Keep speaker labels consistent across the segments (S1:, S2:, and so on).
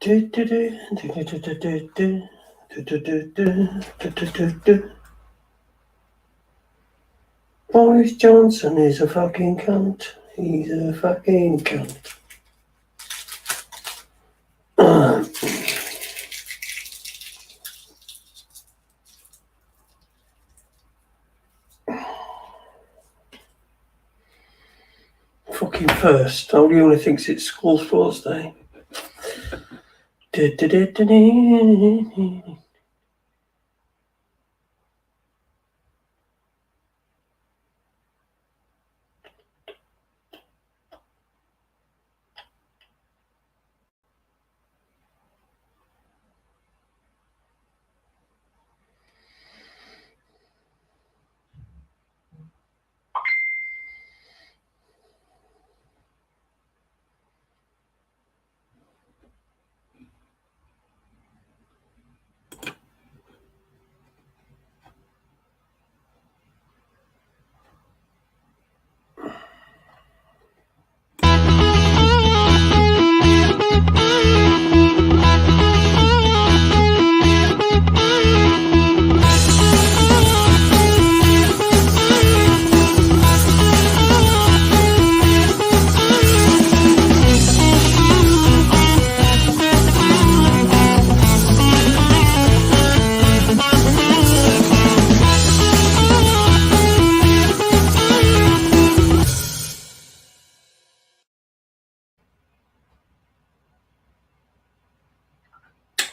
S1: Boris Johnson is a fucking cunt. He's a fucking cunt. Fucking first. Nobody only thinks it's school sports day.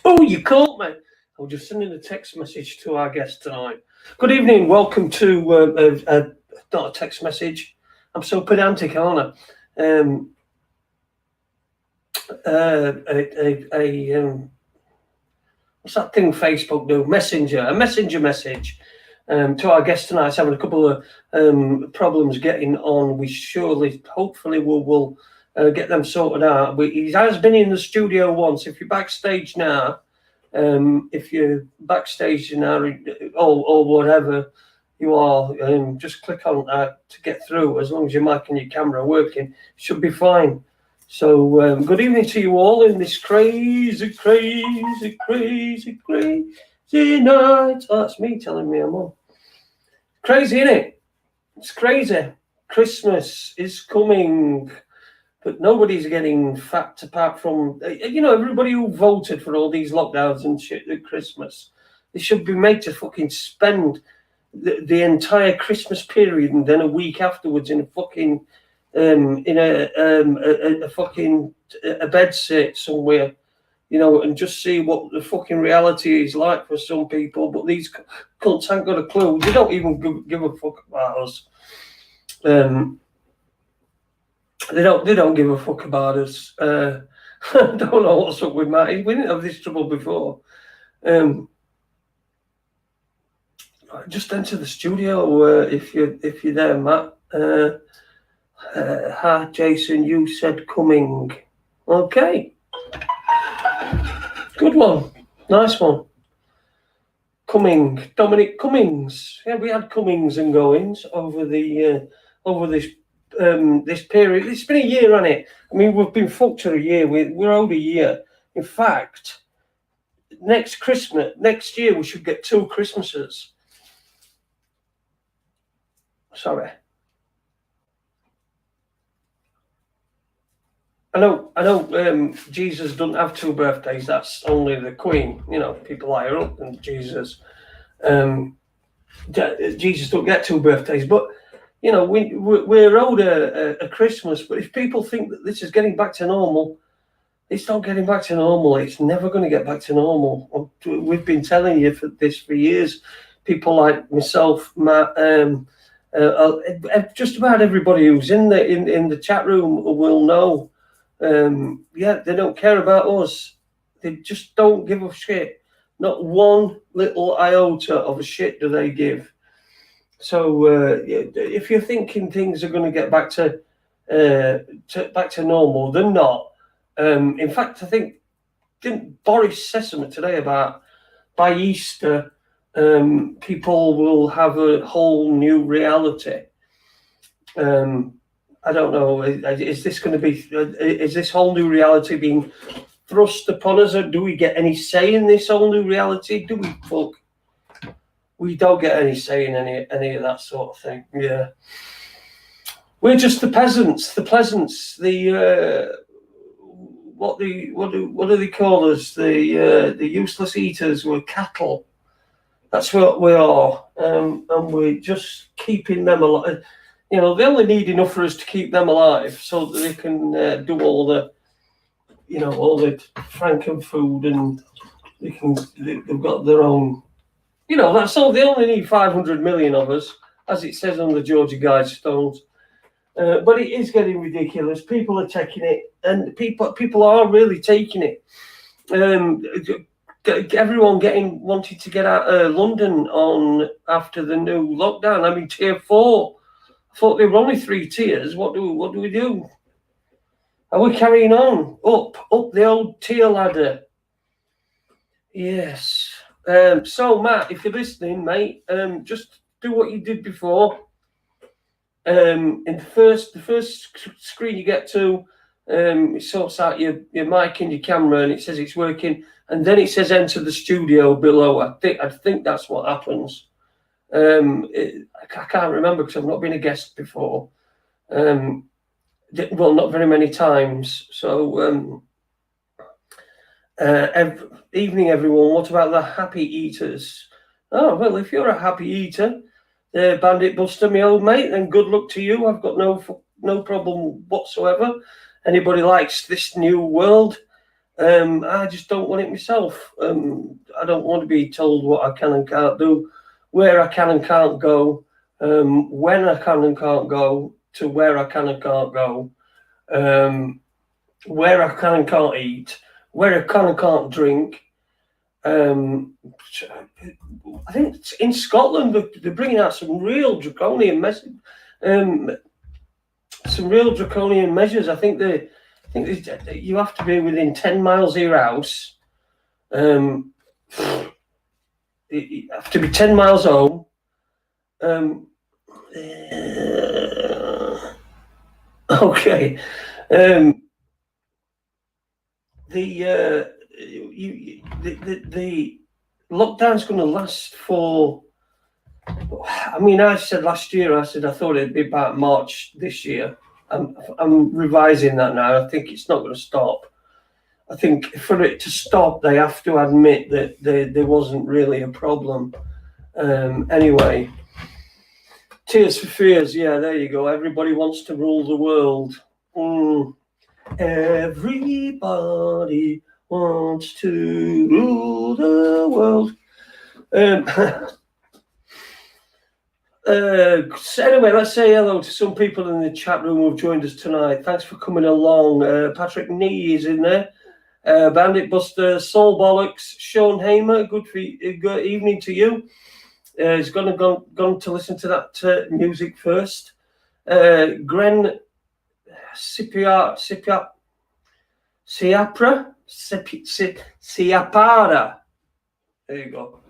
S1: Oh, you caught me. I was just sending a text message to our guest tonight. Good evening. Welcome to not a text message. I'm so pedantic, aren't I? What's that thing Facebook do? A messenger message to our guest tonight. He's having a couple of problems getting on. We hopefully will get them sorted out. He has been in the studio once. If you're backstage now, or whatever you are, just click on to get through. As long as your mic and your camera are working, it should be fine. So good evening to you all in this crazy night. Oh, that's me telling me I'm on. Crazy, innit? It's crazy. Christmas is coming, but nobody's getting fat apart from, everybody who voted for all these lockdowns and shit at Christmas. They should be made to fucking spend the entire Christmas period and then a week afterwards in a fucking a bed sit somewhere, and just see what the fucking reality is like for some people. But these cunts ain't got a clue. They don't even give a fuck about us. They don't give a fuck about us. I don't know what's up with Matt. We didn't have this trouble before. Just enter the studio if you're there, Matt. Hi, Jason. You said coming. Okay. Good one. Nice one. Coming. Dominic Cummings. Yeah, we had comings and goings over this period. It's been a year, hasn't it? I mean, we've been fucked for a year. We're owed a year. In fact, next year, we should get 2 Christmases. Sorry. I know. Jesus doesn't have 2 birthdays. That's only the Queen. People higher up than Jesus. Jesus don't get 2 birthdays, but we're owed a Christmas. But if people think that this is getting back to normal, it's not getting back to normal. It's never going to get back to normal. We've been telling you for years. People like myself, Matt, just about everybody who's in the chat room will know. They don't care about us. They just don't give a shit. Not one little iota of a shit do they give. So if you're thinking things are going to get back to normal, they're not. In fact, I think didn't Boris say something today about by Easter people will have a whole new reality. I don't know. Is this going to be? Is this whole new reality being thrust upon us, or do we get any say in this whole new reality? Do we? Fuck. We don't get any say in any of that sort of thing. Yeah. We're just the peasants, the pleasants, what do they call us? The useless eaters. We're cattle. That's what we are, and we're just keeping them alive. You know, they only need enough for us to keep them alive, so that they can do all the, you know, all the Franken food, and they've got their own. You know, that's all. They only need 500 million of us, as it says on the Georgia Guidestones. But it is getting ridiculous. People are taking it, and people are really taking it. Everyone wanted to get out of London after the new lockdown. I mean, tier 4. I thought there were only 3 tiers. What do we do? Are we carrying on up the old tier ladder? Yes. So Matt, if you're listening, mate, just do what you did before. In the first screen you get to, it sorts out your mic and your camera, and it says it's working, and then it says enter the studio below. I think that's what happens. I can't remember because I've not been a guest before. Well, not very many times. So evening, everyone. What about the happy eaters? Oh well, if you're a happy eater, Bandit Buster, my old mate, then good luck to you. I've got no problem whatsoever. Anybody likes this new world? I just don't want it myself. I don't want to be told what I can and can't do, where I can and can't go, when I can and can't go, to where I can and can't go, where I can and can't eat, where I can and can't drink. I think in Scotland they're bringing out some real draconian measures. I think you have to be within 10 miles of your house. You have to be 10 miles home. Okay. The lockdown's going to last for. I mean, I said last year. I thought it'd be about March this year. I'm revising that now. I think it's not going to stop. I think for it to stop, they have to admit that there wasn't really a problem. Anyway, Tears for Fears. Yeah, there you go. Everybody wants to rule the world. Everybody wants to rule the world. So anyway, let's say hello to some people in the chat room who've joined us tonight. Thanks for coming along. Patrick Nee is in there. Bandit Buster, Soul Bollocks, Sean Hamer. Good evening to you. He's gone to listen to that music first. Gren Siapara. There you go.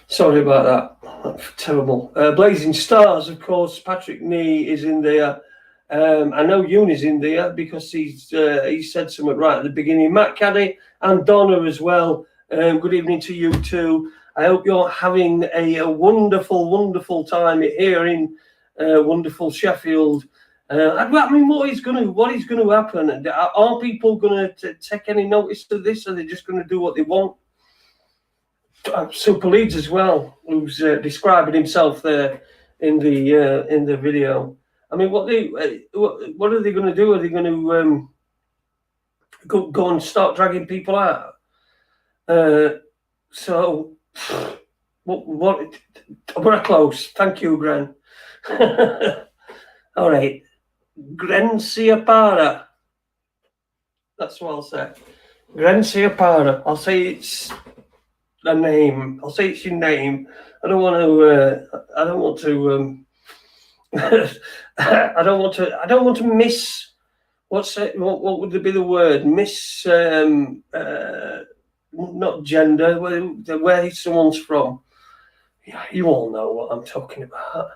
S1: Sorry about that. That's terrible. Blazing Stars, of course. Patrick Nee is in there. I know Eunice in there because he said something right at the beginning. Matt Caddy and Donna as well. Good evening to you too. I hope you're having a wonderful, wonderful time here in wonderful Sheffield. I mean, what is going to happen? Are people going to take any notice of this? Are they just going to do what they want? Super Leeds as well, who's describing himself there in the video. I mean, what are they going to do? Are they going to go and start dragging people out? So, what? We're close. Thank you, Gren. All right, Gren Siapara. That's what I'll say. Gren Siapara. I'll say it's a name. I'll say it's your name. I don't want to miss. What would be the word? Miss. Not gender. Where someone's from. Yeah, you all know what I'm talking about.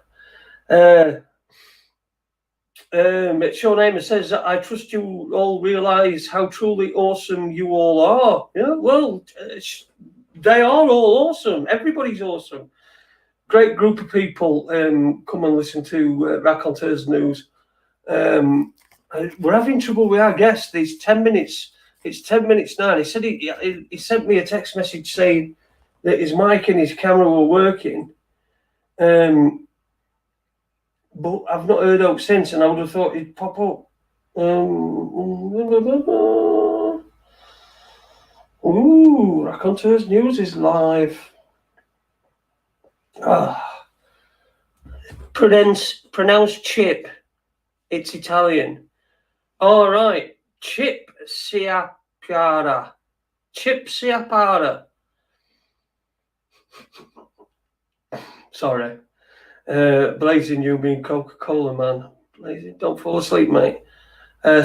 S1: Sean Amos says that I trust you all realise how truly awesome you all are. Yeah, well, they are all awesome. Everybody's awesome. Great group of people come and listen to Raconteurs News. We're having trouble with our guest. It's 10 minutes. It's 10 minutes now. He said he sent me a text message saying that his mic and his camera were working. But I've not heard out since, and I would have thought he'd pop up. Raconteurs News is live. Pronounce chip. It's Italian. All right. Chip Siapara. Chip Siapara. Sorry. Blazing, you mean Coca-Cola, man. Blazing, don't fall asleep, mate.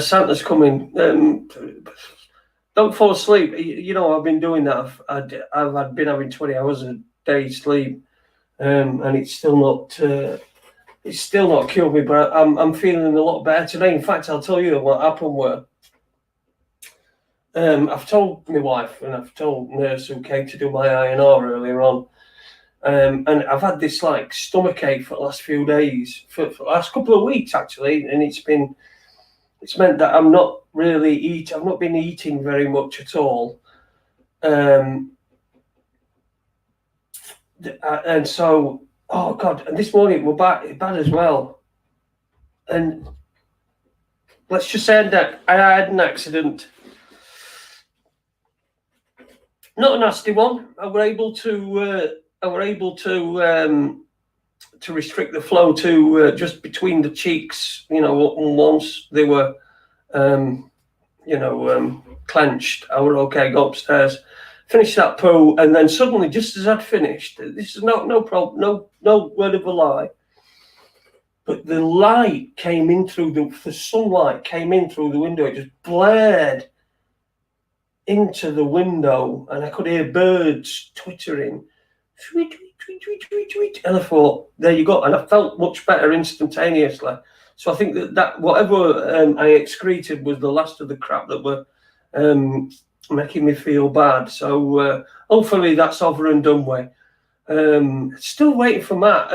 S1: Santa's coming. Don't fall asleep. You know, I've been doing that. I've been having 20 hours a day sleep, and it's still not killed me. But I'm feeling a lot better today. In fact, I'll tell you what happened. Where I've told my wife and I've told nurse who came to do my INR earlier on. And I've had this like stomach ache for the last few days, for the last couple of weeks actually, and it's meant that I'm not really I've not been eating very much at all, and so oh god, and this morning we're bad as well, and let's just say that I had an accident, not a nasty one. I were able to restrict the flow to just between the cheeks, you know, once they were, clenched. I were okay, go upstairs, finish that poo, and then suddenly, just as I'd finished, this is no problem, no word of a lie, but the light came in through the sunlight came in through the window. It just blared into the window, and I could hear birds twittering. Tweet, tweet, tweet, tweet, tweet. And I thought, there you go. And I felt much better instantaneously. So I think that whatever I excreted was the last of the crap that were making me feel bad. So hopefully that's over and done with. Still waiting for Matt.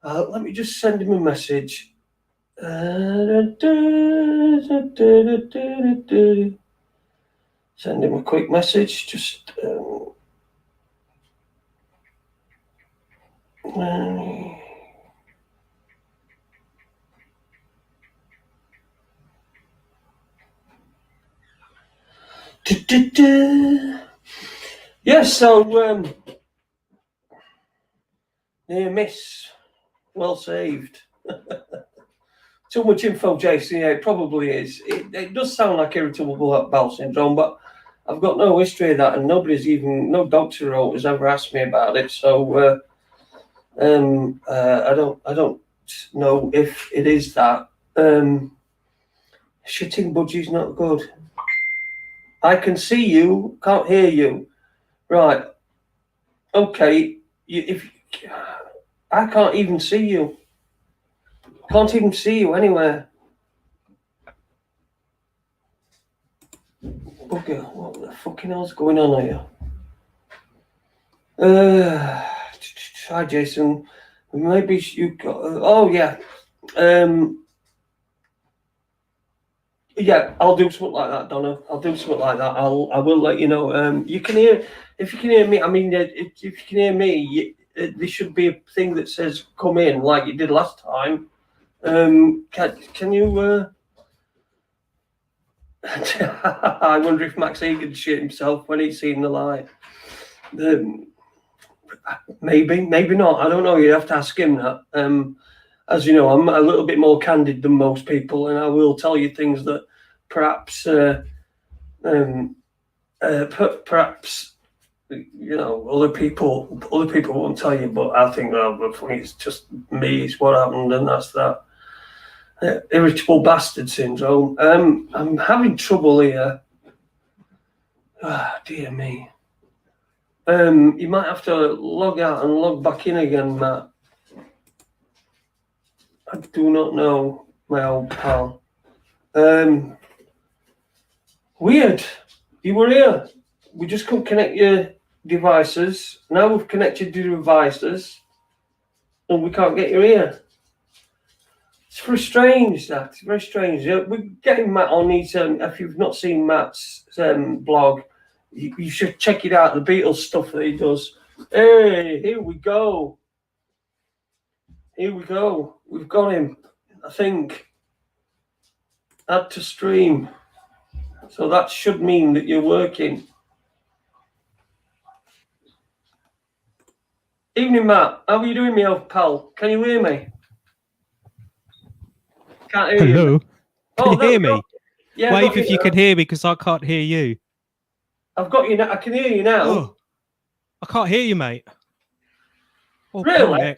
S1: Let me just send him a message. Send him a quick message. Just... Yes, so near miss, well saved. Too much info, Jason. Yeah, it probably is. It does sound like irritable bowel syndrome, but I've got no history of that, and no doctor has ever asked me about it. So I don't know if it is that. Shitting budgie's not good. I can see you, can't hear you. Right. Okay. I can't even see you. Can't even see you anywhere. Bugger, what the fucking hell's going on here? Hi, Jason. Maybe you got. Oh yeah. Yeah, I'll do something like that, Donna. I'll do something like that. I will let you know. You can hear, if you can hear me. I mean, if you can hear me, there should be a thing that says "come in" like you did last time. Can you? I wonder if Max Egan shit himself when he's seen the light. Maybe not. I don't know. You have to ask him that. As you know, I'm a little bit more candid than most people, and I will tell you things that perhaps you know other people won't tell you. But I think it's just me. It's what happened, and that's that. Irritable bastard syndrome. I'm having trouble here. Ah, dear me. You might have to log out and log back in again, Matt. I do not know, my old pal. Weird. You were here. We just couldn't connect your devices. Now we've connected your devices, and we can't get your ear. It's very strange, that. It's very strange. We're getting Matt on. If you've not seen Matt's blog, you should check it out, the Beatles stuff that he does. Hey, here we go. Here we go. We've got him, I think. Add to stream. So that should mean that you're working. Evening, Matt. How are you doing, my old pal? Can you hear me? Can't hear you.
S2: Hello. Can you hear me?
S1: Yeah,
S2: wave if you can hear me, because I can't hear you.
S1: I've got you now. I can hear you now.
S2: Oh, I can't hear you, mate. Oh,
S1: really?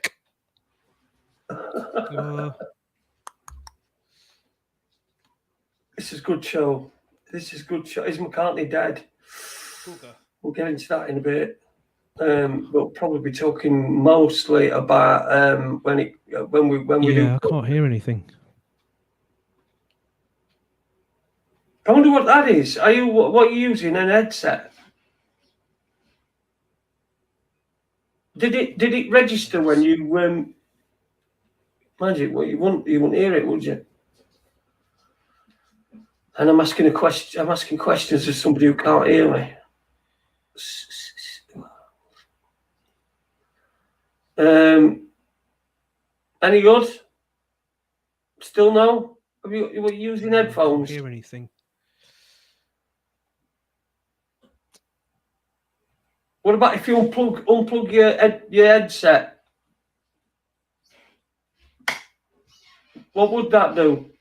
S1: This is good show. This is good show. Is McCartney dead? We'll get into that in a bit. We'll probably be talking mostly about when we do.
S2: Yeah, I can't hear anything.
S1: I wonder what that is. What are you using? An headset? Did it register when you Magic? Well, you wouldn't hear it, would you? And I'm asking a question. I'm asking questions of somebody who can't hear me. Any good? Still no? Were you using headphones?
S2: I can't hear anything.
S1: What about if you unplug your headset? What would that do?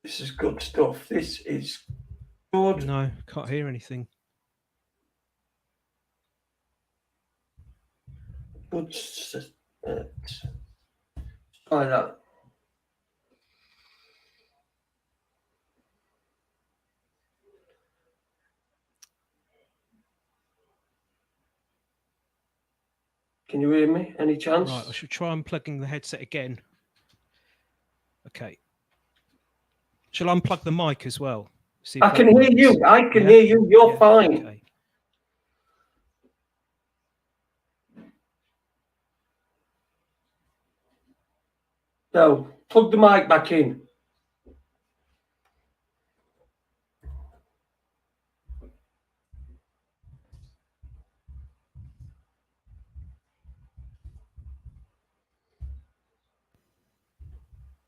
S1: This is good stuff. This is good.
S2: No, can't hear anything.
S1: Good. Try that. Can you hear me? Any chance?
S2: Right, I should try unplugging the headset again. Okay. Shall I unplug the mic as well? See if
S1: I can hear you. I can hear you. You're fine.
S2: Okay.
S1: No, plug the mic back in.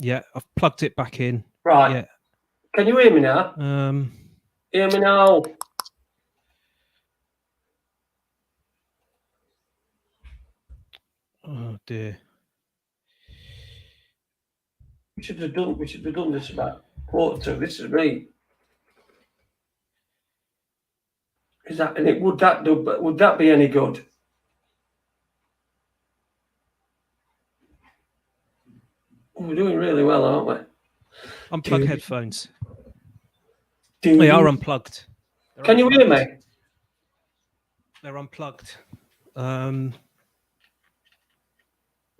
S2: Yeah, I've plugged it back in.
S1: Right.
S2: Yeah.
S1: Can you hear me now? Hear me now?
S2: Oh dear.
S1: We should have done this about 1:45. This is me. Is that, and it would that be any good? We're doing really well, aren't we?
S2: Unplug headphones. They are unplugged.
S1: Can you hear me?
S2: They're unplugged.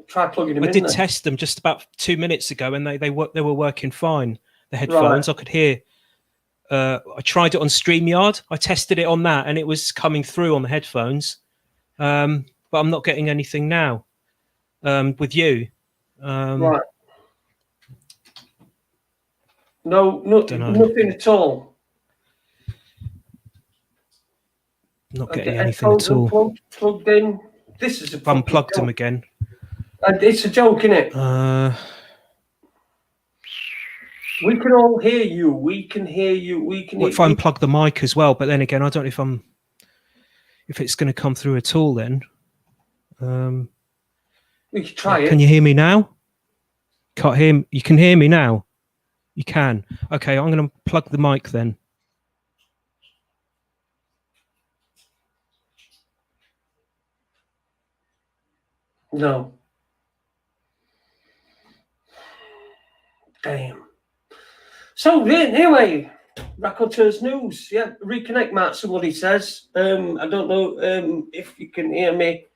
S1: Try plugging them in.
S2: I did test them just about 2 minutes ago, and they were working fine. The headphones, right. I could hear. I tried it on StreamYard. I tested it on that, and it was coming through on the headphones. But I'm not getting anything now with you.
S1: Right. No, nothing at all.
S2: Not getting anything at all.
S1: Plugged in. This is a
S2: unplugged them again.
S1: And it's a joke, isn't it? We can all hear you. We can hear you. We can.
S2: What if I unplug the mic as well? But then again, I don't know if it's going to come through at all. Then
S1: we could try it.
S2: Can you hear me now? Can't hear. You can hear me now. You can. Okay, I'm going to plug the mic then.
S1: No. Damn. So then, anyway, Raconteurs news. Yeah, reconnect, Matt. Somebody says. I don't know if you can hear me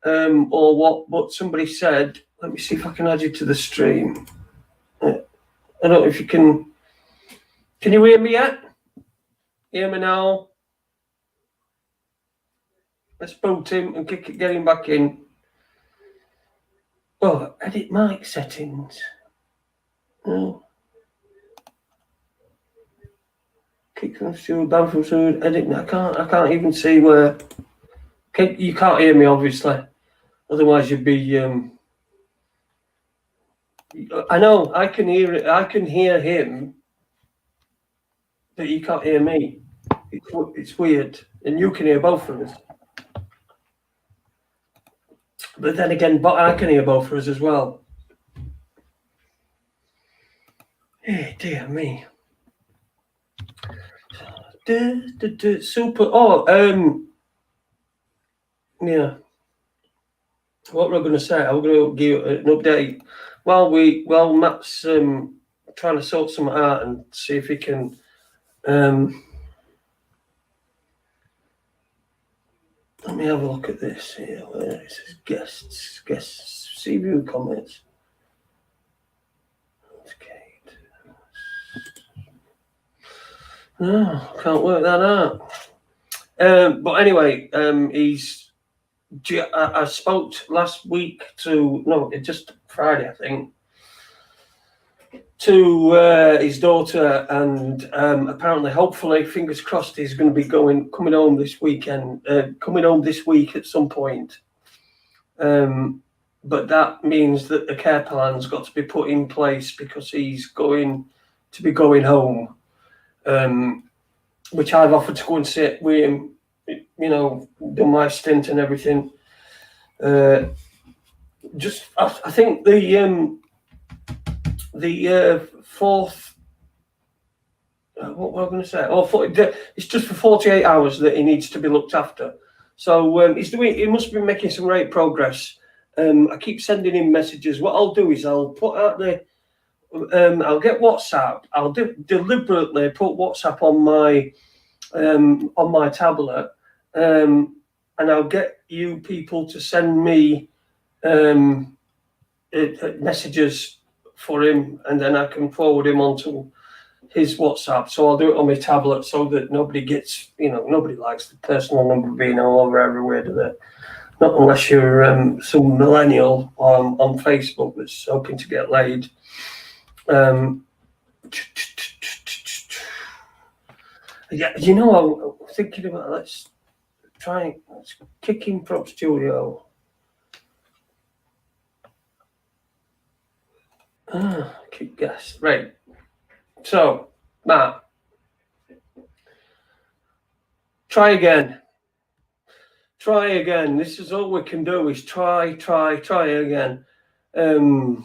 S1: or what, but somebody said. Let me see if I can add you to the stream. I don't know if you can. Can you hear me yet? Hear me now? Let's boot him and get him back in. Oh, edit mic settings. Oh. Kick from studio, down from studio, edit. I can't even see where. You can't hear me, obviously. Otherwise, you'd be. I know. I can hear it. I can hear him, but you can't hear me. It's weird, and you can hear both of us. But then again, I can hear both of us as well. Hey, dear me. Super. Oh, yeah. What we're going to say, I'm going to give an update while Matt's trying to sort some out and see if he can. Let me have a look at this here. Where is this? Guests, see view comments. Okay. No, can't work that out. But anyway, I spoke last week just Friday, I think, to his daughter, and apparently, hopefully, fingers crossed, he's going to be coming home this weekend, coming home this week at some point. But that means that the care plan's got to be put in place because he's going to be going home, which I've offered to go and sit with him, done my stint and everything. I think the fourth. What was I going to say? It's just for 48 hours that he needs to be looked after. So he must be making some great progress. I keep sending him messages. What I'll do is I'll put out I'll get WhatsApp. I'll deliberately put WhatsApp on my tablet, and I'll get you people to send me messages for him, and then I can forward him onto his WhatsApp. So I'll do it on my tablet so that nobody gets, nobody likes the personal number being all over everywhere, do they? Not unless you're some millennial on Facebook that's hoping to get laid. Yeah, I'm thinking about let's kick him from studio. Keep guess. Right. So, Matt, try again. Try again. This is all we can do is try again. Let's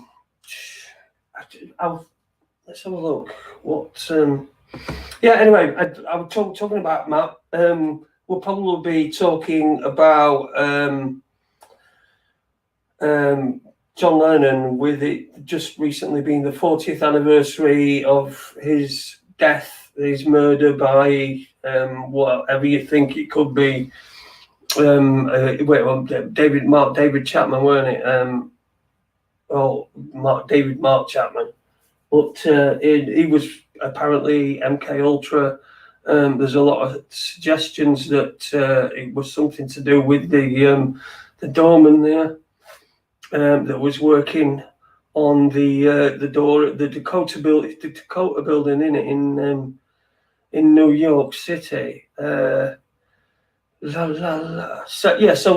S1: have a look. Anyway, I'm talking about Matt. We'll probably be talking about John Lennon, with it just recently being the 40th anniversary of his death, his murder by whatever you think it could be. David Chapman, weren't it? Mark Chapman. But he was apparently MK Ultra. There's a lot of suggestions that it was something to do with the doorman there that was working on the door at the Dakota building in New York City. So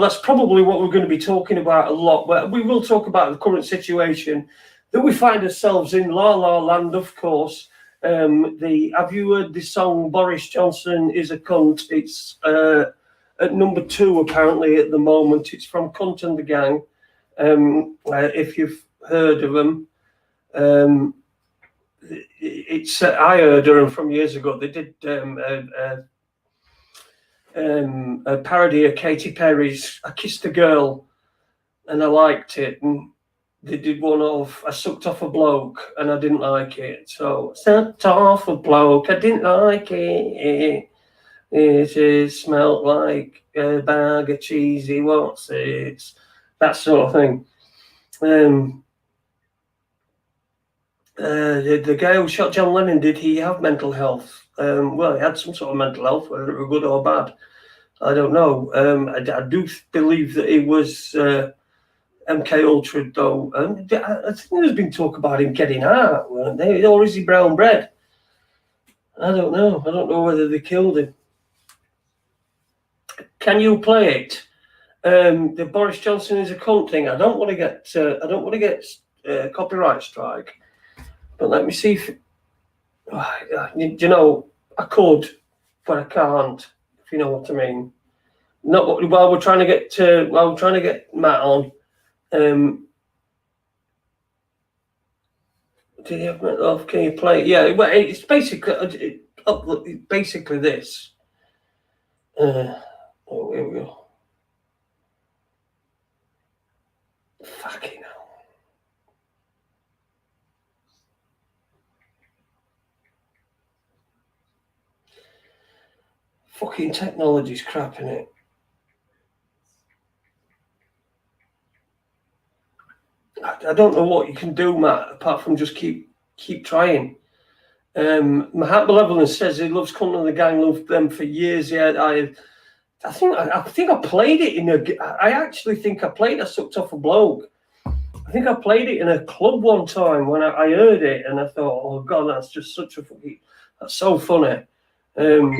S1: that's probably what we're going to be talking about a lot. But we will talk about the current situation that we find ourselves in. La La Land, of course. Have you heard the song "Boris Johnson is a Cunt"? It's at number 2 apparently at the moment. It's from Cunt and the Gang. If you've heard of them, I heard of them from years ago. They did a parody of Katy Perry's "I Kissed a Girl," and I liked it. And they did one of I sucked off a bloke and I didn't like it. So sucked off a bloke, I didn't like it. It smelled like a bag of cheesy what's it? That sort of thing. The guy who shot John Lennon, did he have mental health? Well, he had some sort of mental health, whether it were good or bad, I don't know. I do believe that he was MK Ultra, though. I think there's been talk about him getting out, weren't they? Or is he brown bread? I don't know. I don't know whether they killed him. Can you play it? The Boris Johnson is a cunt thing. I don't want to get copyright strike. But let me see if you know, I could, but I can't. If you know what I mean. Not while we're trying to get Matt on. Do you have mental health? Can you play? Yeah, well, it's basically this. Here we go. Fucking hell. Fucking technology's crap, innit? I don't know what you can do, Matt, apart from just keep trying. Mahat Malevolent says he loves Cunt and the Gang, loved them for years. Yeah, I think I played it I actually think I played I Sucked Off a Bloke. I think I played it in a club one time when I heard it, and I thought, oh God, that's just that's so funny. I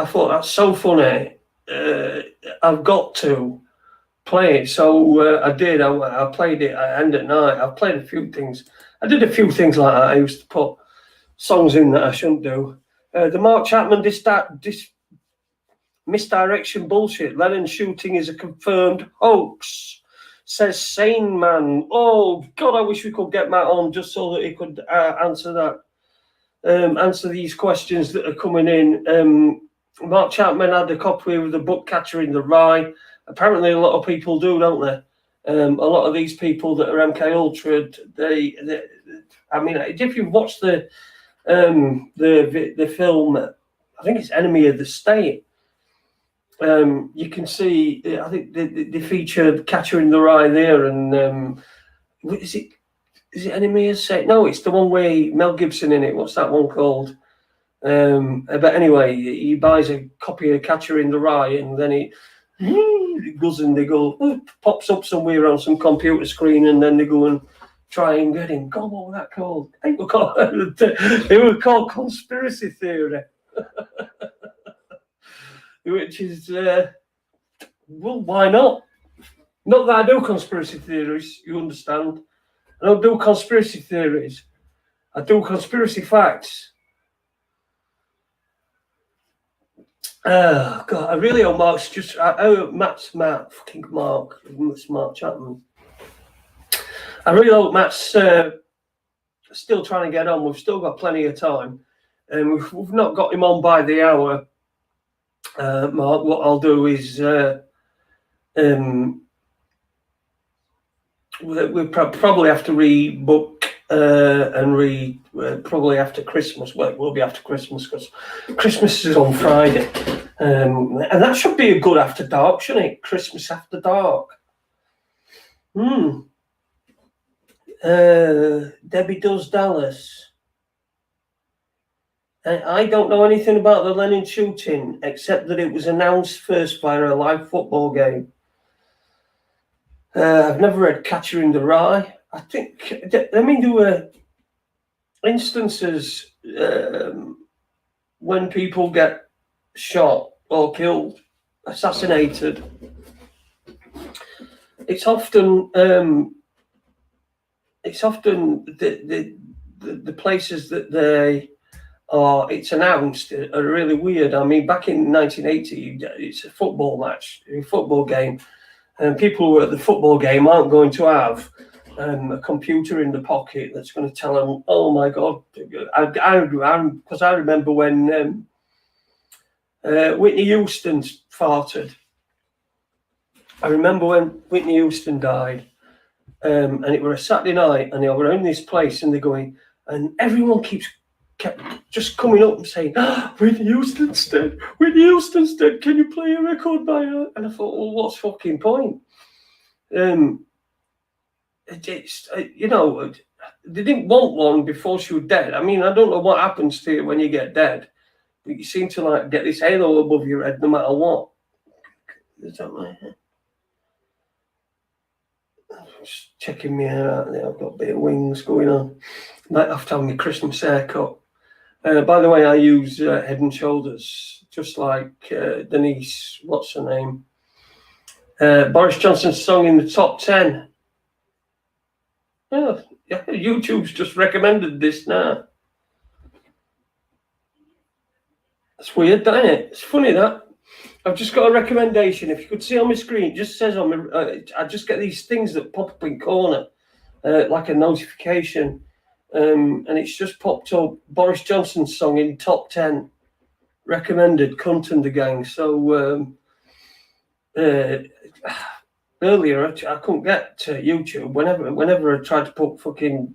S1: thought that's so funny. I've got to play it, so I did. I played it at end at night. I've played a few things. I did a few things like that. I used to put songs in that I shouldn't do. The Mark Chapman misdirection bullshit. Lennon shooting is a confirmed hoax, says Sane Man. Oh God, I wish we could get Matt on just so that he could answer that. Answer these questions that are coming in. Mark Chapman had a copy of the book Catcher in the Rye. Apparently, a lot of people do, don't they? A lot of these people that are MK Ultra, I mean, if you watch the film, I think it's Enemy of the State. You can see, I think they feature Catcher in the Rye there, and is it Enemy of the State? No, it's the one where Mel Gibson in it. What's that one called? But anyway, he buys a copy of Catcher in the Rye, and then it goes and they go, pops up somewhere on some computer screen, and then they go and try and get him. God, what was that called? They were called Conspiracy Theory. Which is, well, why not? Not that I do conspiracy theories, you understand. I don't do conspiracy theories. I do conspiracy facts. God, I really hope Mark's just. Matt, fucking Mark, it's Mark Chapman. I really hope Matt's still trying to get on. We've still got plenty of time, and we've not got him on by the hour. Mark, what I'll do is we probably have to rebook and probably after Christmas. Well, it will be after Christmas because Christmas is on Friday, and that should be a good after dark, shouldn't it? Christmas after dark. Debbie Does Dallas. I don't know anything about the Lennon shooting except that it was announced first via a live football game. I've never read Catcher in the Rye. I mean, there were instances when people get shot or killed, assassinated. It's often the places that they are. It's announced are really weird. I mean, back in 1980, it's a football match, a football game. And people who are at the football game aren't going to have a computer in the pocket that's going to tell them, oh my God. Because I remember when Whitney Houston farted. I remember when Whitney Houston died, and it was a Saturday night, and they were in this place, and they're going, and everyone kept just coming up and saying, Whitney Houston's dead, Whitney Houston's dead, can you play a record by her? And I thought, well, what's fucking point? You know, they didn't want one before she was dead. I mean, I don't know what happens to you when you get dead, but you seem to like get this halo above your head no matter what. Is that my head? Just checking my hair out there. I've got a bit of wings going on. Might have to have my Christmas haircut. By the way, I use Head and Shoulders, just like Denise, what's her name? Boris Johnson's song in the top 10. Yeah, YouTube's just recommended this now. It's weird, isn't it? It's funny that. I've just got a recommendation. If you could see on my screen, it just says on my, I just get these things that pop up in corner, like a notification. And it's just popped up Boris Johnson's song in top 10. Recommended, Cunt and the Gang. So earlier, I couldn't get to YouTube. Whenever I tried to put fucking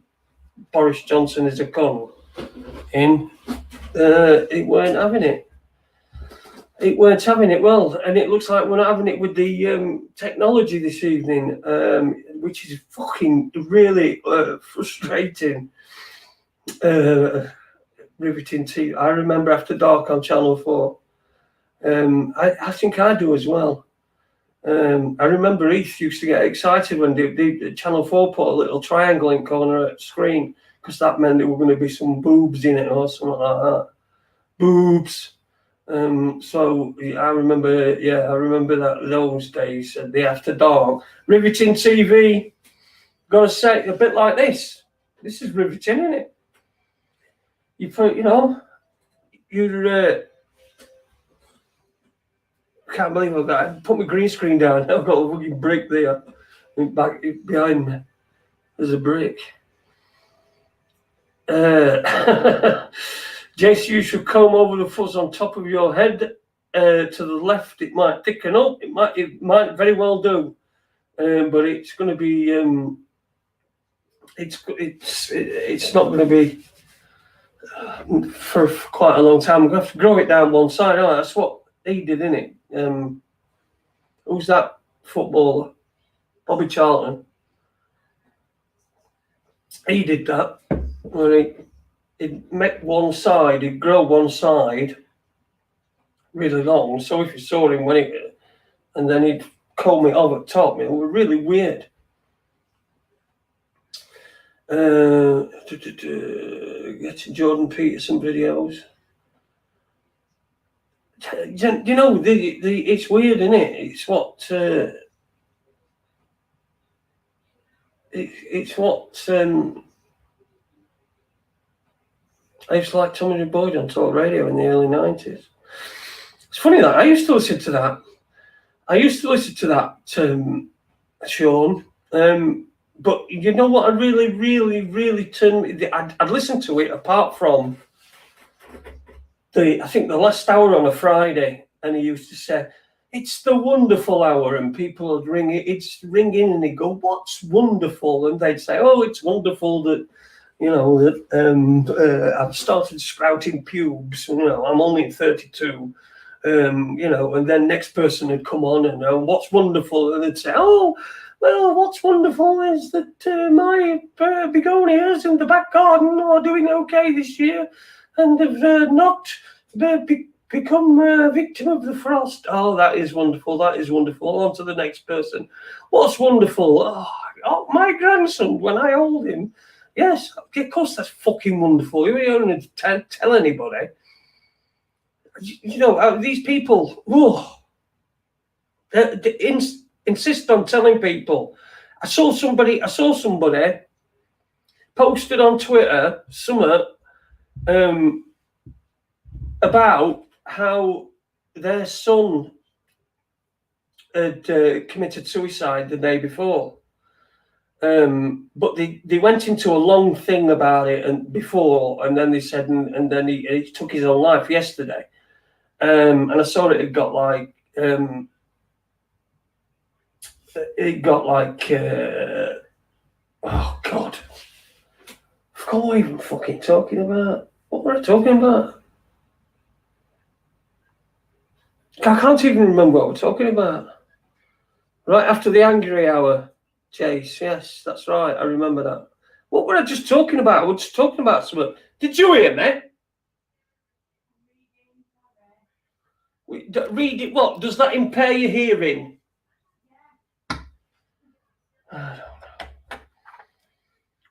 S1: Boris Johnson as a cunt in, it weren't having it. It weren't having it well, and it looks like we're not having it with the technology this evening, which is fucking really frustrating. Riveting TV. I remember After Dark on Channel 4. I think I do as well. I remember Heath used to get excited when the Channel 4 put a little triangle in corner of the screen, because that meant there were going to be some boobs in it or something like that. Boobs. So I remember that those days, the After Dark. Riveting TV. Gotta say, a bit like this. This is riveting, isn't it? You put, you're. Can't believe I've got. Put my green screen down. I've got a fucking brick there, back behind me. There's a brick. Jason, you should comb over the fuzz on top of your head to the left. It might thicken up. It might very well do, but it's going to be. It's not going to be for quite a long time. I'm going to have to grow it down one side. Oh, that's what he did, isn't it? Who's that footballer? Bobby Charlton. He did that. Where he'd make one side, he'd grow one side really long. So if you saw him and then he'd comb it over top, it was really weird. Getting Jordan Peterson videos. You know, it's weird, isn't it? It's what it's what I used to like Tommy the Boyd on talk radio in the early 90s. It's funny that I used to listen to that. Sean. But you know what? I really turned. I'd listen to it apart from I think the last hour on a Friday, and he used to say, "It's the wonderful hour," and people would ring it. It's ringing, and they'd go, "What's wonderful?" And they'd say, "Oh, it's wonderful that." I've started sprouting pubes. I'm only 32. And then next person would come on and what's wonderful, and they'd say, "Oh, well, what's wonderful is that my begonias in the back garden are doing okay this year, and have not become a victim of the frost." Oh, that is wonderful. That is wonderful. On to the next person. What's wonderful? Oh, my grandson, when I hold him. Yes, of course, that's fucking wonderful. You don't need to tell anybody. These people, they insist on telling people. I saw somebody posted on Twitter something about how their son had committed suicide the day before. But they went into a long thing about it and then they said, and then he took his own life yesterday. And I saw it had got like it got like, oh God, I forgot what I'm even fucking talking about. What were I talking about? I can't even remember what we're talking about. Right after the angry hour, Chase. Yes, that's right. I remember that. What were I just talking about? I was just talking about something. Did you hear me? Read it. What? Does that impair your hearing? I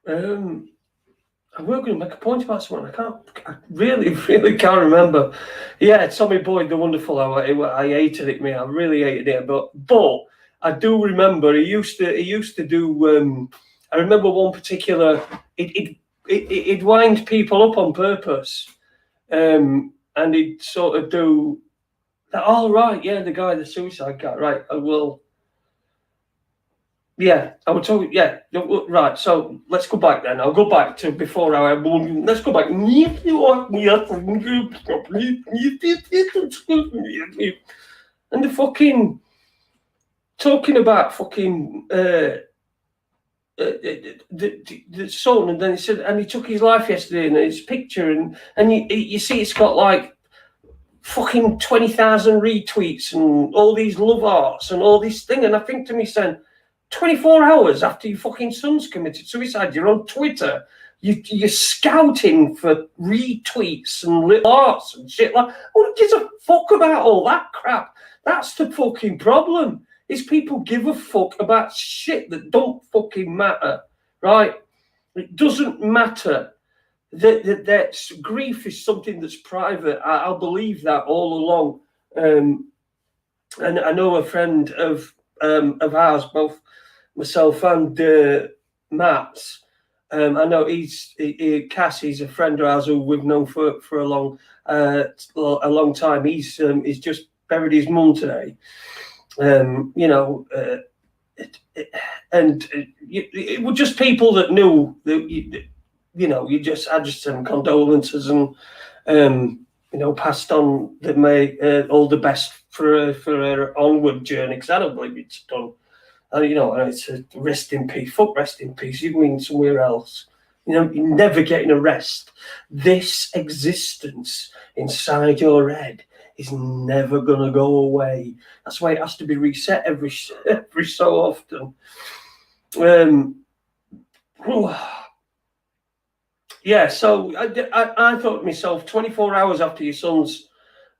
S1: don't know. I was going to make a point about something. I really, really can't remember. Yeah, Tommy Boyd, the Wonderful Hour. I hated it, mate. I really hated it. But I do remember he used to do. I remember one particular. He'd wind people up on purpose, and he'd sort of do that. Oh right, yeah, the guy, the suicide guy. Right, I will. Yeah, I would talk. Yeah, right. So let's go back then. I'll go back to before I. Let's go back. And the fucking talking about fucking the son, and then he said, and he took his life yesterday, and his picture, and you see it's got like fucking 20,000 retweets and all these love hearts and all this thing, and I think to myself, 24 hours after your fucking son's committed suicide, you're on Twitter, you're scouting for retweets and little hearts and shit like. Who gives a fuck about all that crap? That's the fucking problem. Is people give a fuck about shit that don't fucking matter, right? It doesn't matter. That grief is something that's private. I'll believe that all along. And I know a friend of ours, both myself and Matt. I know Cass. He's a friend of ours who we've known for a long time. He's just buried his mum today. And it were just people that knew that I just send condolences and passed on all the best for her onward journey, because I don't believe it's done. And it's a rest in peace. Fuck rest in peace. You mean somewhere else. You're never getting a rest. This existence inside your head is never gonna go away. That's why it has to be reset every so often. Yeah, so I thought to myself, 24 hours after your son's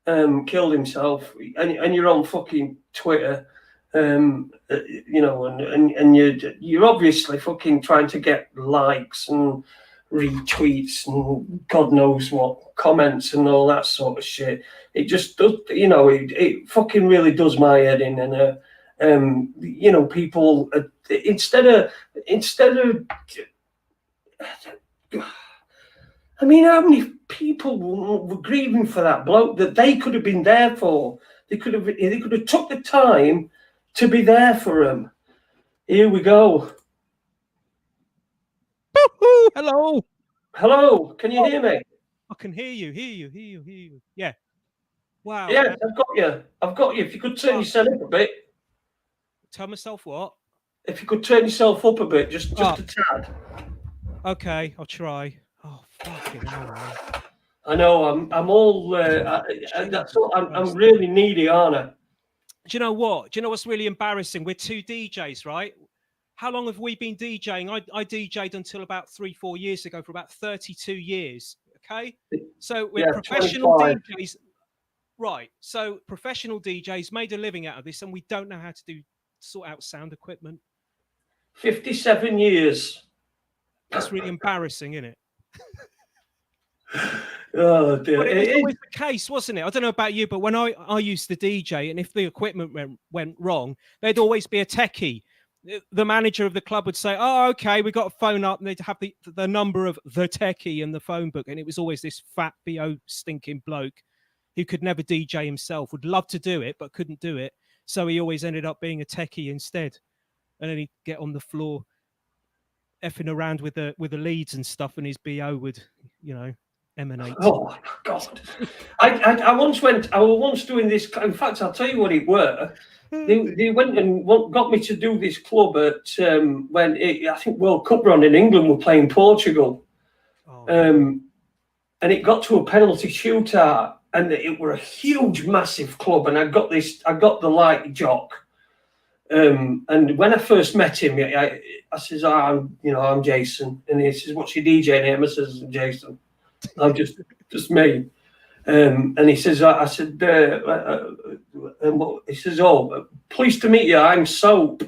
S1: killed himself, and you're on fucking Twitter, and you're obviously fucking trying to get likes and retweets and God knows what comments and all that sort of shit. It just does, it fucking really does my head in. And people instead of I mean, how many people were grieving for that bloke that they could have been there for? They could have took the time to be there for him. Here we go.
S2: Hello.
S1: Hello. Can you hear me?
S2: I can hear you. Yeah. Wow.
S1: Yes, I've got you. If you could turn yourself up a bit.
S2: Tell myself what?
S1: If you could turn yourself up a bit, just a tad.
S2: Okay, I'll try. Oh, fucking hell, man.
S1: I know. I'm all. I'm really needy, aren't I?
S2: Do you know what? Do you know what's really embarrassing? We're two DJs, right? How long have we been DJing? I DJ'd until about 3-4 years ago for about 32 years. Okay, so we're professional 25. DJs, right? So professional DJs made a living out of this, and we don't know how to sort out sound equipment.
S1: 57 years.
S2: That's really embarrassing, isn't it?
S1: Oh dear.
S2: But it was always the case, wasn't it? I don't know about you, but when I used to DJ, and if the equipment went wrong, there'd always be a techie. The manager of the club would say, "Oh, okay, we got a phone up," and they'd have the number of the techie in the phone book, and it was always this fat BO stinking bloke who could never DJ himself, would love to do it but couldn't do it, so he always ended up being a techie instead, and then he'd get on the floor effing around with the leads and stuff, and his BO would, emanate.
S1: Oh God! I once went. I was once doing this. In fact, I'll tell you what it were. They went and got me to do this club at when I think World Cup run in England were playing Portugal, and it got to a penalty shootout, and it were a huge, massive club, and I got the light jock. And when I first met him, I says, I'm Jason, and he says, "What's your DJ name?" I says, "Jason." I'm just me. And he says, I said, he says, "Oh, pleased to meet you. I'm Soap."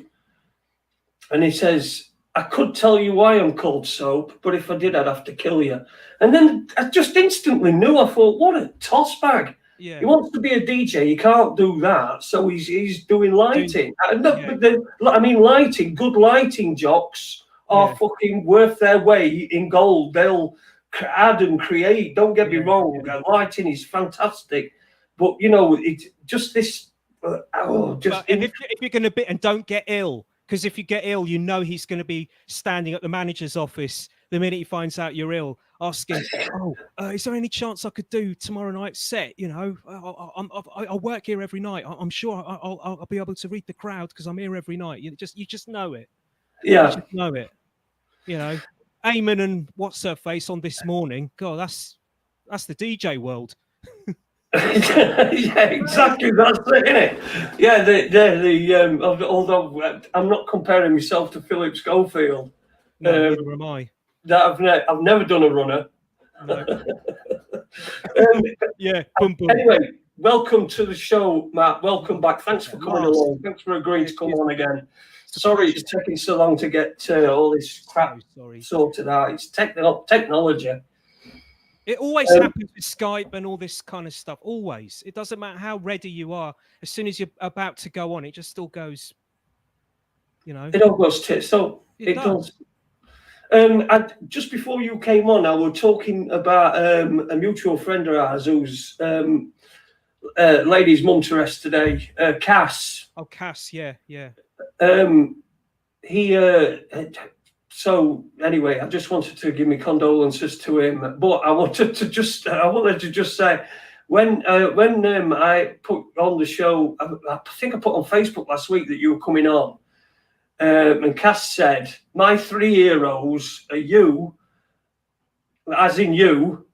S1: And he says, "I could tell you why I'm called Soap, but if I did, I'd have to kill you." And then I just instantly knew. I thought, what a toss bag. He wants to be a DJ. He can't do that. So he's doing lighting. Lighting, good lighting jocks are fucking worth their weight in gold. They'll add and create. Don't get me wrong. Lighting is fantastic. But, it's just this.
S2: If you're going to be, and don't get ill, because if you get ill, he's going to be standing at the manager's office the minute he finds out you're ill, asking, is there any chance I could do tomorrow night's set? I work here every night. I'm sure I'll be able to read the crowd because I'm here every night. You just know it.
S1: Yeah.
S2: You just know it. Eamon and what's her face on This Morning. God, that's the DJ world.
S1: Yeah, exactly. That's it, isn't it? Yeah, although I'm not comparing myself to Philip Schofield.
S2: No, neither am I.
S1: I've never done a runner.
S2: No.
S1: Anyway, welcome to the show, Matt. Welcome back. Thanks for coming along. Thanks for agreeing to come on again. Sorry it's taking so long to get all this crap sorted out. It's technology.
S2: It always happens with Skype and all this kind of stuff. Always. It doesn't matter how ready you are. As soon as you're about to go on, it just still goes,
S1: It all goes tits up. It does. Just before you came on, I was talking about a mutual friend of ours who's lady's mum to rest today, Cass.
S2: Oh, Cass, yeah.
S1: So anyway, I just wanted to give my condolences to him, but I wanted to just say when I put on the show, I think I put on Facebook last week that you were coming on, and Cass said, "My 3 heroes are you, as in you,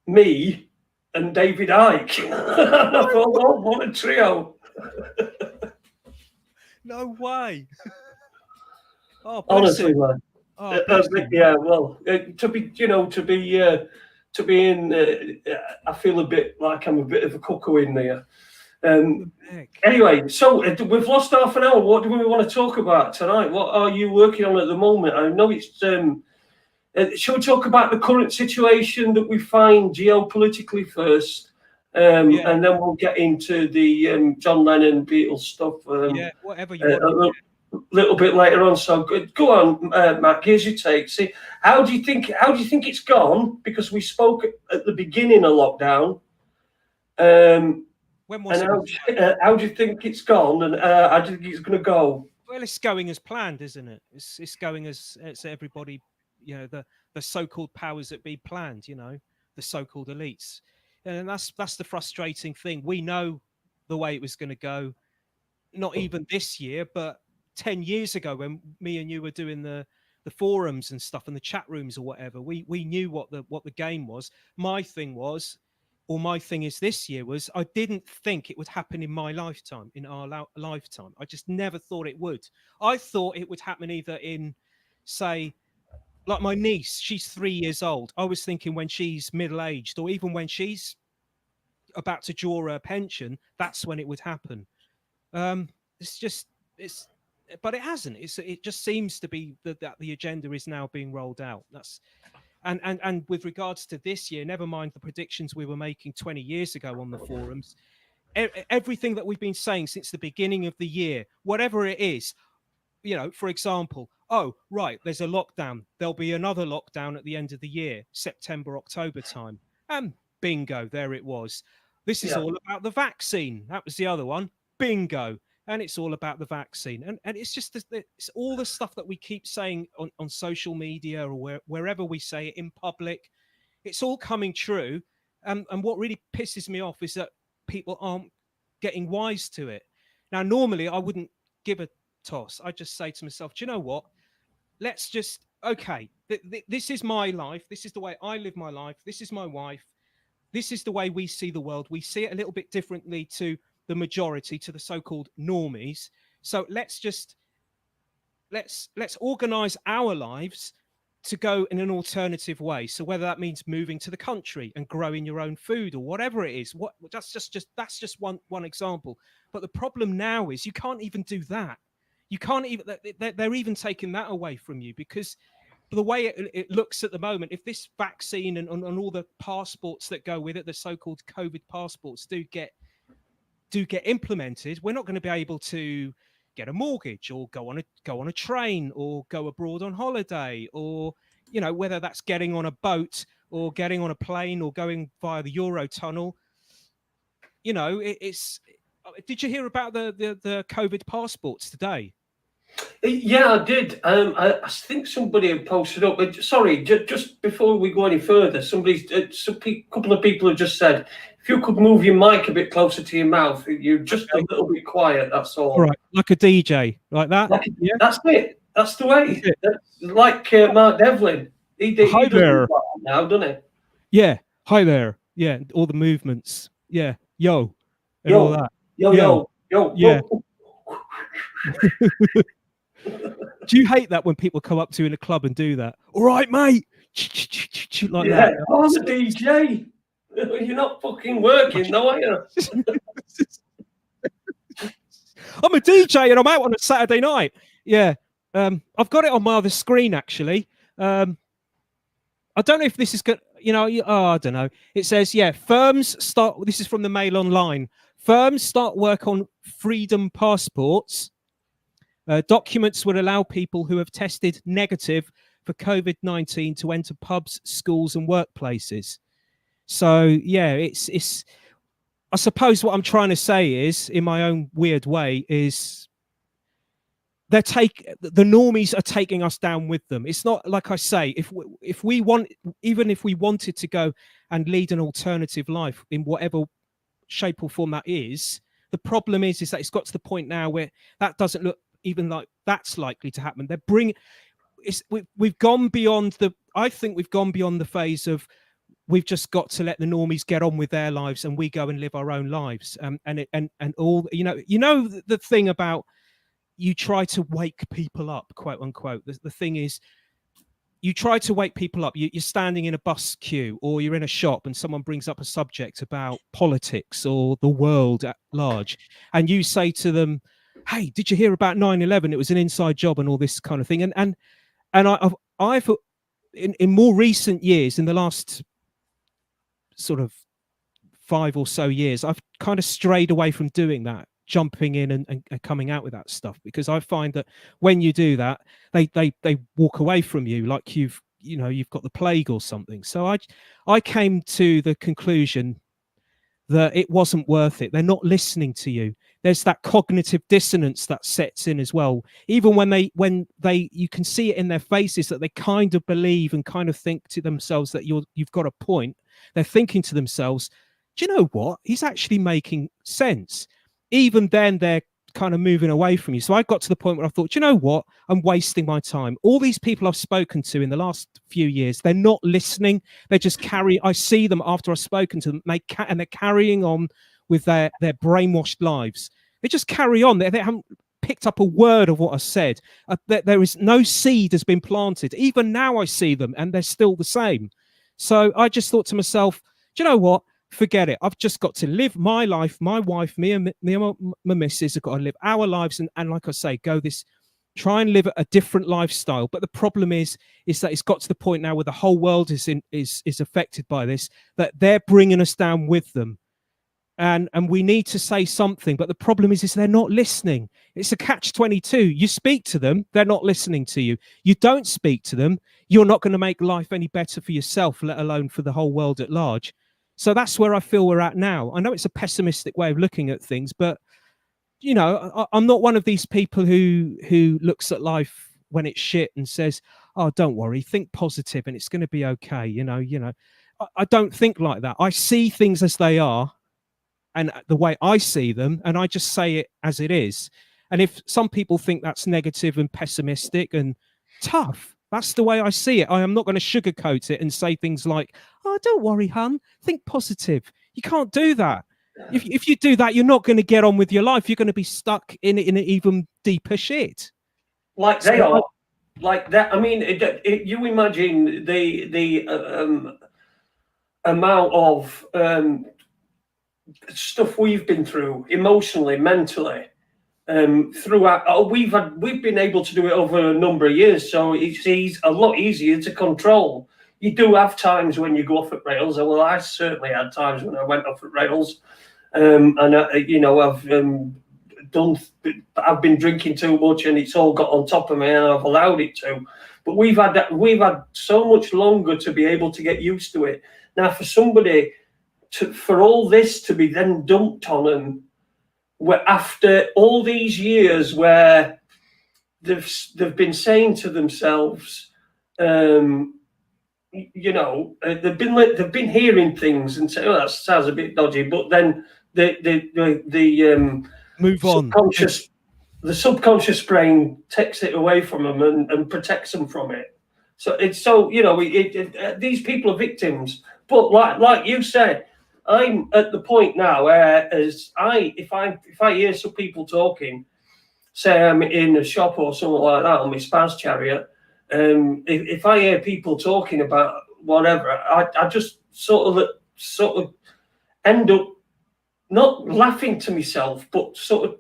S1: me, and David Icke." And I thought, oh, what a trio!
S2: No way. Oh,
S1: honestly, man.
S2: Yeah,
S1: well, to be in, I feel a bit like I'm a bit of a cuckoo in there. Anyway, so we've lost half an hour. What do we want to talk about tonight? What are you working on at the moment? I know it's. Shall we talk about the current situation that we find geopolitically first, and then we'll get into the John Lennon Beatles stuff.
S2: Whatever you want.
S1: A little bit later on. So go on, Matt. Here's your take. See, how do you think it's gone? Because we spoke at the beginning of lockdown.
S2: When was
S1: it? How do you think it's gone, and how do you think it's going to go?
S2: Well, it's going as planned, isn't it? It's going as everybody, the so-called powers that be planned. The so-called elites, and that's the frustrating thing. We know the way it was going to go. Not even this year, but 10 years ago when me and you were doing the forums and stuff and the chat rooms or whatever, we knew what the game was. My thing is this year was I didn't think it would happen in my lifetime, in our lifetime. I just never thought it would. I thought it would happen either in, say, like my niece, she's 3 years old. I was thinking when she's middle-aged or even when she's about to draw her pension, that's when it would happen. But it hasn't. It just seems to be that the agenda is now being rolled out. And with regards to this year, never mind the predictions we were making 20 years ago on the forums, everything that we've been saying since the beginning of the year, whatever it is, for example, there's a lockdown. There'll be another lockdown at the end of the year, September, October time. And bingo, there it was. This is all about the vaccine. That was the other one. Bingo. And it's all about the vaccine. And it's just it's all the stuff that we keep saying on social media or wherever we say it in public. It's all coming true. And what really pisses me off is that people aren't getting wise to it. Now, normally I wouldn't give a toss. I just say to myself, do you know what? Let's just, okay, this is my life. This is the way I live my life. This is my wife. This is the way we see the world. We see it a little bit differently to the majority, to the so-called normies. So let's organize our lives to go in an alternative way. So whether that means moving to the country and growing your own food or whatever it is, that's just one example. But the problem now is you can't even do that. You can't even, they're even taking that away from you, because the way it looks at the moment, if this vaccine and all the passports that go with it, the so-called COVID passports do get implemented, we're not going to be able to get a mortgage or go on a train or go abroad on holiday, or whether that's getting on a boat or getting on a plane or going via the Eurotunnel. It's did you hear about the COVID passports today?
S1: Yeah, I did. I think somebody had posted up. Sorry, just before we go any further, couple of people have just said, if you could move your mic a bit closer to your mouth, you're just a little bit quiet. That's all.
S2: Right, like a DJ, like that.
S1: Yeah, that's it. That's the way. That's like Mark Devlin. He does that now, doesn't he?
S2: Yeah. Hi there. Yeah. All the movements. Yeah. Yo. And all that.
S1: Yo.
S2: Yeah. Do you hate that when people come up to you in a club and do that? All right, mate. Like that.
S1: I'm a DJ. You're not fucking working, though, are you?
S2: I'm a DJ and I'm out on a Saturday night. Yeah. I've got it on my other screen, actually. I don't know if this is good. I don't know. It says, firms start. This is from the Mail Online. Firms start work on freedom passports. Documents would allow people who have tested negative for COVID-19 to enter pubs, schools, and workplaces. So, it's. I suppose what I'm trying to say is, in my own weird way, is the normies are taking us down with them. It's not like I say, if we wanted to go and lead an alternative life in whatever shape or form that is, the problem is that it's got to the point now where that doesn't look even like that's likely to happen. We've gone beyond I think we've gone beyond the phase of we've just got to let the normies get on with their lives and we go and live our own lives. And all, the thing about, you try to wake people up, quote unquote. The thing is, you try to wake people up. You're standing in a bus queue or you're in a shop and someone brings up a subject about politics or the world at large. And you say to them, hey, did you hear about 9/11? It was an inside job and all this kind of thing. And I've in more recent years, in the last sort of 5 or so years, I've kind of strayed away from doing that, jumping in and coming out with that stuff, because I find that when you do that, they walk away from you like you've got the plague or something. So I came to the conclusion that it wasn't worth it. They're not listening to you. There's that cognitive dissonance that sets in as well. Even when they you can see it in their faces that they kind of believe and kind of think to themselves that you've got a point. They're thinking to themselves, do you know what? He's actually making sense. Even then, they're kind of moving away from you. So I got to the point where I thought, you know what? I'm wasting my time. All these people I've spoken to in the last few years, they're not listening. They just I see them after I've spoken to them, and they're carrying on with their brainwashed lives. They just carry on. They haven't picked up a word of what I said. There is no seed has been planted. Even now I see them and they're still the same. So I just thought to myself, do you know what? Forget it. I've just got to live my life. My wife, me and my missus have got to live our lives. And like I say, try and live a different lifestyle. But the problem is that it's got to the point now where the whole world is affected by this, that they're bringing us down with them. And we need to say something. But the problem is they're not listening. It's a catch-22. You speak to them, they're not listening to you. You don't speak to them, you're not going to make life any better for yourself, let alone for the whole world at large. So that's where I feel we're at now. I know it's a pessimistic way of looking at things, but I'm not one of these people who looks at life when it's shit and says, "Oh, don't worry, think positive, and it's going to be okay." I don't think like that. I see things as they are, and the way I see them, and I just say it as it is. And if some people think that's negative and pessimistic and tough, that's the way I see it. I am not going to sugarcoat it and say things like, "Oh, don't worry, hun. Think positive." You can't do that. If you do that, you're not going to get on with your life. You're going to be stuck in an even deeper shit.
S1: Like they are, like that. I mean, you imagine the amount of stuff we've been through emotionally, mentally, throughout. We've been able to do it over a number of years, so it's a lot easier to control. You do have times when you go off at rails. Well, I certainly had times when I went off at rails, and I've been drinking too much, and it's all got on top of me, and I've allowed it to. But we've had so much longer to be able to get used to it. Now, for somebody for all this to be then dumped on them, after all these years where they've been saying to themselves, they've been hearing things and say, "Oh, that sounds a bit dodgy," but then the
S2: move on.
S1: The subconscious brain takes it away from them and protects them from it. So it's these people are victims. But like you said, I'm at the point now where if I hear some people talking, say I'm in a shop or something like that on my spouse chariot, if I hear people talking about whatever, I just sort of end up not laughing to myself, but sort of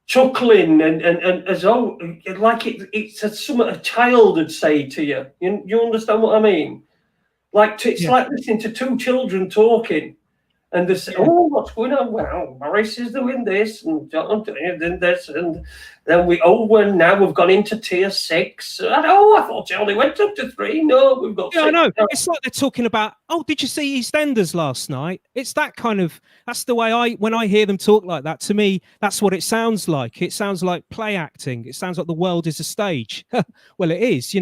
S1: chuckling and as though like it's something a child would say to you. You understand what I mean? Like it's like listening to two children talking, and they say, "Oh, what's going on? Well, Maurice is doing this, and John doing this, and then now we've gone into tier 6. I thought you only went up to 3. No, we've got 6.
S2: I know. It's like they're talking about, "Oh, did you see EastEnders last night?" It's that kind of. That's the way when I hear them talk like that. To me, that's what it sounds like. It sounds like play acting. It sounds like the world is a stage. Well, it is.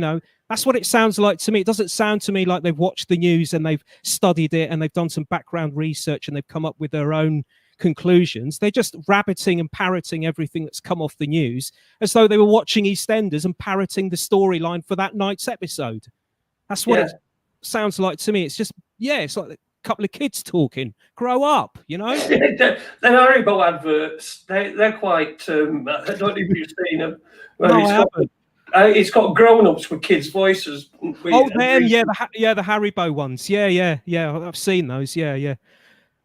S2: That's what it sounds like to me. It doesn't sound to me like they've watched the news and they've studied it and they've done some background research and they've come up with their own conclusions. They're just rabbiting and parroting everything that's come off the news as though they were watching EastEnders and parroting the storyline for that night's episode. That's what it sounds like to me. It's just, it's like a couple of kids talking. Grow up,
S1: The Haribo adverts, they're quite, I don't know if you've seen them.
S2: No, I haven't.
S1: It's got grown-ups with kids' voices.
S2: The Haribo ones. Yeah. I've seen those. Yeah.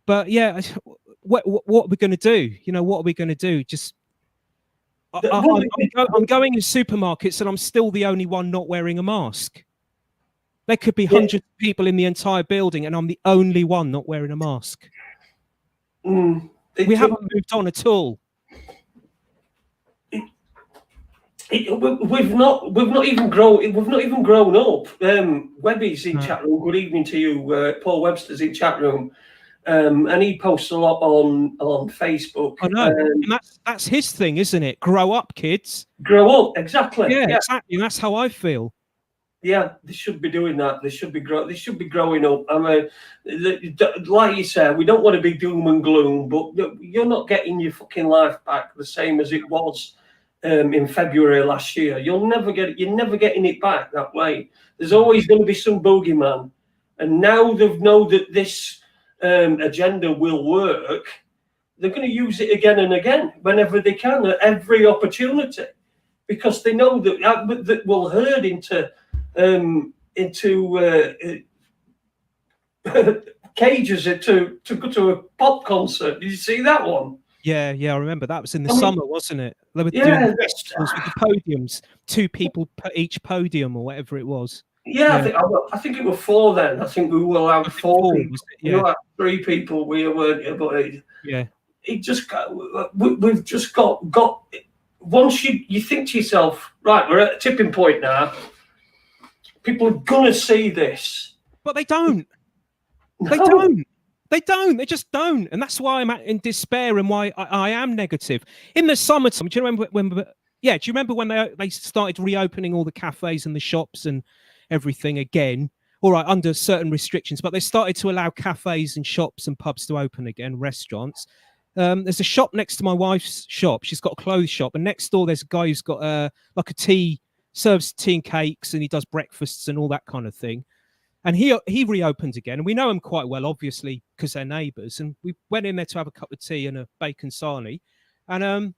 S2: But what are we going to do? What are we going to do? Just I'm going in supermarkets and I'm still the only one not wearing a mask. There could be hundreds of people in the entire building and I'm the only one not wearing a mask. We haven't moved on at all.
S1: We've not even grown up. Webby's in chat room. Good evening to you. Paul Webster's in chat room, and he posts a lot on Facebook.
S2: I know, and that's his thing, isn't it? Grow up, kids.
S1: Grow up, exactly.
S2: Yeah, exactly. That's how I feel.
S1: Yeah, they should be doing that. They should be growing up. I mean, like you said, we don't want to be doom and gloom, but you're not getting your fucking life back the same as it was in February last year. You're never getting it back that way. There's always going to be some boogeyman, and now they know that this agenda will work. They're going to use it again and again whenever they can, at every opportunity, because they know that will herd into cages to go to a pop concert. Did you see that one?
S2: Yeah, I remember that was in the summer, wasn't it? They were doing the festivals with the podiums, 2 people per each podium or whatever it was.
S1: Yeah. I think it was 4 then. I think we were allowed 4 people. You had 3 people. We weren't, but we've just got. Once you think to yourself, right, we're at a tipping point now. People are gonna see this, but they don't.
S2: No. They just don't. And that's why I'm in despair and why I am negative. In the summertime, do you remember when they started reopening all the cafes and the shops and everything again? all right, under certain restrictions, but they started to allow cafes and shops and pubs to open again, restaurants. There's a shop next to my wife's shop. She's got a clothes shop, and next door there's a guy who's got like a tea, serves tea and cakes, and he does breakfasts and all that kind of thing. And he reopened again, and we know him quite well, obviously, because they're neighbours. And we went in there to have a cup of tea and a bacon sarnie, and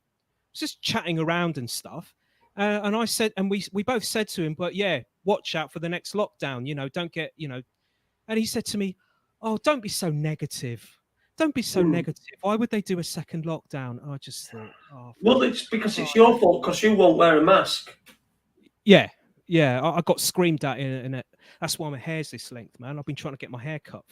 S2: just chatting around and stuff. And I said, and we both said to him, but yeah, watch out for the next lockdown. Don't get, And he said to me, "Oh, don't be so negative. Don't be so negative. Why would they do a second lockdown?" I just thought,
S1: well, it's because it's your fault because you won't wear a mask.
S2: Yeah. I got screamed at in it. That's why my hair's this length, man. I've been trying to get my hair cut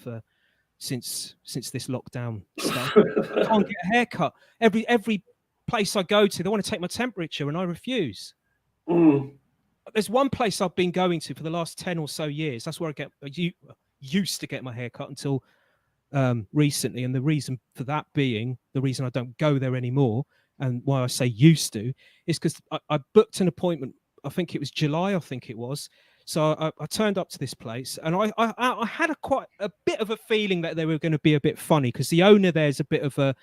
S2: since this lockdown stuff. I can't get a haircut. Every place I go to, they want to take my temperature, and I refuse. There's one place I've been going to for the last 10 or so years. That's where I used to get my hair cut until recently, and the reason for that being, the reason I don't go there anymore, and why I say used to, is because I booked an appointment. I think it was July. So I turned up to this place, and I had quite a bit of a feeling that they were going to be a bit funny, because the owner there's a bit of a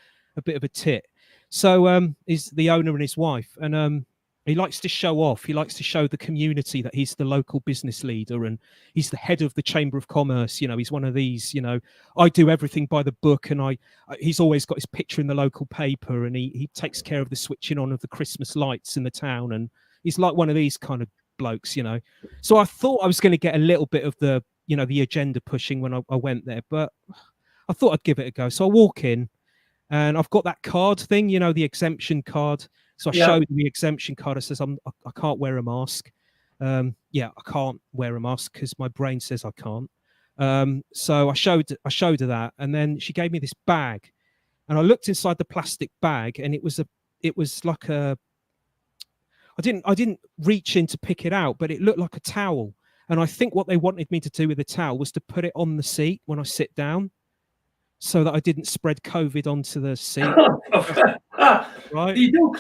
S2: tit. So is the owner and his wife, and he likes to show off. He likes to show the community that he's the local business leader, and he's the head of the Chamber of Commerce. He's one of these. I do everything by the book, and he's always got his picture in the local paper, and he takes care of the switching on of the Christmas lights in the town, and he's like one of these kind of blokes. So I thought I was going to get a little bit of the the agenda pushing when I went there, but I thought I'd give it a go. So I walk in, and I've got that card thing, the exemption card. So I showed the exemption card. It says I can't wear a mask. I can't wear a mask because my brain says I can't. So I showed her that, and then she gave me this bag, and I looked inside the plastic bag, and it was like a. I didn't reach in to pick it out, but it looked like a towel. And I think what they wanted me to do with the towel was to put it on the seat when I sit down, so that I didn't spread COVID onto the seat. Right?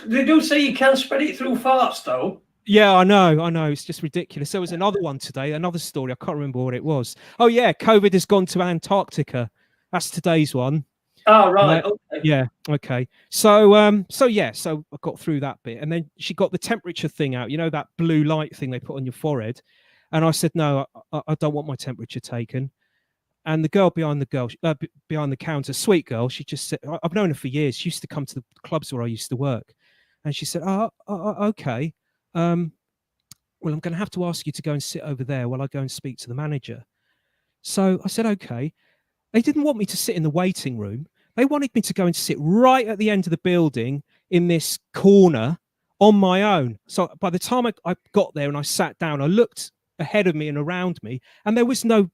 S1: They do say you can spread it through farts, though.
S2: Yeah, I know. It's just ridiculous. There was another one today, another story. I can't remember what it was. Oh yeah, COVID has gone to Antarctica. That's today's one.
S1: Oh right. Okay.
S2: Yeah. Okay. So I got through that bit, and then she got the temperature thing out. That blue light thing they put on your forehead, and I said no, I don't want my temperature taken. And the girl behind the counter, sweet girl, she just said, I've known her for years. She used to come to the clubs where I used to work. And she said, okay. Well, I'm going to have to ask you to go and sit over there while I go and speak to the manager. So I said, okay. They didn't want me to sit in the waiting room. They wanted me to go and sit right at the end of the building in this corner on my own. So by the time I got there and I sat down, I looked ahead of me and around me, and there was no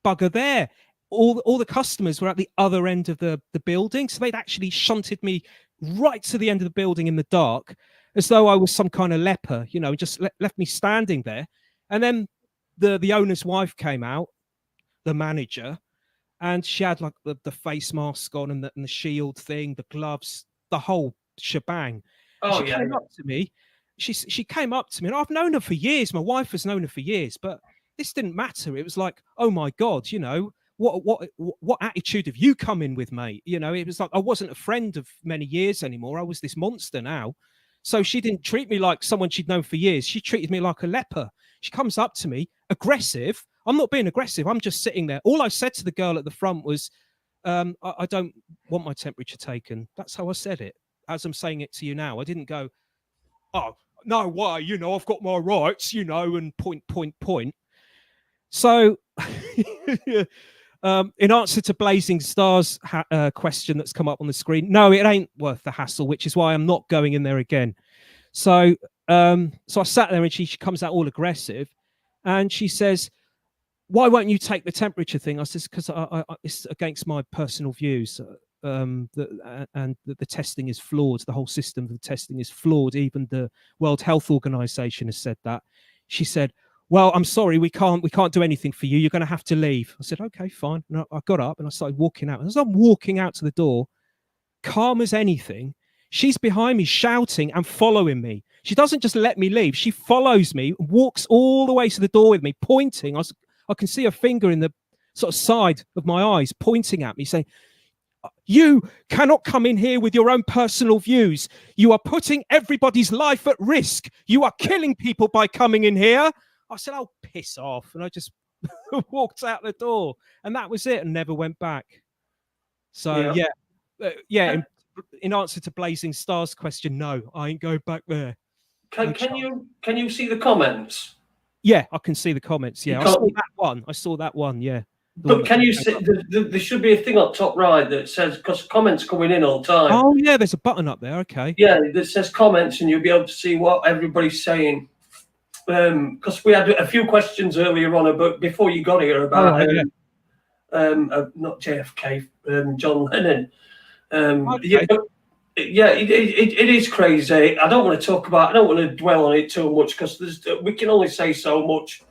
S2: bugger there. All the customers were at the other end of the building, so they'd actually shunted me right to the end of the building in the dark, as though I was some kind of leper, just left me standing there. And then the owner's wife came out, the manager, and she had like the face mask on and the shield thing, the gloves, the whole shebang. She came up to me. She came up to me, and I've known her for years. My wife has known her for years, but this didn't matter. It was like, oh my God, what attitude have you come in with, mate? It was like I wasn't a friend of many years anymore. I was this monster now. So she didn't treat me like someone she'd known for years. She treated me like a leper. She comes up to me, aggressive. I'm not being aggressive. I'm just sitting there. All I said to the girl at the front was, I don't want my temperature taken. That's how I said it, as I'm saying it to you now. I didn't go, oh, no way, I've got my rights, and point. So, in answer to Blazing Stars question that's come up on the screen, no, it ain't worth the hassle, which is why I'm not going in there again. So I sat there, and she comes out all aggressive, and she says, why won't you take the temperature thing? I says, because it's against my personal views. The testing is flawed. The whole system of the testing is flawed. Even the World Health Organization has said that. She said, well, I'm sorry, we can't do anything for you. You're going to have to leave. I said, okay, fine. And I got up and I started walking out. As I'm walking out to the door, calm as anything, she's behind me shouting and following me. She doesn't just let me leave. She follows me, walks all the way to the door with me, pointing. I I can see a finger in the sort of side of my eyes pointing at me saying, you cannot come in here with your own personal views. You are putting everybody's life at risk. You are killing people by coming in here. I said, oh, piss off. And I just walked out the door, and that was it, and never went back. So, in answer to Blazing Stars' question, no, I ain't going back there.
S1: Can you see the comments?
S2: Yeah, I can see the comments. Yeah, I saw that one. Yeah.
S1: But can you see, there should be a thing up top right that says, because comments coming in all the time.
S2: Oh, yeah, there's a button up there. Okay.
S1: Yeah, that says comments, and you'll be able to see what everybody's saying. Because we had a few questions earlier on about, before you got here, about not JFK, John Lennon.
S2: Okay.
S1: It is crazy. I don't want to dwell on it too much, because we can only say so much.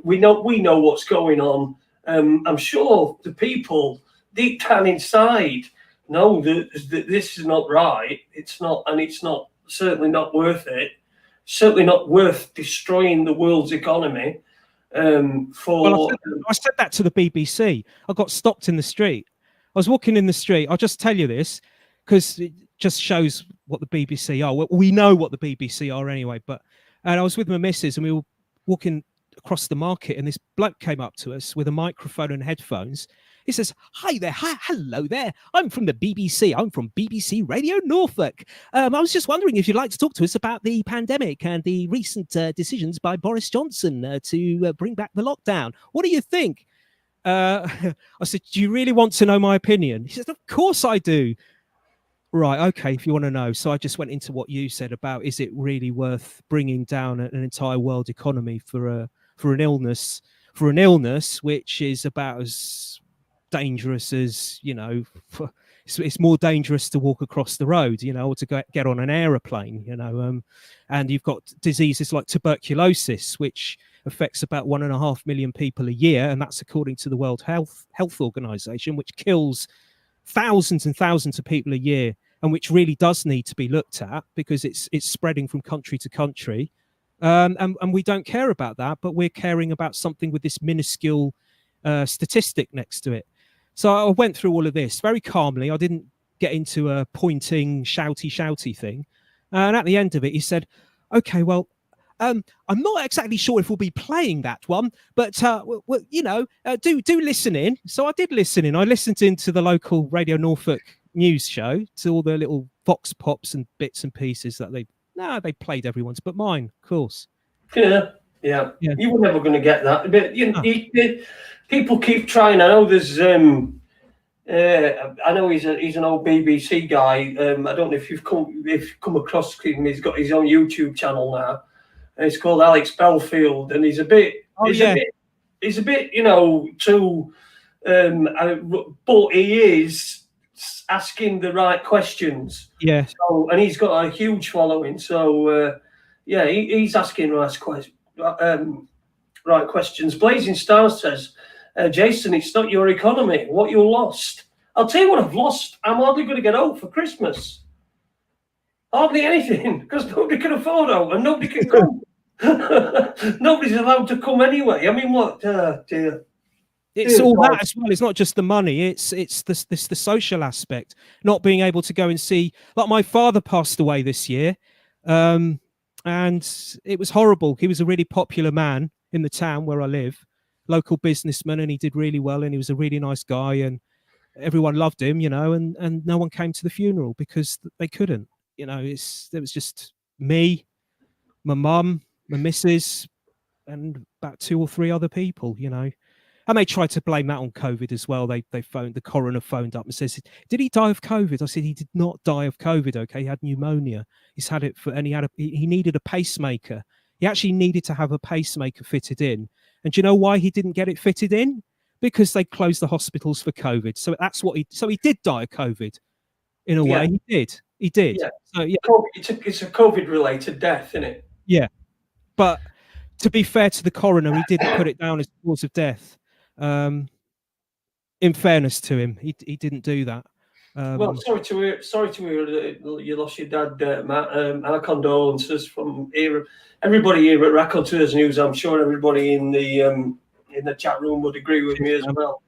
S1: We know what's going on. I'm sure the people deep down inside know that this is not right. It's not, and it's not, certainly not worth it. Certainly not worth destroying the world's economy. I
S2: said that to the BBC. I got stopped in the street. I was walking in the street. I'll just tell you this because it just shows what the BBC are. Well, we know what the BBC are anyway. And I was with my missus, and we were walking across the market, and this bloke came up to us with a microphone and headphones. He says, hi there, hello there. I'm from the BBC. I'm from BBC Radio Norfolk. I was just wondering if you'd like to talk to us about the pandemic and the recent decisions by Boris Johnson to bring back the lockdown. What do you think? I said, do you really want to know my opinion? He says, of course I do. Right, okay, if you want to know. So I just went into what you said about, is it really worth bringing down an entire world economy for an illness which is about as dangerous as, it's more dangerous to walk across the road, or to get on an aeroplane, and you've got diseases like tuberculosis, which affects about 1.5 million people a year, and that's according to the World Health Organization, which kills thousands and thousands of people a year, and which really does need to be looked at because it's spreading from country to country. And we don't care about that, but we're caring about something with this minuscule statistic next to it. So I went through all of this very calmly. I didn't get into a pointing, shouty thing. And at the end of it, he said, okay, well, I'm not exactly sure if we'll be playing that one, but do listen in. So I did listen in. I listened into the local Radio Norfolk news show, to all the little vox pops and bits and pieces that they played everyone's, but mine, of course.
S1: Yeah. You were never going to get that. But people keep trying. I know there's. I know he's an old BBC guy. I don't know if you've come across him. He's got his own YouTube channel now. And it's called Alex Belfield, and he's a bit. He's a bit, too. But he is asking the right questions.
S2: Yeah.
S1: So, and he's got a huge following. So, he's asking right questions. Blazing Stars says, Jason, it's not your economy. What you lost? I'll tell you what I've lost. I'm hardly going to get out for Christmas. Hardly anything, because nobody can afford out and nobody can come. Nobody's allowed to come anyway. I mean, what? Dear.
S2: It's all that as well. It's not just the money. It's the social aspect. Not being able to go and see. Like my father passed away this year, and it was horrible. He was a really popular man in the town where I live, local businessman, and he did really well. And he was a really nice guy, and everyone loved him, and no one came to the funeral because they couldn't. There was just me, my mum, my missus, and about 2 or 3 other people, And they tried to blame that on COVID as well. They phoned, the coroner phoned up and says, did he die of COVID? I said, he did not die of COVID, okay? He had pneumonia. He's had it he needed a pacemaker. He actually needed to have a pacemaker fitted in. And do you know why he didn't get it fitted in? Because they closed the hospitals for COVID. So that's what he did die of COVID. In a way, he did.
S1: Yeah.
S2: So, yeah.
S1: It's a COVID-related death, isn't it?
S2: Yeah. But to be fair to the coroner, he didn't put it down as the cause of death. In fairness to him, he didn't do that.
S1: Well, sorry to hear you lost your dad, Matt. Our condolences from everybody here at Raconteurs News. I'm sure everybody in the in the chat room would agree with me as well.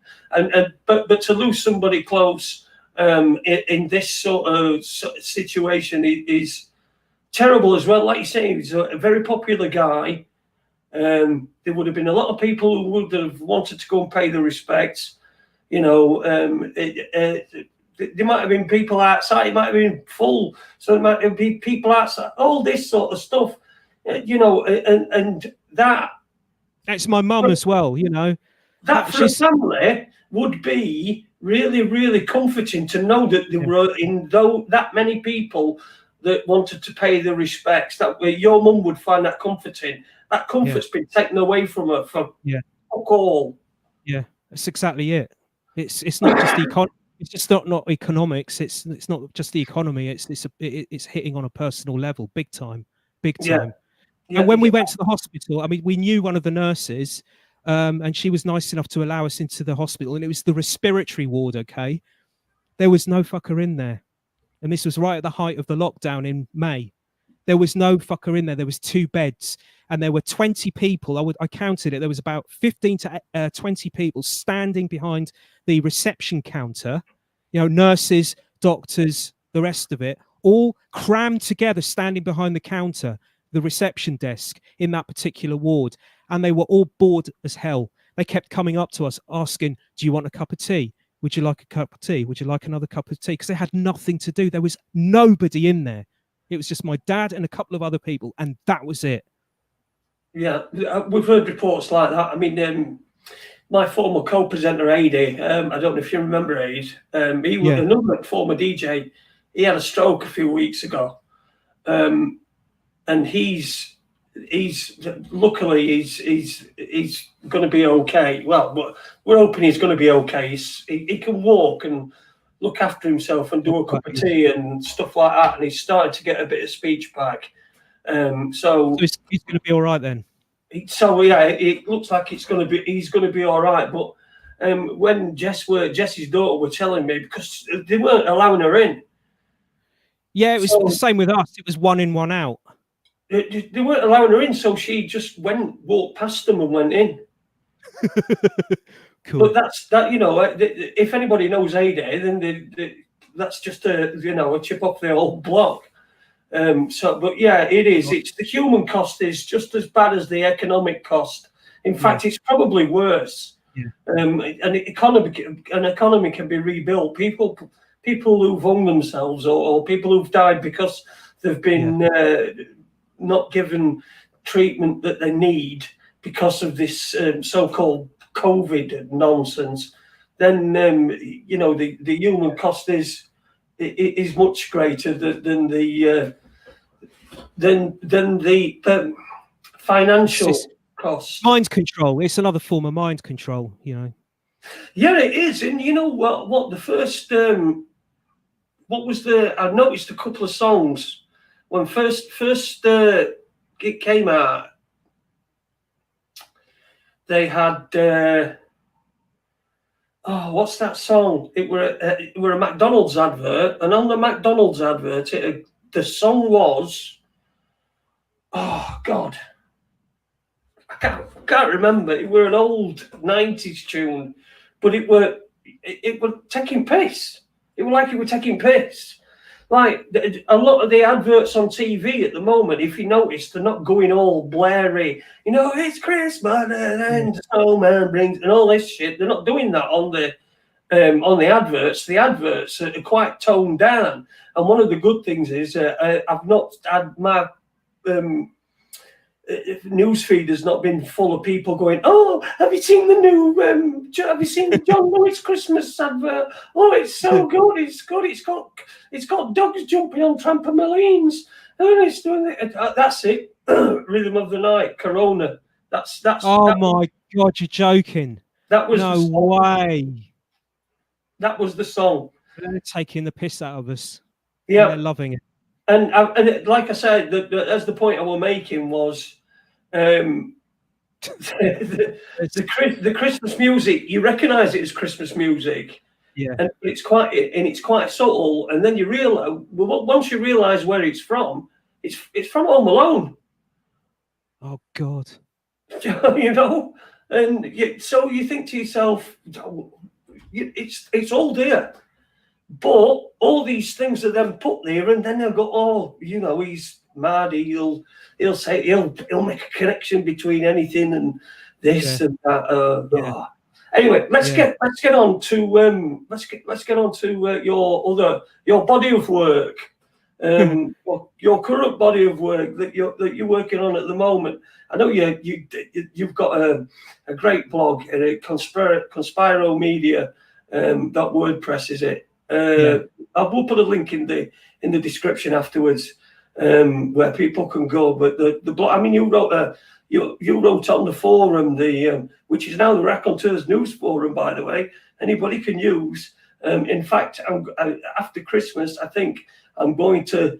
S1: But to lose somebody close in this sort of situation is terrible as well. Like you say, he's a very popular guy. There would have been a lot of people who would have wanted to go and pay the respects. You know, there might have been people outside. It might have been full, so there might have been people outside. All this sort of stuff, you know, and that.
S2: That's my mum as well. You know,
S1: that for a family would be really, really comforting to know that there were that many people that wanted to pay the respects. That your mum would find that comforting. That comfort's been taken away from her for all.
S2: Yeah, that's exactly it. It's not just the economy. It's just not economics. It's not just the economy. It's hitting on a personal level, big time.
S1: Yeah,
S2: and when we went to the hospital, I mean, we knew one of the nurses, and she was nice enough to allow us into the hospital, and it was the respiratory ward. Okay, there was no fucker in there, and this was right at the height of the lockdown in May. There was no fucker in there. There was 2 beds, and there were 20 people. I counted it. There was about 15 to 20 people standing behind the reception counter. You know, nurses, doctors, the rest of it, all crammed together, standing behind the counter, the reception desk in that particular ward, and they were all bored as hell. They kept coming up to us asking, "Do you want a cup of tea? Would you like a cup of tea? Would you like another cup of tea?" Because they had nothing to do. There was nobody in there. It was just my dad and a couple of other people, and that was it.
S1: Yeah, we've heard reports like that. I mean, my former co-presenter, Adi, I don't know if you remember Adi, he was another former DJ. He had a stroke a few weeks ago, and he's luckily he's going to be okay. Well, we're hoping he's going to be okay. He can walk and look after himself and do a cup of tea and stuff like that, and he's starting to get a bit of speech back. So
S2: he's going to be all right then.
S1: So yeah, it looks like he's going to be all right. But when Jessie's daughter were telling me, because they weren't allowing her in.
S2: Yeah, it was the same with us. It was 1 in, 1 out.
S1: They weren't allowing her in, so she just walked past them and went in.
S2: Cool.
S1: But that you know, if anybody knows Adi, then that's just a chip off the old block. But yeah, it is. It's the human cost is just as bad as the economic cost. In fact, it's probably worse.
S2: Yeah.
S1: An economy can be rebuilt. People who've hung themselves or people who've died because they've been not given treatment that they need because of this so-called COVID nonsense. Then the human cost is much greater than the financial cost.
S2: Mind control. It's another form of mind control, you know.
S1: Yeah, it is. And you know what the first what was I noticed a couple of songs when first it came out. They had what's that song? It were a McDonald's advert, and on the McDonald's advert, the song was, oh God, I can't remember. It were an old 90s tune, but it were taking piss. It was like it were taking piss. Like a lot of the adverts on TV at the moment, if you notice, they're not going all blary. You know, it's Christmas and the snowman brings and all this shit. They're not doing that on the adverts. The adverts are quite toned down. And one of the good things is I've not had my newsfeed has not been full of people going, "Oh, have you seen the new? Have you seen the John Lewis Christmas advert? Oh, it's so good! It's good! It's got dogs jumping on trampolines, and it's doing it." That's it. Rhythm of the Night, Corona. That's.
S2: Oh my God, you're joking!
S1: That was
S2: no way.
S1: That was the song.
S2: They're taking the piss out of us.
S1: Yeah,
S2: they're loving it.
S1: And like I said, as the point I was making was, the Christmas music. You recognise it as Christmas music, and it's quite subtle. And then you realize, once you realise where it's from Home Alone.
S2: Oh God!
S1: You know, And so you think to yourself, it's all there. But all these things are then put there, and then they'll go, oh, he's mad. He'll say he'll make a connection between anything and this and that. Oh. Anyway, let's get on to your body of work, your current body of work that you're working on at the moment. I know you've got a great blog, Conspiro Media. .wordpress is it? I will put a link in the description afterwards, where people can go. But the blog, I mean, you wrote on the forum, which is now the Raconteurs news forum, by the way. Anybody can use. In fact, after Christmas, I think I'm going to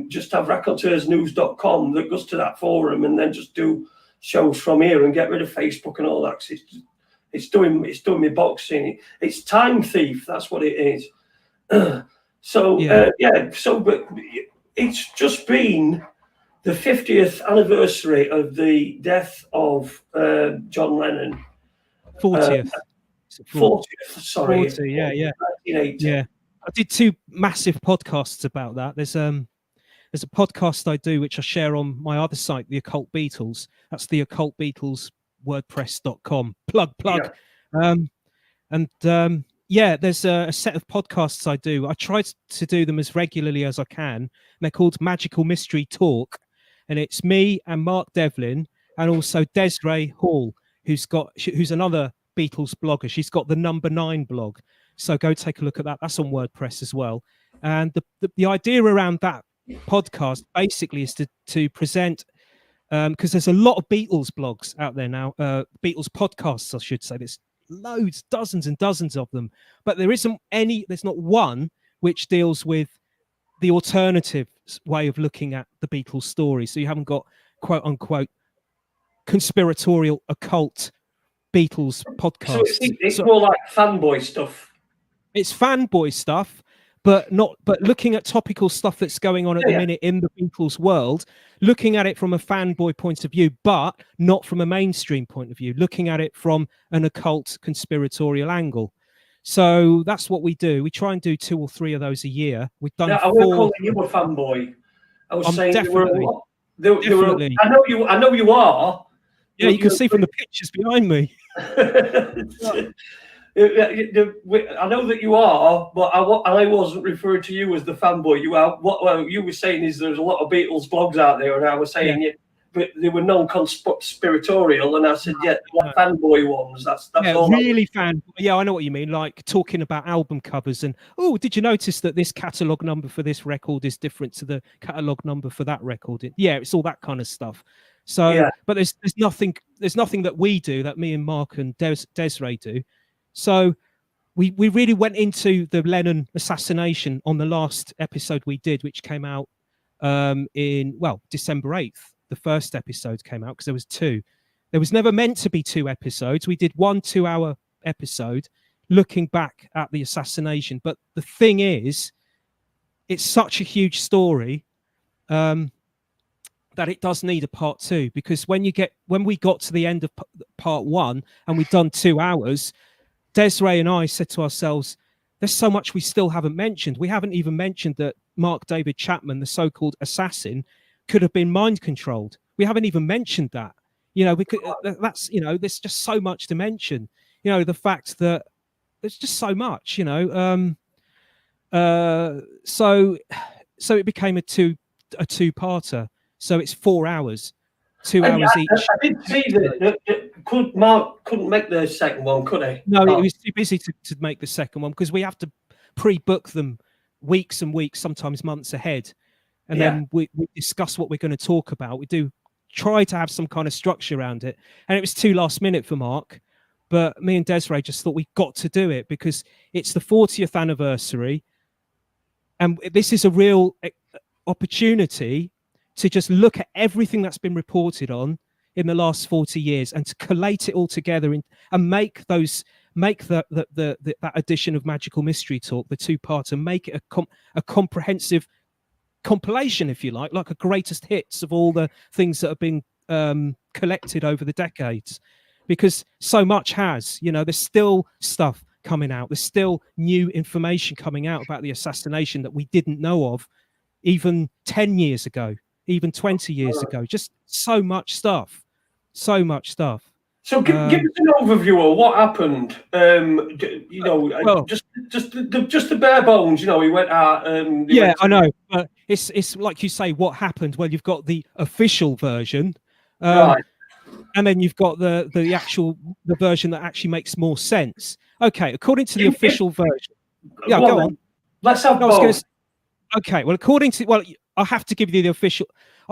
S1: just have raconteursnews.com that goes to that forum, and then just do shows from here and get rid of Facebook and all that. It's doing me boxing. It's time thief. That's what it is. But it's just been the 50th anniversary of the death of John Lennon.
S2: 40th.
S1: 40th. Sorry.
S2: 40, yeah.
S1: 1980.
S2: Yeah. I did 2 massive podcasts about that. There's a podcast I do which I share on my other site, the Occult Beatles. That's the Occult Beatles. wordpress.com plug there's a set of podcasts I do. I try to do them as regularly as I can, and they're called Magical Mystery Talk, and it's me and Mark Devlin and also Desiree Hall, who's another Beatles blogger. She's got the Number 9 blog, so go take a look at that. That's on WordPress as well. And the idea around that podcast basically is to present, because there's a lot of Beatles blogs out there now, Beatles podcasts, I should say. There's loads, dozens and dozens of them, but there's not one which deals with the alternative way of looking at the Beatles story. So you haven't got quote unquote conspiratorial occult Beatles podcasts.
S1: So it's more like fanboy stuff.
S2: It's fanboy stuff, but looking at topical stuff that's going on at the minute in the Beatles world, looking at it from a fanboy point of view, but not from a mainstream point of view, looking at it from an occult conspiratorial angle. So that's what we do. We try and do 2 or 3 of those a year. We've done 4.
S1: I wasn't calling you a fanboy. I was saying
S2: definitely.
S1: I know you are.
S2: Yeah, you can see from the pictures behind me.
S1: I know that you are, but I wasn't referring to you as the fanboy. You are. What you were saying is there's a lot of Beatles blogs out there, and I was saying but they were non-conspiratorial, and I said like fanboy ones. That's all.
S2: Really fan. Yeah, I know what you mean. Like talking about album covers and did you notice that this catalog number for this record is different to the catalog number for that record? It's all that kind of stuff. So, but there's nothing that we do, that me and Mark and Desiree do. So we really went into the Lennon assassination on the last episode we did, which came out in December 8th. The first episode came out because there was 2. There was never meant to be 2 episodes. We did 1 2-hour episode looking back at the assassination. But the thing is, it's such a huge story that it does need a part 2, because when we got to the end of part 1 and we'd done 2 hours, Desiree and I said to ourselves, there's so much we still haven't mentioned. We haven't even mentioned that Mark David Chapman, the so-called assassin, could have been mind controlled. We haven't even mentioned that. There's just so much to mention. The fact that there's just so much, so it became a two-parter. So it's 4 hours, 2 hours each.
S1: I did see that Mark couldn't make the second one, could he?
S2: No, he was too busy to make the second one, because we have to pre-book them weeks and weeks, sometimes months ahead. And then we discuss what we're going to talk about. We do try to have some kind of structure around it. And it was too last minute for Mark. But me and Desiree just thought we got to do it because it's the 40th anniversary. And this is a real opportunity to just look at everything that's been reported on in the last 40 years and to collate it all together and make that edition of Magical Mystery Talk, the 2-part, and make it a comprehensive compilation, if you like a greatest hits of all the things that have been collected over the decades. because so much has, there's still stuff coming out. There's still new information coming out about the assassination that we didn't know of even 10 years ago, even 20 years ago. Just so much stuff. So much stuff.
S1: So give us an overview of what happened.
S2: Well,
S1: just the bare bones. He went out.
S2: I know. But it's like you say, what happened? Well, you've got the official version,
S1: right,
S2: and then you've got the version that actually makes more sense. Okay, according to the official version. Yeah, go on.
S1: Let's have both.
S2: Okay, well, I have to give you the official.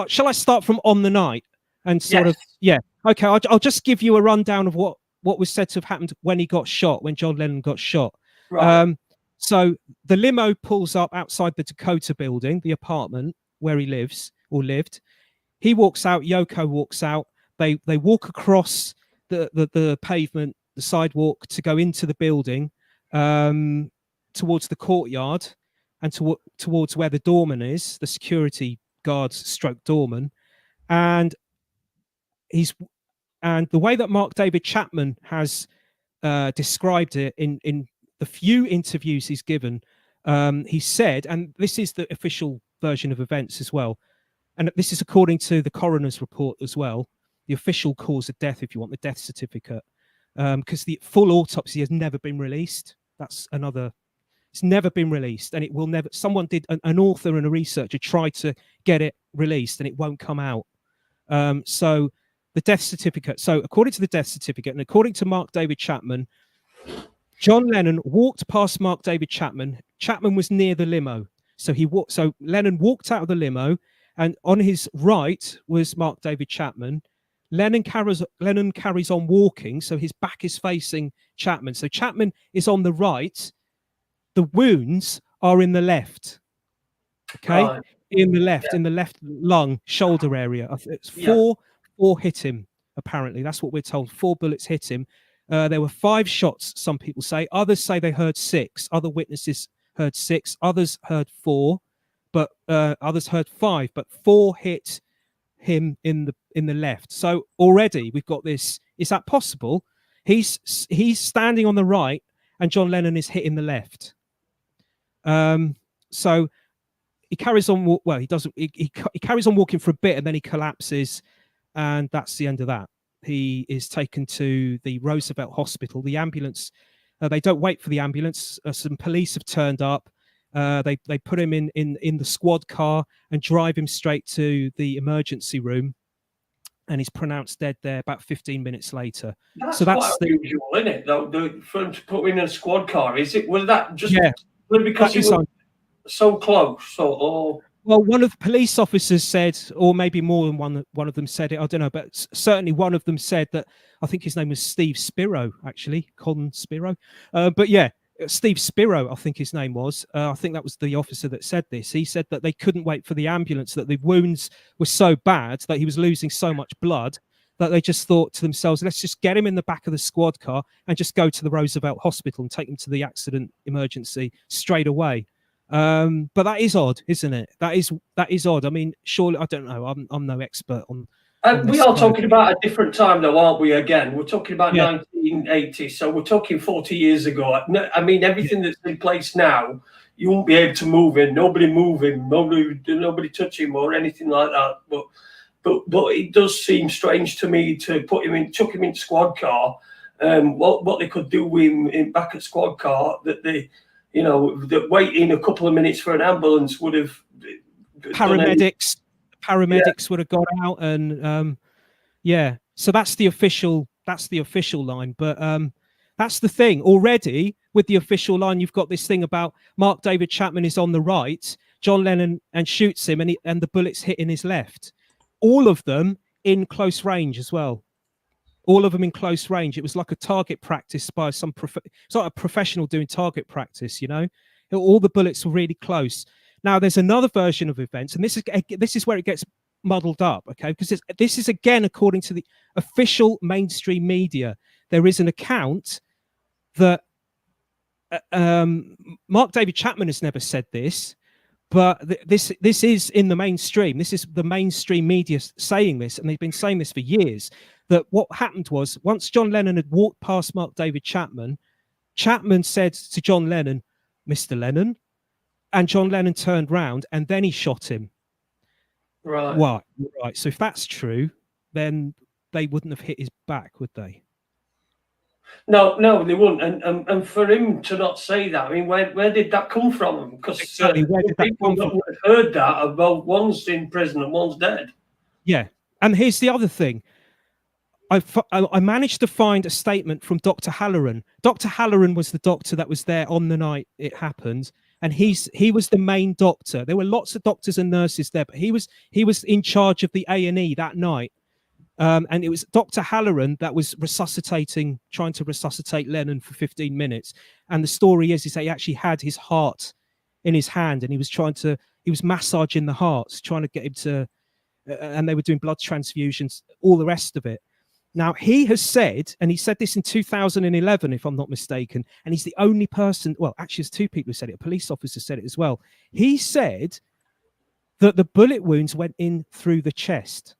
S2: Shall I start from on the night and sort of? Yeah. Okay, I'll just give you a rundown of what was said to have happened when he got shot, when John Lennon got shot.
S1: Right.
S2: So the limo pulls up outside the Dakota building, the apartment where he lives or lived. He walks out. Yoko walks out. They walk across the pavement, the sidewalk, to go into the building, towards the courtyard, and towards where the doorman is, the security guards stroke doorman, and the way that Mark David Chapman has described it in the few interviews he's given, he said, and this is the official version of events as well, and this is according to the coroner's report as well, the official cause of death, if you want the death certificate, because the full autopsy has never been released. That's another. It's never been released, and it will never. Someone did, an author and a researcher tried to get it released, and it won't come out. So the death certificate. So according to the death certificate, and according to Mark David Chapman, John Lennon walked past Mark David Chapman. Chapman was near the limo, so So Lennon walked out of the limo, and on his right was Mark David Chapman. Lennon carries on walking, so his back is facing Chapman. So Chapman is on the right. The wounds are in the left. Okay, in the left lung, shoulder area. It's four hit him. Apparently, that's what we're told. 4 bullets hit him. There were 5 shots. Some people say. Others say they heard 6. Other witnesses heard 6. Others heard 4, but others heard 5. But 4 hit him in the left. So already we've got this. Is that possible? He's standing on the right, and John Lennon is hitting the left. So he carries on. Well, he doesn't. He carries on walking for a bit, and then he collapses, and that's the end of that. He is taken to the Roosevelt Hospital. The ambulance. They don't wait for the ambulance. Some police have turned up. They put him in the squad car and drive him straight to the emergency room, and he's pronounced dead there about 15 minutes later.
S1: That's quite unusual, isn't it? Though, for him to put him in a squad car, was that just? Yeah. Because he was so close. Well,
S2: one of the police officers said, or maybe more than one of them said it, I don't know, but certainly one of them said that, I think his name was Steve Spiro, actually, Conspiro. But yeah, Steve Spiro, I think his name was. I think that was the officer that said this. He said that they couldn't wait for the ambulance, that the wounds were so bad, that he was losing so much blood, that they just thought to themselves, let's just get him in the back of the squad car and just go to the Roosevelt Hospital and take him to the accident emergency straight away. But that is odd, isn't it? That is odd. I mean, surely, I don't know. I'm no expert on
S1: we are talking about a different time, though, aren't we? Again, we're talking about 1980, so we're talking 40 years ago. I mean, everything that's in place now, you won't be able to move him. Nobody move him. Nobody touch him or anything like that. But it does seem strange to me to chuck him in squad car. What they could do with him back at squad car, that that waiting a couple of minutes for an ambulance would have.
S2: Paramedics would have got out, and so that's the official line. But that's the thing. Already with the official line, you've got this thing about Mark David Chapman is on the right, John Lennon, and shoots him, and the bullets hit in his left. All of them in close range as well. All of them in close range. It was like a target practice by it's like a professional doing target practice, All the bullets were really close. Now, there's another version of events, and this is where it gets muddled up, okay? Because this is, again, according to the official mainstream media. There is an account that Mark David Chapman has never said this, but this is in the mainstream. This is the mainstream media saying this, and they've been saying this for years, that what happened was, once John Lennon had walked past Mark David Chapman, Chapman said to John Lennon, "Mr. Lennon," and John Lennon turned round and then he shot him.
S1: Right.
S2: Right. So if that's true, then they wouldn't have hit his back, would they?
S1: No, they wouldn't. And for him to not say that, I mean, where did that come from? Because
S2: exactly, where did that
S1: people
S2: come from?
S1: would have heard that about one's in prison and one's dead.
S2: Yeah. And here's the other thing. I managed to find a statement from Dr. Halloran. Dr. Halloran was the doctor that was there on the night it happened, and he was the main doctor. There were lots of doctors and nurses there, but he was in charge of the A&E that night. And it was Dr. Halloran that was trying to resuscitate Lennon for 15 minutes. And the story is that he actually had his heart in his hand, and he was massaging the heart, trying to get him to, and they were doing blood transfusions, all the rest of it. Now, he has said, and he said this in 2011, if I'm not mistaken, and he's the only person, well, actually, there's two people who said it. A police officer said it as well. He said that the bullet wounds went in through the chest.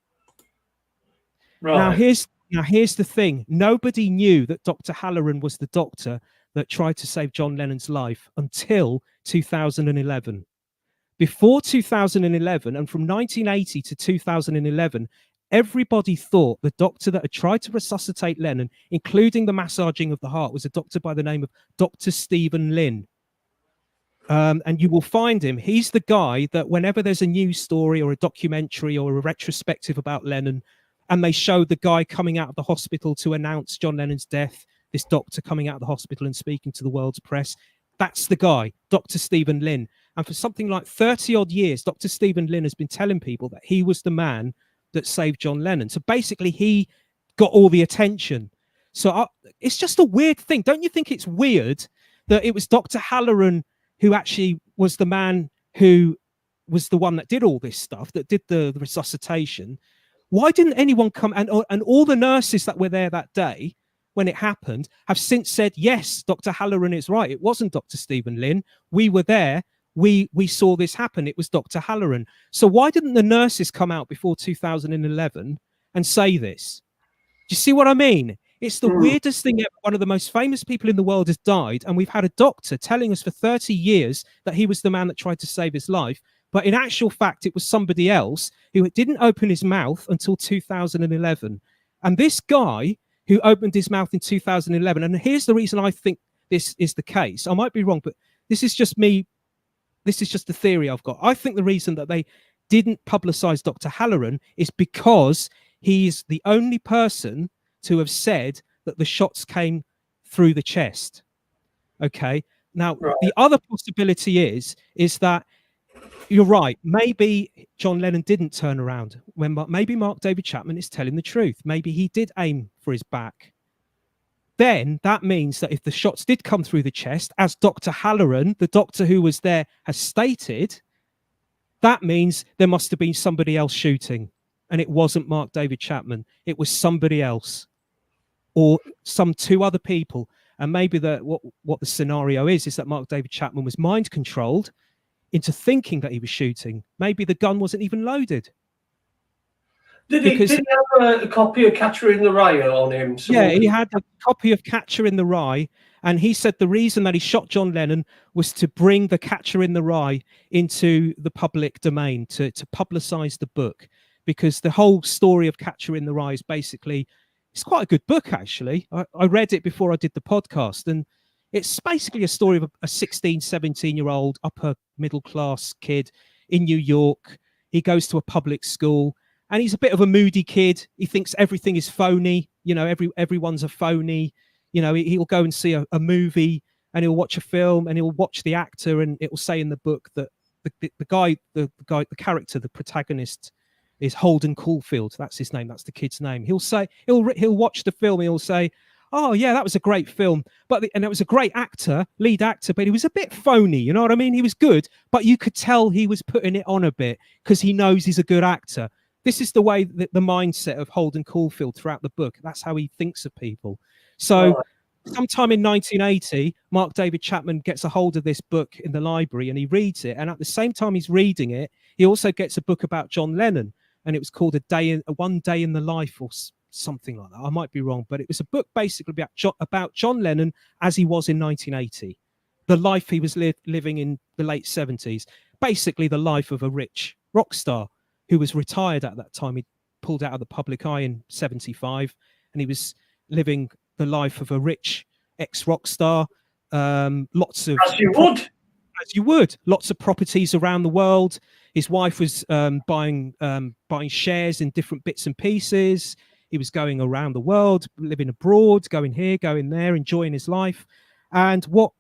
S2: Right. Now, here's the thing. Nobody knew that Dr. Halloran was the doctor that tried to save John Lennon's life until 2011. Before 2011, and from 1980 to 2011, everybody thought the doctor that had tried to resuscitate Lennon, including the massaging of the heart, was a doctor by the name of Dr. Stephen Lynn. And you will find him. He's the guy that whenever there's a news story or a documentary or a retrospective about Lennon, and they show the guy coming out of the hospital to announce John Lennon's death, this doctor coming out of the hospital and speaking to the world's press, that's the guy, Dr. Stephen Lynn. And for something like 30 odd years, Dr. Stephen Lynn has been telling people that he was the man that saved John Lennon. So basically, he got all the attention. So it's just a weird thing. Don't you think it's weird that it was Dr. Halloran who actually was the man who was the one that did all this stuff, that did the resuscitation? Why didn't anyone come? And all the nurses that were there that day when it happened have since said, yes, Dr. Halloran is right. It wasn't Dr. Stephen Lynn. We were there. We saw this happen. It was Dr. Halloran. So why didn't the nurses come out before 2011 and say this? Do you see what I mean? It's the weirdest thing ever. One of the most famous people in the world has died, and we've had a doctor telling us for 30 years that he was the man that tried to save his life. But in actual fact, it was somebody else who didn't open his mouth until 2011. And this guy who opened his mouth in 2011, and here's the reason I think this is the case. I might be wrong, but this is just me. This is just the theory I've got. I think the reason that they didn't publicize Dr. Halloran is because he's the only person to have said that the shots came through the chest. Okay. Now, the other possibility is that you're right. Maybe John Lennon didn't turn around. Maybe Mark David Chapman is telling the truth. Maybe he did aim for his back. Then that means that if the shots did come through the chest, as Dr. Halloran, the doctor who was there, has stated, that means there must have been somebody else shooting. And it wasn't Mark David Chapman. It was somebody else, or some two other people. And maybe what the scenario is that Mark David Chapman was mind controlled into thinking that he was shooting. Maybe the gun wasn't even loaded.
S1: Did he have a copy of Catcher in the Rye on him?
S2: Yeah, he had a copy of Catcher in the Rye, and he said the reason that he shot John Lennon was to bring the Catcher in the Rye into the public domain, to publicize the book, because the whole story of Catcher in the Rye is basically, it's quite a good book, actually. I read it before I did the podcast, and it's basically a story of a 16, 17-year-old upper middle class kid in New York. He goes to a public school, and he's a bit of a moody kid. He thinks everything is phony. You know, everyone's a phony. You know, he'll go and see a movie, and he'll watch a film, and he'll watch the actor, and it will say in the book that the character, the protagonist, is Holden Caulfield. That's his name. That's the kid's name. He'll watch the film. He'll say, "Oh yeah, that was a great film," and it was a great actor, lead actor, but he was a bit phony. You know what I mean? He was good, but you could tell he was putting it on a bit because he knows he's a good actor. This is the way that the mindset of Holden Caulfield throughout the book. That's how he thinks of people. So sometime in 1980, Mark David Chapman gets a hold of this book in the library and he reads it. And at the same time he's reading it, he also gets a book about John Lennon. And it was called One Day in the Life or something like that. I might be wrong, but it was a book basically about John Lennon as he was in 1980, the life he was living in the late 70s, basically the life of a rich rock star who was retired at that time. He pulled out of the public eye in 75, and he was living the life of a rich ex-rock star. Lots of as you would, lots of properties around the world. His wife was buying shares in different bits and pieces. He was going around the world, living abroad, going here, going there, enjoying his life. And what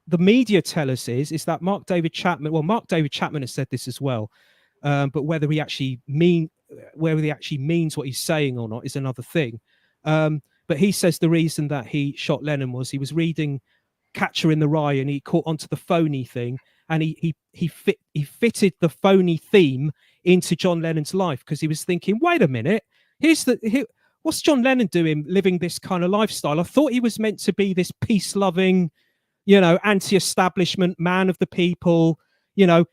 S2: the media tell us is that Mark David Chapman has said this as well, but whether he actually means what he's saying or not is another thing. But he says the reason that he shot Lennon was he was reading Catcher in the Rye and he caught onto the phony thing, and he fitted the phony theme into John Lennon's life, because he was thinking, wait a minute, what's John Lennon doing living this kind of lifestyle? I thought he was meant to be this peace-loving, anti-establishment man of the people,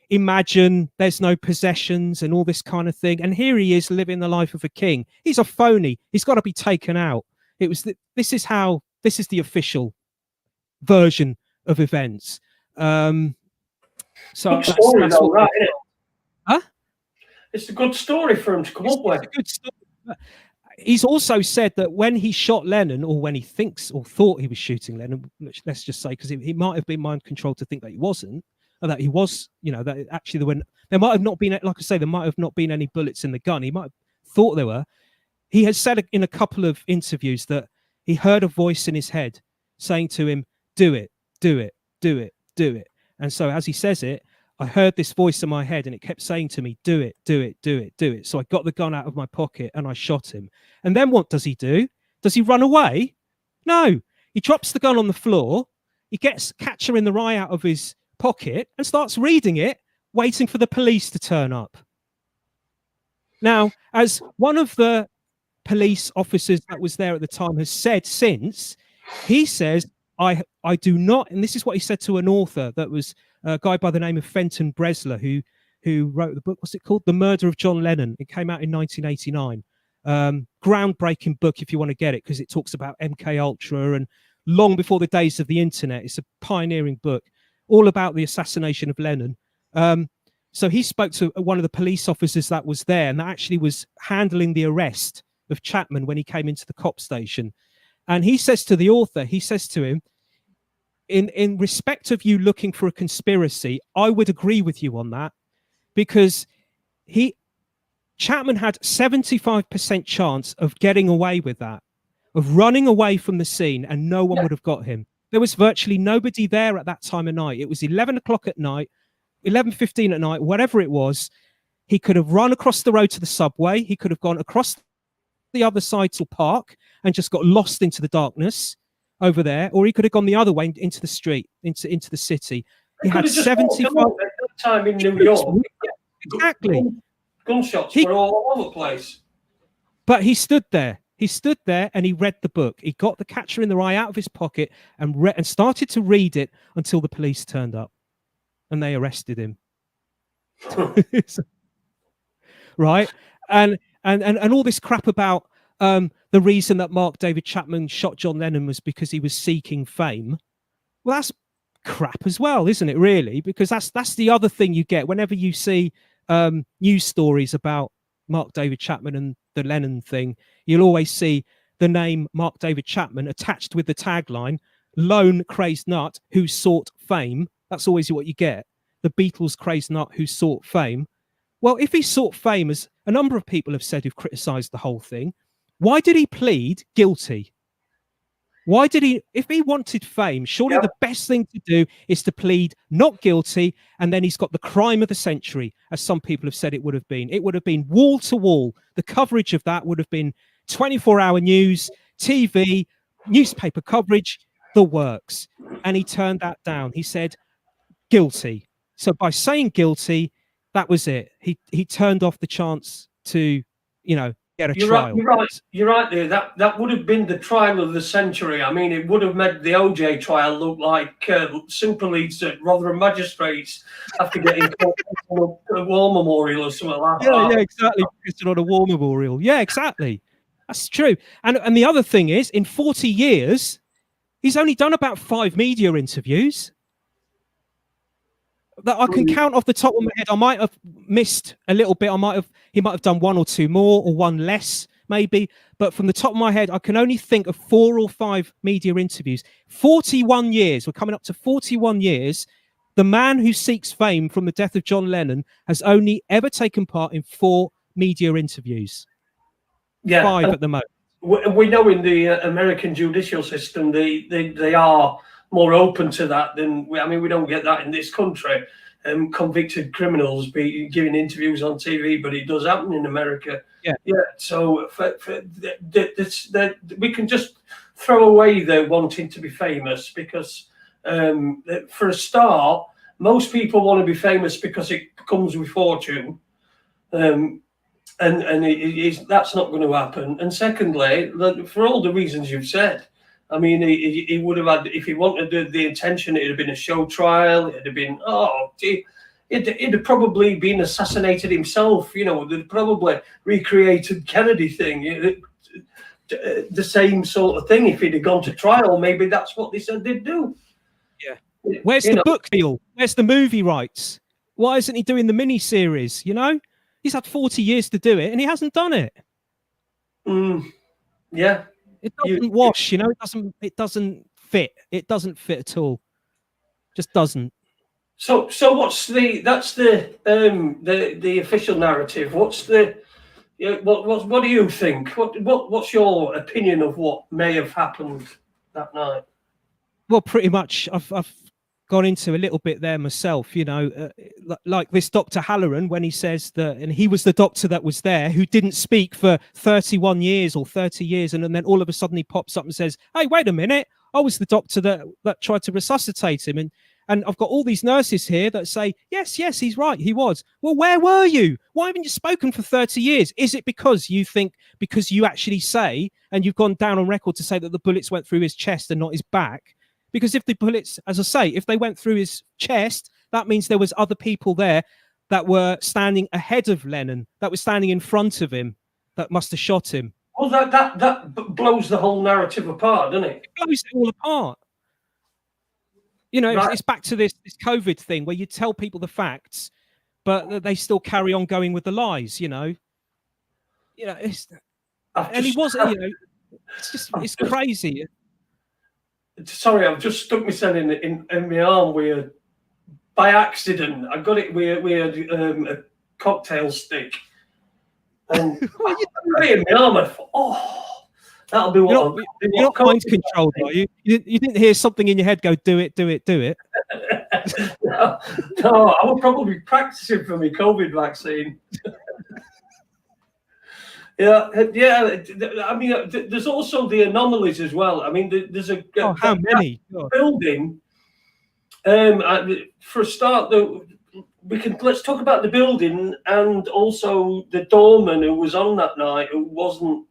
S2: imagine there's no possessions and all this kind of thing. And here he is living the life of a king. He's a phony. He's got to be taken out. This is the official version of events. So
S1: good story, though, right, isn't it?
S2: Huh?
S1: It's a good story for him to come up with.
S2: It's a good story. He's also said that when he shot Lennon, or when he thinks or thought he was shooting Lennon, let's just say, because he might have been mind controlled to think that he wasn't, or that he was, that actually there might have not been, like I say, there might have not been any bullets in the gun. He might have thought there were. He has said in a couple of interviews that he heard a voice in his head saying to him, do it, do it, do it, do it. And so as he says it, I heard this voice in my head and it kept saying to me, do it, do it, do it, do it. So I got the gun out of my pocket and I shot him. And then what does he do? Does he run away? No. He drops the gun on the floor. He gets Catcher in the Rye out of his pocket and starts reading it, waiting for the police to turn up. Now, as one of the police officers that was there at the time has said since, he says, I do not, and this is what he said to an author that was a guy by the name of Fenton Bresler, who wrote the book. What's it called? The Murder of John Lennon. It came out in 1989. Groundbreaking book if you want to get it, because it talks about MK Ultra and long before the days of the internet. It's a pioneering book, all about the assassination of Lennon. So he spoke to one of the police officers that was there, and that actually was handling the arrest of Chapman when he came into the cop station. And he says to the author, he says to him, in respect of you looking for a conspiracy, I would agree with you on that, because Chapman had 75% chance of getting away with that, of running away from the scene, and no one would have got him. There was virtually nobody there at that time of night. It was 11 o'clock at night, 11:15 at night, whatever it was. He could have run across the road to the subway. He could have gone across the other side to park and just got lost into the darkness over there, or he could have gone the other way into the street, into the city. He had 75
S1: at that time in New York.
S2: Exactly.
S1: Gunshots were all over the place.
S2: But he stood there. He stood there and he read the book. He got the Catcher in the Rye out of his pocket and started to read it until the police turned up and they arrested him. Right? And all this crap about the reason that Mark David Chapman shot John Lennon was because he was seeking fame. Well, that's crap as well, isn't it, really? Because that's the other thing you get whenever you see news stories about Mark David Chapman and the Lennon thing. You'll always see the name Mark David Chapman attached with the tagline, lone crazed nut who sought fame. That's always what you get. The Beatles crazed nut who sought fame. Well, if he sought fame, as a number of people have said who've criticized the whole thing, why did he plead guilty? Why did he, if he wanted fame, surely the best thing to do is to plead not guilty, and then he's got the crime of the century, as some people have said it would have been. It would have been wall to wall. The coverage of that would have been 24-hour news, TV, newspaper coverage, the works. And he turned that down. He said guilty. So by saying guilty, that was it. He turned off the chance to, get a trial.
S1: You're right there. That would have been the trial of the century. I mean, it would have made the OJ trial look like simply that Rotherham magistrates have to get in on a war memorial or something like that.
S2: Yeah, exactly. On a war memorial. Yeah, exactly. That's true. And the other thing is, in 40 years, he's only done about 5 media interviews that I can count off the top of my head. I might have missed a little bit. He might have done 1 or 2 more, or 1 less, maybe. But from the top of my head, I can only think of 4 or 5 media interviews. 41 years. We're coming up to 41 years. The man who seeks fame from the death of John Lennon has only ever taken part in 4 media interviews.
S1: Yeah,
S2: 5 at the moment.
S1: We know in the American judicial system, they are more open to that than we don't get that in this country. Convicted criminals be giving interviews on TV, but it does happen in America.
S2: Yeah.
S1: So we can just throw away the wanting to be famous, because for a start, most people want to be famous because it comes with fortune. And that's not going to happen. And secondly, for all the reasons you've said, I mean, he would have had, if he wanted the intention, it'd have been a show trial. It'd have been, it'd have probably been assassinated himself. You know, they'd probably recreated Kennedy thing, the same sort of thing. If he'd have gone to trial, maybe that's what they said they'd do.
S2: Yeah. Where's the book deal? Where's the movie rights? Why isn't he doing the mini series? You know, he's had 40 years to do it, and he hasn't done it.
S1: Yeah.
S2: It doesn't wash, you know. It doesn't fit. It doesn't fit at all. Just doesn't.
S1: So what's the official narrative? What's the what do you think? What's your opinion of what may have happened that night?
S2: Well, pretty much, I've gone into a little bit there myself. You know, like this Dr. Halloran, when he says that, and he was the doctor that was there who didn't speak for 31 years or 30 years, and then all of a sudden he pops up and says, "Hey, wait a minute, I was the doctor that tried to resuscitate him." And I've got all these nurses here that say, yes, he's right, he was. Well, where were you? Why haven't you spoken for 30 years? Is it because you actually say, and you've gone down on record to say that the bullets went through his chest and not his back? Because if the bullets, as I say, if they went through his chest, that means there was other people there that were standing ahead of Lennon, that were standing in front of him, that must have shot him.
S1: Well, that blows the whole narrative apart, doesn't it?
S2: It blows it all apart. You know,
S1: Right.
S2: it's back to this COVID thing where you tell people the facts, but they still carry on going with the lies. You know, he wasn't. You know, it's crazy.
S1: Sorry, I've just stuck myself in my arm by accident. I got it with a cocktail stick, and I got it in my arm. I thought, that'll be what.
S2: You're not mind controlled, are you? You didn't hear something in your head go, do it, do it, do it.
S1: No, I was probably practicing for my COVID vaccine. Yeah. I mean, there's also the anomalies as well. I mean, there's
S2: how many
S1: building. For a start, let's talk about the building and also the doorman who was on that night, who wasn't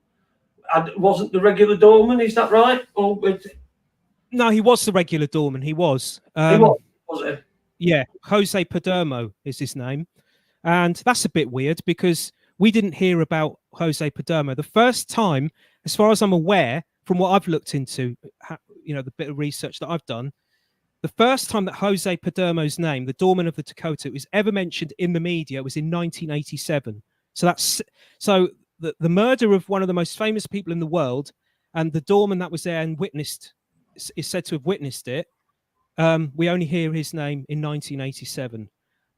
S1: the regular doorman. Is that right?
S2: No, he was the regular doorman. He was.
S1: Was it?
S2: Yeah, Jose Padermo is his name, and that's a bit weird because we didn't hear about Jose Padermo. The first time, as far as I'm aware, from what I've looked into, you know, the bit of research that I've done, the first time that Jose Padermo's name, the doorman of the Dakota, was ever mentioned in the media was in 1987. So the murder of one of the most famous people in the world, and the doorman that was there and is said to have witnessed it. We only hear his name in 1987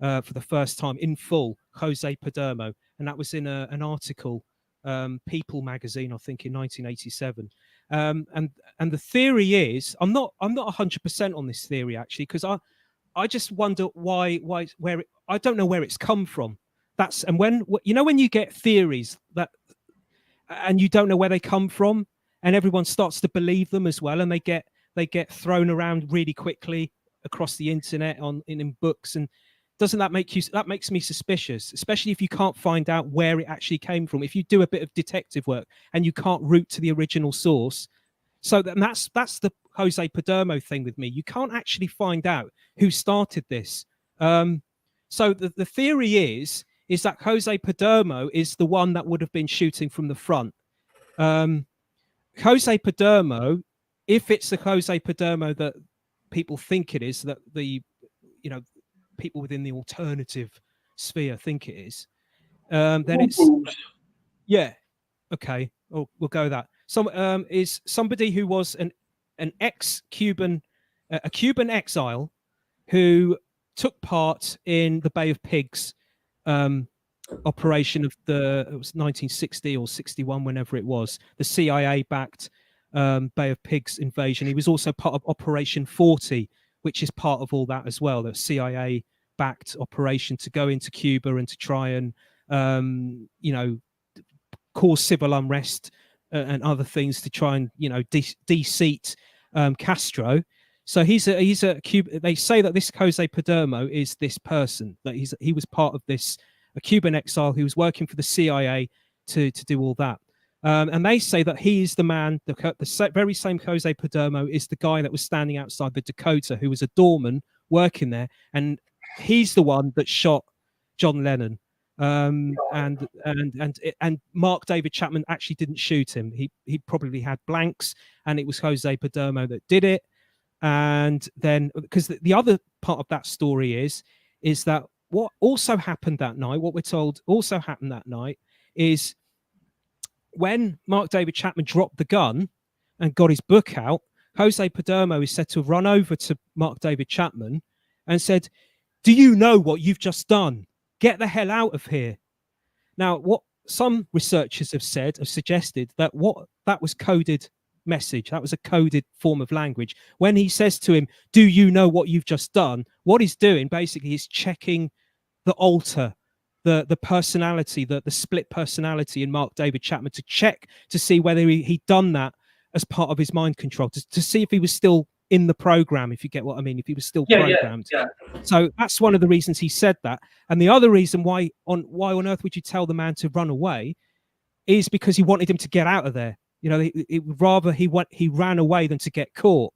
S2: for the first time in full, Jose Padermo, and that was in an article, People magazine, I think, in 1987. And the theory is, I'm not 100% on this theory actually, because I just wonder where I don't know where it's come from. When you get theories that and you don't know where they come from, and everyone starts to believe them as well, and they get thrown around really quickly across the internet in books, and that makes me suspicious, especially if you can't find out where it actually came from. If you do a bit of detective work and you can't root to the original source. So that's the Jose Padermo thing with me. You can't actually find out who started this. So the theory is that Jose Padermo is the one that would have been shooting from the front. Jose Padermo, if it's the Jose Padermo that people think it is, that the people within the alternative sphere think it is, then it's okay. We'll go with that. Is somebody who was an ex-Cuban, a Cuban exile who took part in the Bay of Pigs operation of it was 1960 or 61, whenever it was, the CIA-backed Bay of Pigs invasion. He was also part of Operation 40, which is part of all that as well, the CIA-backed operation to go into Cuba and to try and, cause civil unrest and other things to try and, de-seat Castro. So he's a Cuban. They say that this Jose Padermo is this person, that he was part of this, a Cuban exile who was working for the CIA to do all that. And they say that he is the man, the very same Jose Padermo is the guy that was standing outside the Dakota, who was a doorman working there, and he's the one that shot John Lennon. And Mark David Chapman actually didn't shoot him. He probably had blanks, and it was Jose Padermo that did it. And then, because the other part of that story is that what also happened that night, what we're told also happened that night, is when Mark David Chapman dropped the gun and got his book out, Jose Padermo is said to have run over to Mark David Chapman and said, "Do you know what you've just done? Get the hell out of here." Now, what some researchers have suggested that that was coded message. That was a coded form of language. When he says to him, "Do you know what you've just done?" What he's doing basically is checking the alter, the personality, the split personality in Mark David Chapman, to check to see whether he'd done that as part of his mind control, to see if he was still in the program, if you get what I mean, if he was still programmed.
S1: Yeah.
S2: So that's one of the reasons he said that. And the other reason why on earth would you tell the man to run away is because he wanted him to get out of there. It would rather he ran away than to get caught,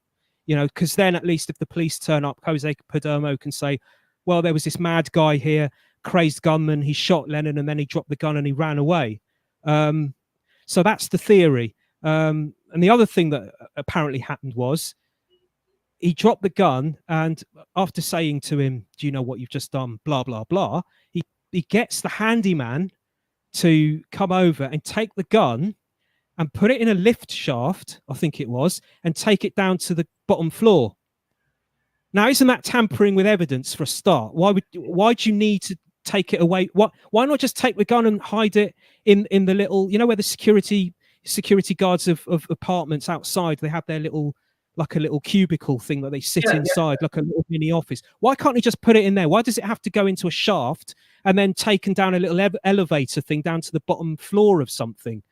S2: because then at least if the police turn up, Jose Padermo can say, well, there was this mad guy here, crazed gunman, he shot Lennon and then he dropped the gun and he ran away. So that's the theory. And the other thing that apparently happened was he dropped the gun, and after saying to him, "Do you know what you've just done?" blah, blah, blah, he gets the handyman to come over and take the gun and put it in a lift shaft, I think it was, and take it down to the bottom floor. Now, isn't that tampering with evidence for a start? Why do you need to take it away? Why not just take the gun and hide it in the little, where the security guards of apartments outside, they have their little, like a little cubicle thing that they sit inside, like a little mini office. Why can't he just put it in there? Why does it have to go into a shaft and then taken down a little elevator thing down to the bottom floor of something?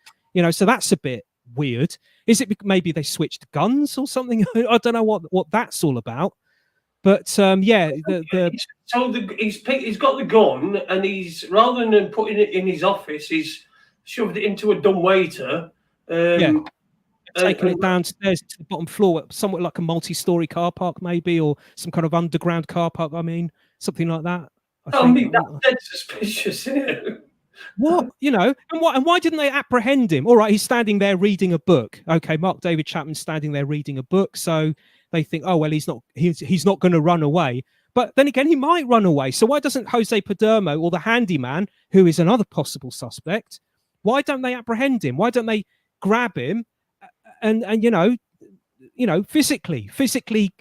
S2: So that's a bit weird. Is it maybe they switched guns or something? I don't know what that's all about. But
S1: he's got the gun, and he's, rather than putting it in his office, he's shoved it into a dumbwaiter.
S2: Taking it downstairs to the bottom floor, somewhat like a multi-story car park, maybe, or some kind of underground car park. I mean, something like that.
S1: I mean, that's dead suspicious, isn't it?
S2: What, and why didn't they apprehend him? All right, he's standing there reading a book. Okay, Mark David Chapman's standing there reading a book, so they think, oh well, he's not going to run away. But then again, he might run away. So why doesn't Jose Padermo or the handyman, who is another possible suspect, why don't they apprehend him? Why don't they grab him and physically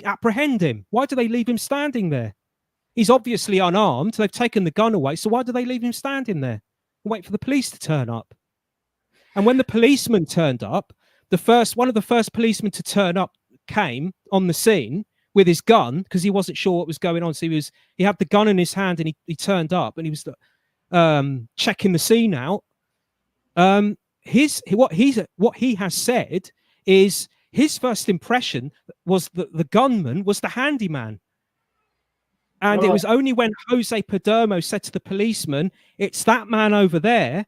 S2: apprehend him? Why do they leave him standing there? He's obviously unarmed. They've taken the gun away. So why do they leave him standing there and wait for the police to turn up? And when the policeman turned up, one of the first policemen to turn up came on the scene with his gun, because he wasn't sure what was going on. So he had the gun in his hand, and he turned up, and he was checking the scene out. What he has said is his first impression was that the gunman was the handyman. And it was only when Jose Padermo said to the policeman, "It's that man over there,"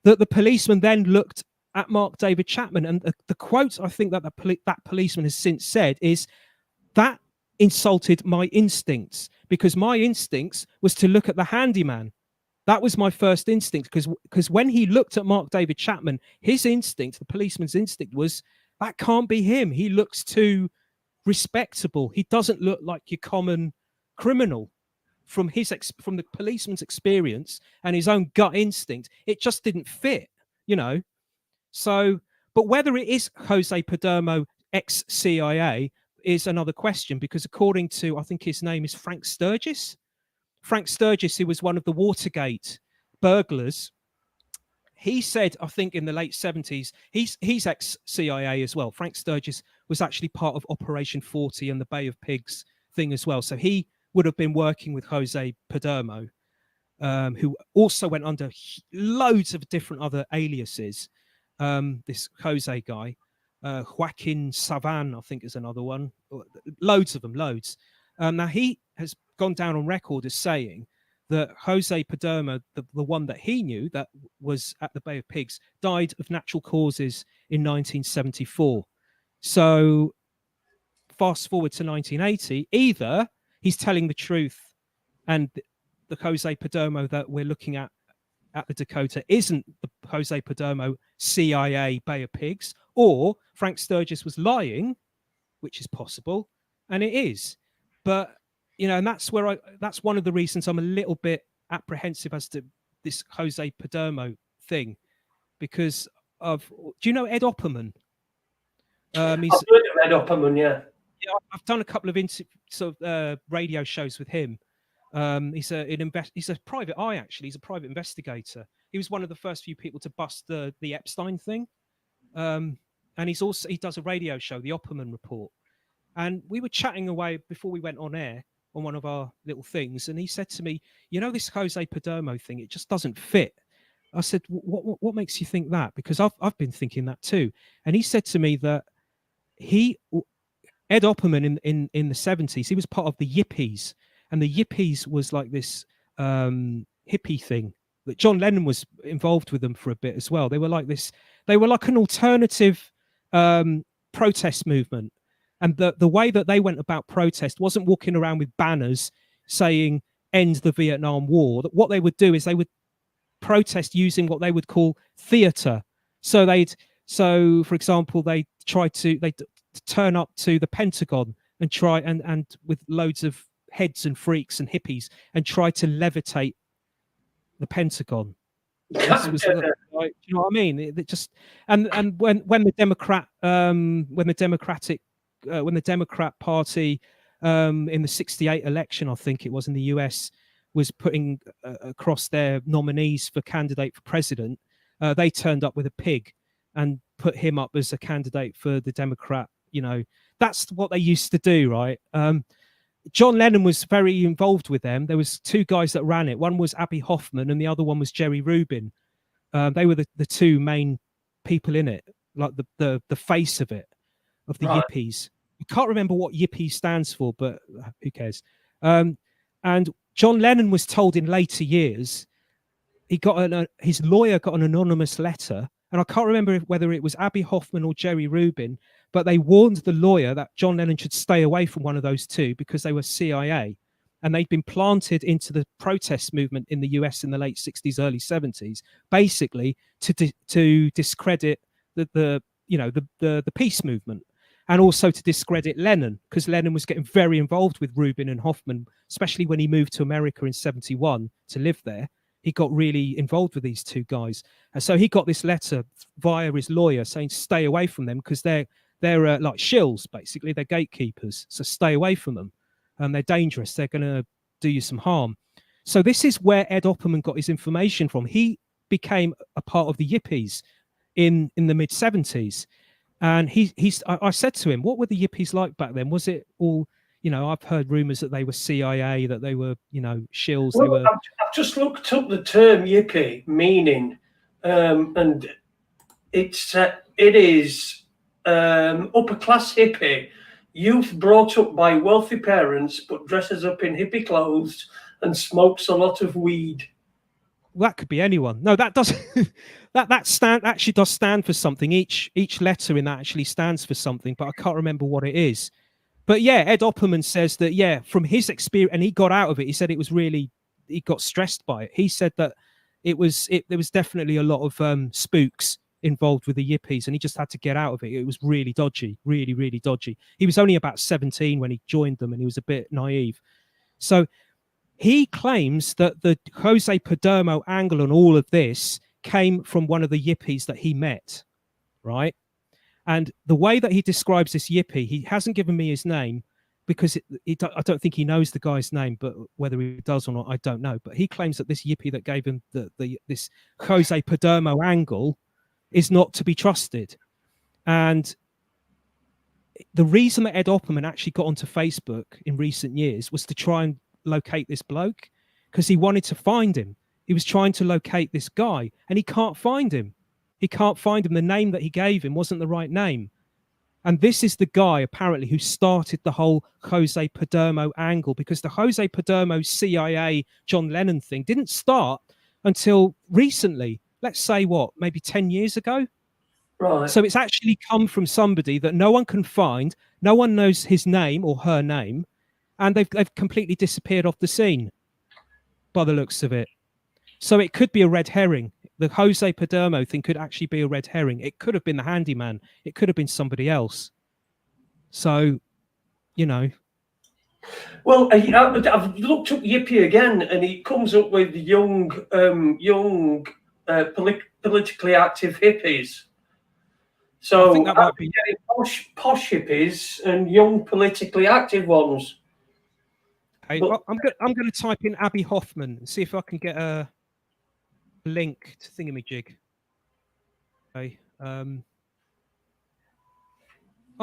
S2: that the policeman then looked at Mark David Chapman. And the quote I think that that policeman has since said is, "That insulted my instincts, because my instincts was to look at the handyman." That was my first instinct, because when he looked at Mark David Chapman, his instinct, the policeman's instinct, was that can't be him. He looks too respectable. He doesn't look like your common criminal. From the policeman's experience and his own gut instinct, it just didn't fit, you know. So, but whether it is Jose Padermo ex-CIA is another question, because according to, I think his name is Frank Sturgis, who was one of the Watergate burglars, he said, I think in the late 70s, he's ex-CIA as well. Frank Sturgis was actually part of Operation 40 and the Bay of Pigs thing as well. So he would have been working with Jose Padermo, who also went under loads of different other aliases. This Jose guy, Joaquin Savan, I think is another one. Loads of them, loads. Now he has gone down on record as saying that Jose Padermo, the one that he knew that was at the Bay of Pigs, died of natural causes in 1974. So fast forward to 1980, either he's telling the truth and the Jose Padermo that we're looking at the Dakota isn't the Jose Padermo CIA Bay of Pigs, or Frank Sturgis was lying, which is possible, and it is. But, you know, and that's one of the reasons I'm a little bit apprehensive as to this Jose Padermo thing, because do you know Ed Opperman?
S1: I've heard of Ed Opperman, yeah.
S2: Yeah, I've done a couple of radio shows with him. He's a private eye, actually. He's a private investigator. He was one of the first few people to bust the Epstein thing. And he does a radio show, the Opperman Report. And we were chatting away before we went on air on one of our little things, and he said to me, "You know, this Jose Padermo thing, it just doesn't fit." I said, "What makes you think that?" Because I've been thinking that too. And he said to me that Ed Opperman in the 70s, he was part of the Yippies, and the Yippies was like this hippie thing that John Lennon was involved with them for a bit as well. They were like an alternative protest movement. And the way that they went about protest wasn't walking around with banners saying end the Vietnam War. What they would do is they would protest using what they would call theater. So for example, they turn up to the Pentagon and try and with loads of heads and freaks and hippies and try to levitate the Pentagon. This was, you know what I mean? It just and when the Democrat Party in the '68 election, I think it was, in the US, was putting across their nominees for candidate for president, they turned up with a pig and put him up as a candidate for the Democrat. You know, that's what they used to do, right? John Lennon was very involved with them. There was two guys that ran it. One was Abbie Hoffman and the other one was Jerry Rubin. They were the two main people in it, like the face of it, of the Yippies. I can't remember what Yippie stands for, but who cares? And John Lennon was told in later years, his lawyer got an anonymous letter, and I can't remember whether it was Abbie Hoffman or Jerry Rubin, but they warned the lawyer that John Lennon should stay away from one of those two because they were CIA, and they'd been planted into the protest movement in the US in the late 60s, early 70s, basically to discredit the peace movement, and also to discredit Lennon, because Lennon was getting very involved with Rubin and Hoffman, especially when he moved to America in '71 to live there. He got really involved with these two guys, and so he got this letter via his lawyer saying stay away from them because they're like shills, basically. They're gatekeepers, so stay away from them. They're dangerous. They're going to do you some harm. So this is where Ed Opperman got his information from. He became a part of the Yippies in the mid '70s, and I said to him, "What were the Yippies like back then? Was it all?" You know, I've heard rumors that they were CIA, that they were, you know, shills.
S1: Well, I've just looked up the term yippie meaning, and it is upper class hippie, youth brought up by wealthy parents but dresses up in hippie clothes and smokes a lot of weed.
S2: Well, that could be anyone. No, that does that actually does stand for something. Each letter in that actually stands for something, but I can't remember what it is. But yeah, Ed Opperman says that, yeah, from his experience, and he got out of it, he said it was really he got stressed by it. He said that there was definitely a lot of spooks involved with the Yippies, and he just had to get out of it. It was really dodgy, really, really dodgy. He was only about 17 when he joined them, and he was a bit naive. So he claims that the Jose Padermo angle on all of this came from one of the Yippies that he met, right? And the way that he describes this Yippie, he hasn't given me his name because I don't think he knows the guy's name, but whether he does or not, I don't know. But he claims that this Yippie that gave him this Jose Padermo angle is not to be trusted. And the reason that Ed Opperman actually got onto Facebook in recent years was to try and locate this bloke, because he wanted to find him. He was trying to locate this guy, and he can't find him. He can't find him. The name that he gave him wasn't the right name. And this is the guy, apparently, who started the whole Jose Padermo angle, because the Jose Padermo CIA John Lennon thing didn't start until recently. Let's say, maybe 10 years ago?
S1: Right.
S2: So it's actually come from somebody that no one can find. No one knows his name or her name. And they've completely disappeared off the scene, by the looks of it. So it could be a red herring. The Jose Padermo thing could actually be a red herring. It could have been the handyman. It could have been somebody else. So, you know.
S1: Well, I've looked up Yippie again, and he comes up with young, politically active hippies. So
S2: I think that might be
S1: posh hippies and young politically active ones.
S2: Hey, but I'm going to type in Abby Hoffman and see if I can get a link to Thingamajig. Okay. I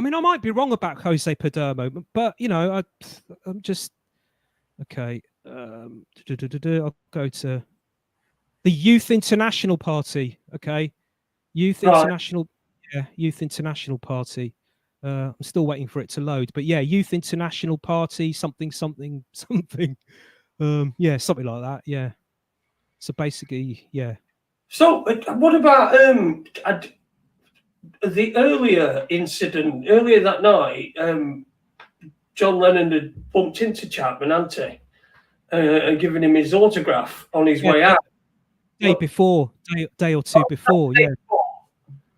S2: mean, I might be wrong about Jose Padermo, but you know, I'm just okay. I'll go to the Youth International Party. Okay, Youth International. Yeah, Youth International Party. I'm still waiting for it to load, but yeah, Youth International Party, something. Yeah, something like that. Yeah. So basically, yeah.
S1: So what about the earlier incident, earlier that night? John Lennon had bumped into Chapman, hadn't he? And given him his autograph on his way out.
S2: Day or two before, yeah.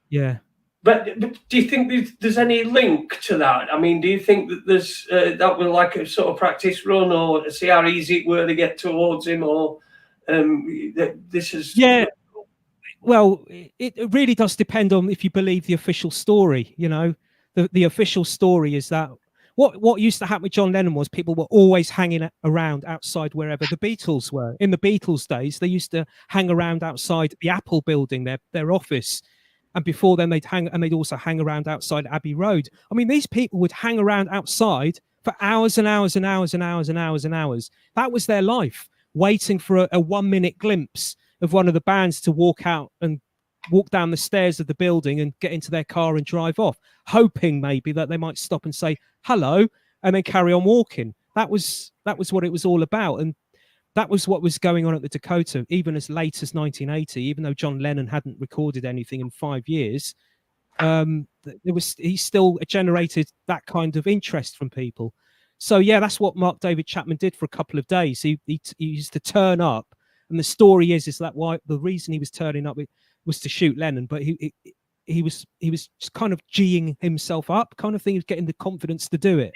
S2: Yeah.
S1: But do you think there's any link to that? I mean, do you think that there's that was like a sort of practice run, or see how easy it were to get towards him, or this is?
S2: Yeah. Well, it really does depend on if you believe the official story. You know, the official story is that what used to happen with John Lennon was people were always hanging around outside wherever the Beatles were. In the Beatles days, they used to hang around outside the Apple building, their office. And before then, they'd also hang around outside Abbey Road. I mean, these people would hang around outside for hours and hours and hours and hours and hours and hours. That was their life, waiting for a 1 minute glimpse of one of the bands to walk out and walk down the stairs of the building and get into their car and drive off, hoping maybe that they might stop and say hello and then carry on walking. That was what it was all about. And that was what was going on at the Dakota, even as late as 1980, even though John Lennon hadn't recorded anything in 5 years. He still generated that kind of interest from people. So, yeah, that's what Mark David Chapman did for a couple of days. He used to turn up. And the story is that the reason he was turning up was to shoot Lennon, but he was just kind of G'ing himself up, kind of thing. He was getting the confidence to do it.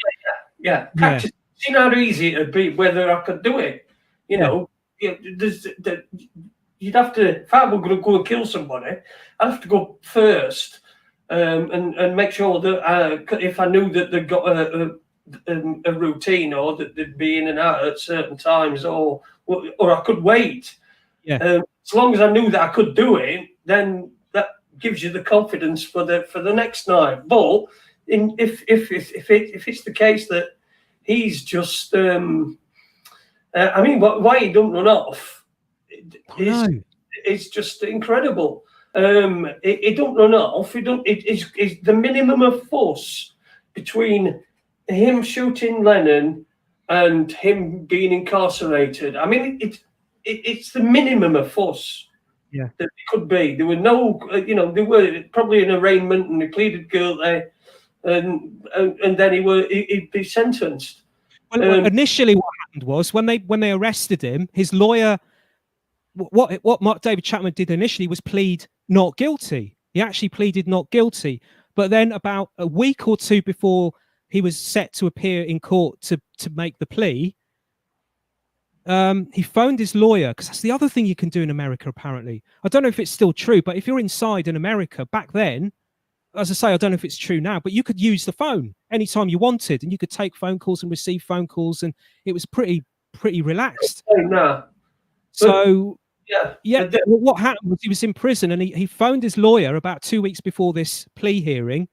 S1: Yeah. Practice. See how easy it'd be, whether I could do it. You know, you'd have to, if I were going to go and kill somebody, I'd have to go first and make sure that if I knew that they'd got a routine, or that they'd be in and out at certain times, or I could wait. Yeah. As long as I knew that I could do it, then that gives you the confidence for the next night. But if it's the case that he's just I mean, why he don't run off is just incredible. He don't run off. It's the minimum of fuss between him shooting Lennon and him being incarcerated. I mean, it's the minimum of fuss that it could be. There were no, there were probably an arraignment, and he pleaded guilty, and then he'd be sentenced.
S2: Well, initially, what happened was when they arrested him, his lawyer, what David Chapman did initially was plead not guilty. He actually pleaded not guilty, but then about a week or two before he was set to appear in court to make the plea, he phoned his lawyer, because that's the other thing you can do in America, apparently. I don't know if it's still true, but if you're inside in America back then, as I say, I don't know if it's true now, but you could use the phone anytime you wanted, and you could take phone calls and receive phone calls, and it was pretty relaxed.
S1: No.
S2: So
S1: yeah.
S2: What happened was he was in prison, and he phoned his lawyer about 2 weeks before this plea hearing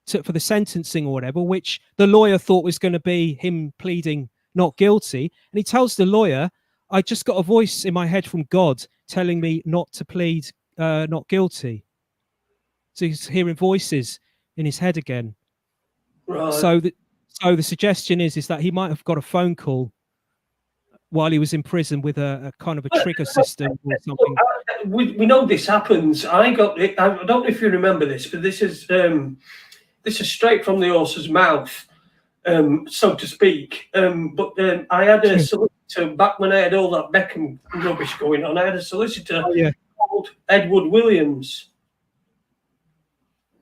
S2: for the sentencing or whatever, which the lawyer thought was going to be him pleading not guilty. And he tells the lawyer, I just got a voice in my head from God telling me not to plead not guilty. So he's hearing voices in his head again.
S1: Right.
S2: So the suggestion is that he might have got a phone call while he was in prison with a kind of a trigger system or something.
S1: We know this happens. I don't know if you remember this, but this is straight from the horse's mouth, so to speak. But I had a solicitor back when I had all that Beckham rubbish going on. I had a solicitor called Edward Williams.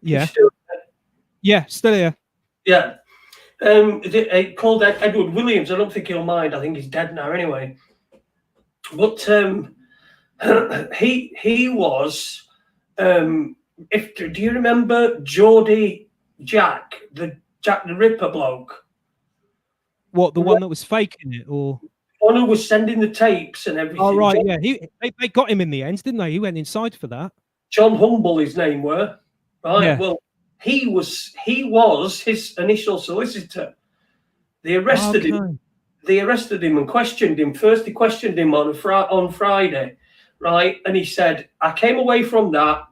S2: Yeah.
S1: Still
S2: here.
S1: Yeah. Called Edward Williams. I don't think he'll mind. I think he's dead now anyway. But he was. Do you remember Geordie Jack the Ripper bloke?
S2: What, the one that was faking it, or
S1: one who was sending the tapes and everything?
S2: Oh right, they got him in the end, didn't they? He went inside for that.
S1: John Humble, his name were. Right.
S2: Yeah.
S1: Well, he was his initial solicitor. They arrested him. They arrested him and questioned him. First, they questioned him on Friday, right? And he said, I came away from that.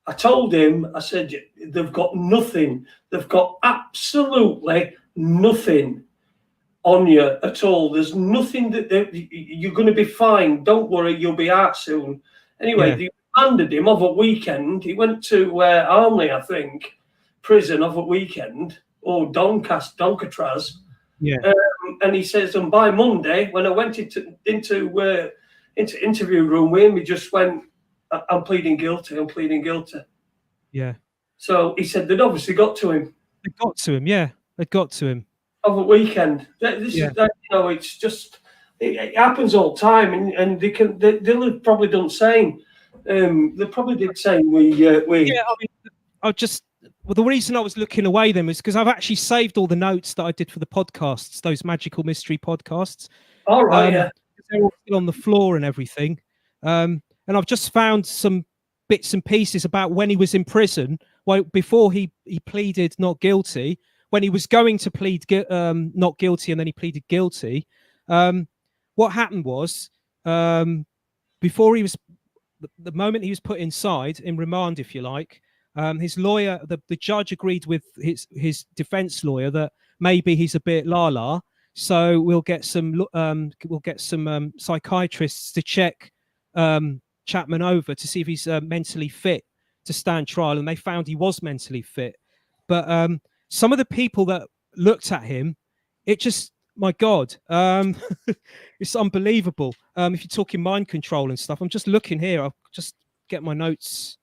S1: I told him, I said, they've got nothing. They've got absolutely nothing on you at all. There's nothing that you're going to be fine. Don't worry, you'll be out soon. Anyway, they remanded him over weekend. He went to Armley, I think, prison over weekend, or Doncatraz.
S2: Yeah.
S1: And he says, and by Monday, when I went into interview room with him, he just went, I'm pleading guilty. I'm pleading guilty.
S2: Yeah.
S1: So he said they'd obviously got to him.
S2: They got to him. Yeah, they got to him
S1: over weekend. This is it's just it happens all the time, and they'll have probably done the same. They probably did the same. Yeah, I mean,
S2: the reason I was looking away then was because I've actually saved all the notes that I did for the podcasts, those magical mystery podcasts.
S1: All right,
S2: they're all still on the floor and everything. And I've just found some bits and pieces about when he was in prison, before he pleaded not guilty, when he was going to plead not guilty, and then he pleaded guilty. What happened was, before he was, the moment he was put inside, in remand, if you like, his lawyer, the judge agreed with his defense lawyer that maybe he's a bit la-la, so we'll get some psychiatrists to check Chapman over to see if he's mentally fit to stand trial, and they found he was mentally fit. But some of the people that looked at him, it just, my God, it's unbelievable. If you're talking mind control and stuff, I'm just looking here. I'll just get my notes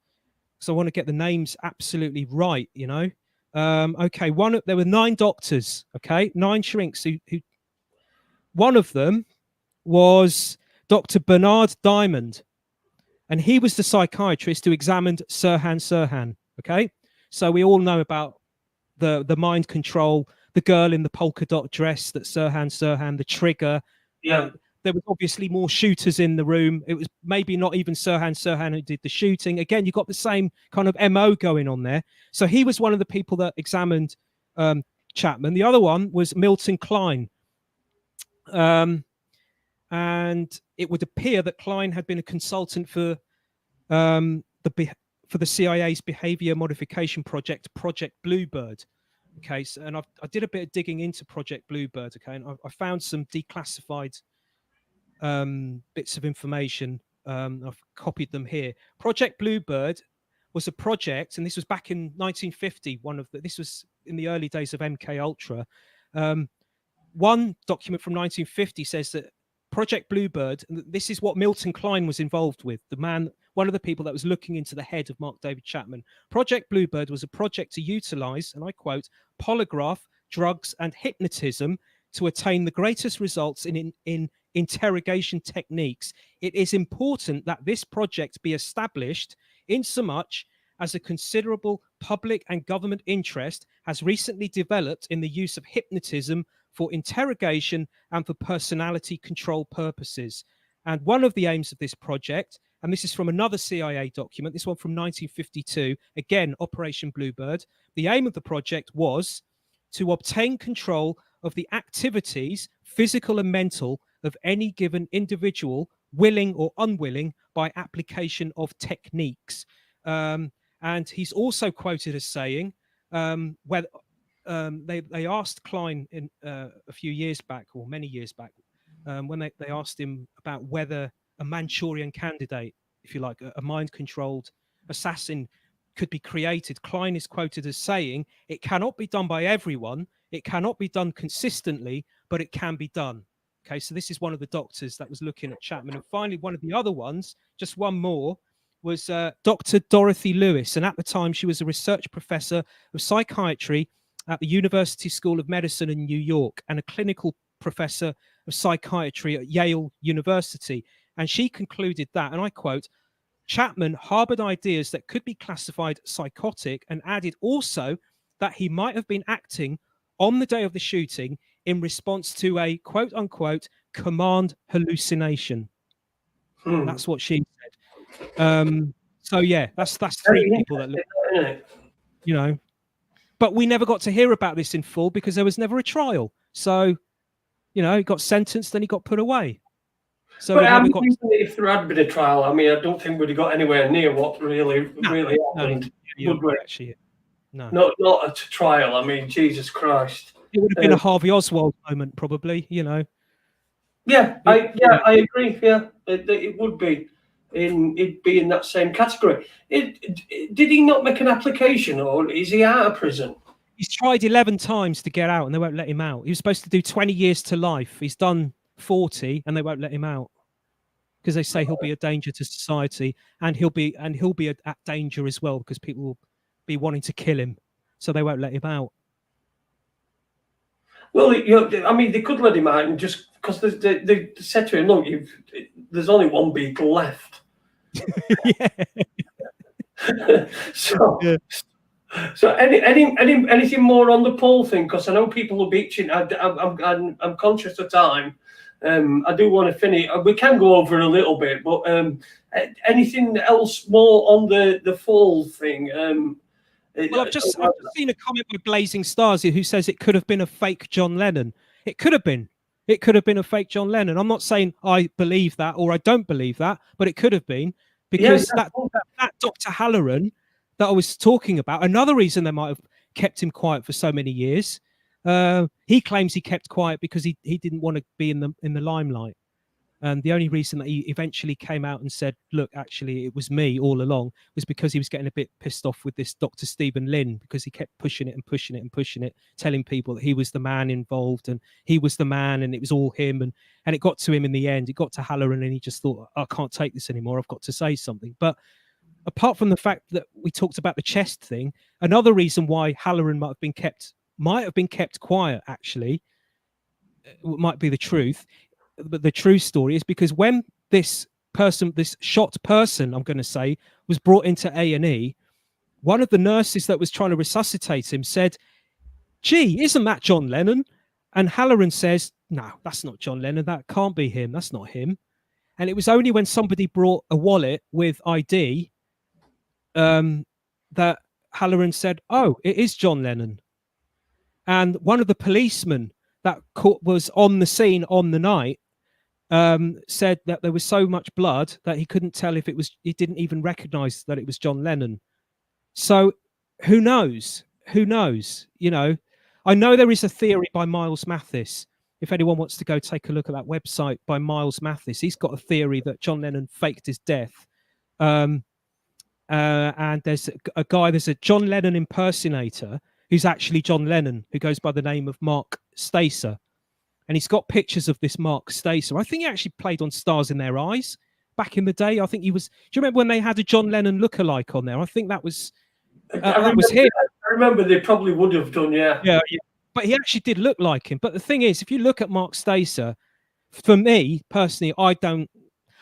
S2: because I want to get the names absolutely right, you know. Okay, there were 9 doctors, okay, 9 shrinks who one of them was Dr. Bernard Diamond, and he was the psychiatrist who examined Sirhan. Okay, so we all know about the mind control, the girl in the polka dot dress, that Sirhan, the trigger.
S1: Yeah.
S2: There was obviously more shooters in the room. It was maybe not even Sirhan who did the shooting. Again, you got the same kind of MO going on there. So he was one of the people that examined Chapman. The other one was Milton Klein. And it would appear that Klein had been a consultant for the CIA's behavior modification project, Project Bluebird. Okay, so, and I did a bit of digging into Project Bluebird. Okay, and I found some declassified bits of information. I've copied them here. Project Bluebird was a project, and this was back in 1950. This was in the early days of MK Ultra. one document from 1950 says that Project Bluebird, and this is what Milton Kline was involved with, the man, one of the people that was looking into the head of Mark David Chapman. Project Bluebird was a project to utilize, and I quote, polygraph, drugs, and hypnotism to attain the greatest results in interrogation techniques. It is important that this project be established insomuch as a considerable public and government interest has recently developed in the use of hypnotism for interrogation and for personality control purposes. And one of the aims of this project, and this is from another CIA document, this one from 1952, again, Operation Bluebird, the aim of the project was to obtain control of the activities, physical and mental, of any given individual, willing or unwilling, by application of techniques. And he's also quoted as saying, whether they asked Kline in a few years back, or many years back, when they asked him about whether a Manchurian candidate, if you like, a mind-controlled assassin could be created. Kline is quoted as saying, it cannot be done by everyone, it cannot be done consistently, but it can be done. Okay, so this is one of the doctors that was looking at Chapman. And finally, one of the other ones, just one more, was Dr. Dorothy Lewis. And at the time, she was a research professor of psychiatry at the University School of Medicine in New York and a clinical professor of psychiatry at Yale University. And she concluded that, and I quote, Chapman harbored ideas that could be classified psychotic, and added also that he might have been acting on the day of the shooting in response to a quote unquote command hallucination. That's what she said. So yeah, that's three people that look, you know, but we never got to hear about this in full because there was never a trial. So, you know, he got sentenced, then he got put away. So
S1: but I mean, if there had been a trial, I mean, I don't think we'd have got anywhere near what really happened.
S2: No, actually, no,
S1: not a trial. I mean, Jesus Christ,
S2: it would have been a Harvey Oswald moment, probably. You know.
S1: Yeah, I agree. Yeah, it would be. It'd be in that same category. Did he not make an application, or is he out of prison?
S2: He's tried 11 times to get out, and they won't let him out. He was supposed to do 20 years to life. He's done 40, and they won't let him out because they say he'll be a danger to society, and he'll be at danger as well because people will be wanting to kill him, so they won't let him out.
S1: Well, I mean, they could let him out, and just because they said to him, "Look, there's only one beetle left." So anything more on the poll thing? Because I know people are beaching. I'm conscious of time. I do want to finish. We can go over a little bit, but anything else more on the fall thing?
S2: Well, I've just seen a comment by Blazing Stars who says it could have been a fake John Lennon. It could have been. It could have been a fake John Lennon. I'm not saying I believe that or I don't believe that, but it could have been, because that Dr. Halloran that I was talking about, another reason they might have kept him quiet for so many years. He claims he kept quiet because he didn't want to be in the limelight. And the only reason that he eventually came out and said, look, actually, it was me all along, was because he was getting a bit pissed off with this Dr. Stephen Lynn, because he kept pushing it and pushing it and pushing it, telling people that he was the man involved and he was the man and it was all him. And it got to him in the end. It got to Halloran and he just thought, I can't take this anymore. I've got to say something. But apart from the fact that we talked about the chest thing, another reason why Halloran might have been kept quiet, actually, might be the truth. But the true story is because when this shot person, I'm going to say, was brought into A&E, one of the nurses that was trying to resuscitate him said, gee, isn't that John Lennon? And Halloran says, no, that's not John Lennon. That can't be him. That's not him. And it was only when somebody brought a wallet with ID that Halloran said, oh, it is John Lennon. And one of the policemen that was on the scene on the night said that there was so much blood that he couldn't tell if it was, he didn't even recognize that it was John Lennon. So who knows? Who knows? You know, I know there is a theory by Miles Mathis. If anyone wants to go take a look at that website by Miles Mathis, he's got a theory that John Lennon faked his death. And there's a John Lennon impersonator who's actually John Lennon, who goes by the name of Mark Stacer. and he's got pictures of this Mark Stacer. I think he actually played on Stars in Their Eyes back in the day. I think he was. Do you remember when they had a John Lennon lookalike on there? I think that was that was him.
S1: I remember they probably would have done, yeah.
S2: Yeah, but he actually did look like him. But the thing is, if you look at Mark Stacer, for me personally, I'm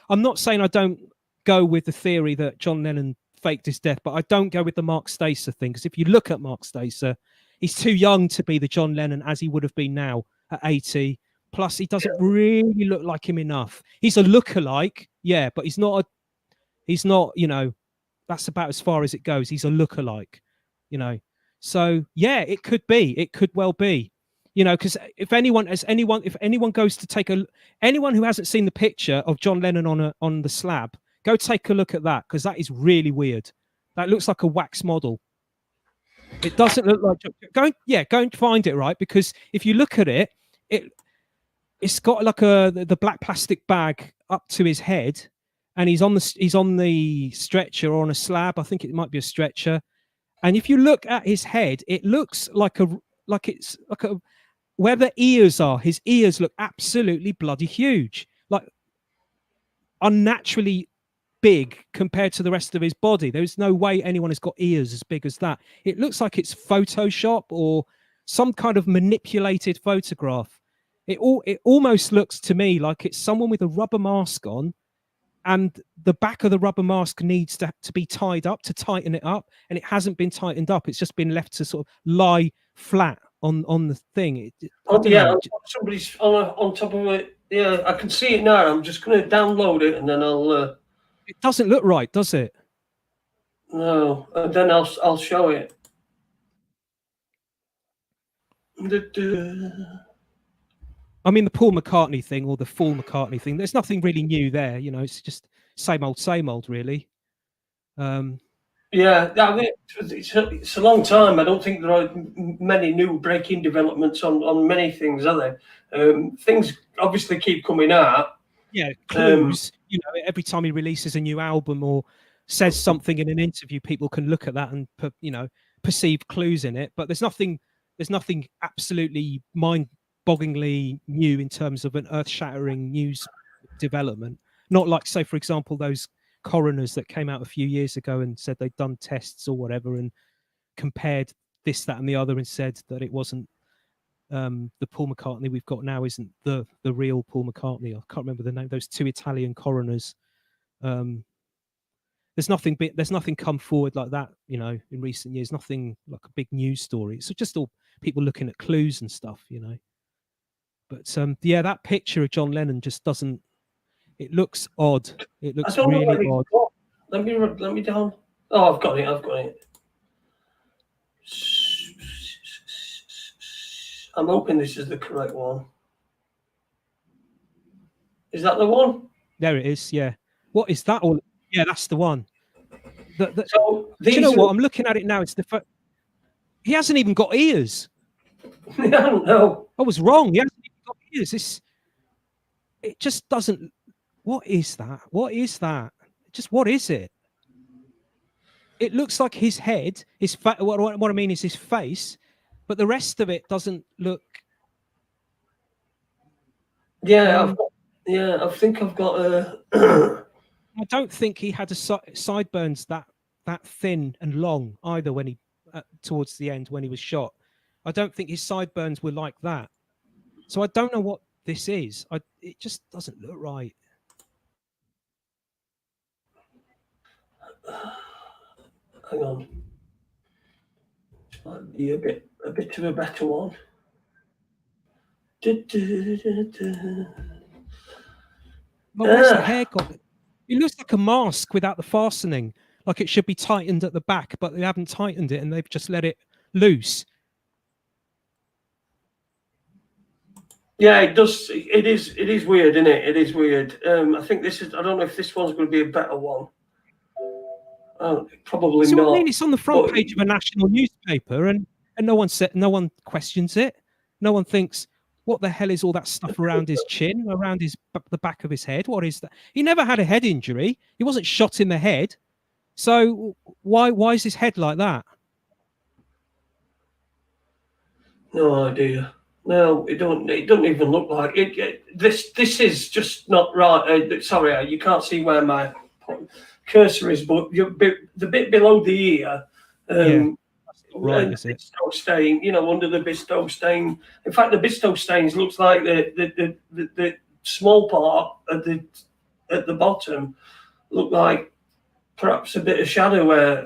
S2: not saying I don't go with the theory that John Lennon faked his death, but I don't go with the Mark Stacer thing, because if you look at Mark Stacer, he's too young to be the John Lennon as he would have been now at 80. Plus, he doesn't really look like him enough. He's a lookalike, yeah, but he's not, you know, that's about as far as it goes. He's a lookalike, you know. So yeah, it could well be, you know, because if anyone goes to take anyone who hasn't seen the picture of John Lennon on the slab, go take a look at that, because that is really weird. That looks like a wax model. It doesn't look like. Go and find it, right? Because if you look at it, it's got like the black plastic bag up to his head, and he's on the stretcher or on a slab. I think it might be a stretcher. And if you look at his head, it looks like where the ears are. His ears look absolutely bloody huge, like unnaturally big compared to the rest of his body. There's no way anyone has got ears as big as that. It looks like it's Photoshop or some kind of manipulated photograph. It almost looks to me like it's someone with a rubber mask on, and the back of the rubber mask needs to be tied up to tighten it up, and it hasn't been tightened up. It's just been left to sort of lie flat on the thing.
S1: Somebody's on top of it. Yeah, I can see it now. I'm just going to download it, and then I'll.
S2: It doesn't look right, does it?
S1: No, and then I'll show it.
S2: I mean, the Paul McCartney thing or the full McCartney thing, there's nothing really new there. You know, it's just same old, really.
S1: Yeah, I mean, it's a long time. I don't think there are many new breaking developments on many things, are there? Things obviously keep coming out.
S2: Yeah, clues. You know, every time he releases a new album or says something in an interview, people can look at that and perceive clues in it. But there's nothing absolutely mind-bogglingly new in terms of an earth-shattering news development. Not like, say, for example, those coroners that came out a few years ago and said they'd done tests or whatever and compared this, that, and the other, and said that it wasn't the Paul McCartney we've got now isn't the real Paul McCartney. I can't remember the name. Those two Italian coroners. There's nothing come forward like that, you know, in recent years. Nothing like a big news story. So just all people looking at clues and stuff, you know. But yeah, that picture of John Lennon just doesn't. It looks odd. It looks really odd.
S1: Let me down. Oh, I've got it. I'm hoping this is the correct one. Is that the one?
S2: There it is. Yeah. What is that? Yeah, that's the one.
S1: So
S2: do you know what? I'm looking at it now. It's he hasn't even got ears.
S1: No.
S2: I was wrong. He hasn't even got ears. It just doesn't. What is that? What is that? Just what is it? It looks like his head. What I mean is his face, but the rest of it doesn't look.
S1: Yeah, I think I've got a.
S2: I don't think he had sideburns that thin and long either when he towards the end when he was shot. I don't think his sideburns were like that. So I don't know what this is. It just doesn't look right.
S1: Hang on. This might be a bit of a better one.
S2: What's the hair got? It looks like a mask without the fastening. Like it should be tightened at the back, but they haven't tightened it and they've just let it loose.
S1: Yeah, it does. It is weird, isn't it? It is weird. I think this is. I don't know if this one's going to be a better one. Probably
S2: so
S1: not.
S2: I mean, it's on the front page of a national newspaper, and no one questions it. No one thinks, what the hell is all that stuff around his chin, around the back of his head? What is that? He never had a head injury. He wasn't shot in the head. So why is his head like that?
S1: No idea. No, it don't. It doesn't even look like it. This is just not right. Sorry, you can't see where my cursor is, but the bit below the ear,
S2: Yeah. Right,
S1: and
S2: is it?
S1: Bisto stain. Under the Bisto stain. In fact, the Bisto stains looks like the small part at the bottom look like perhaps a bit of shadow where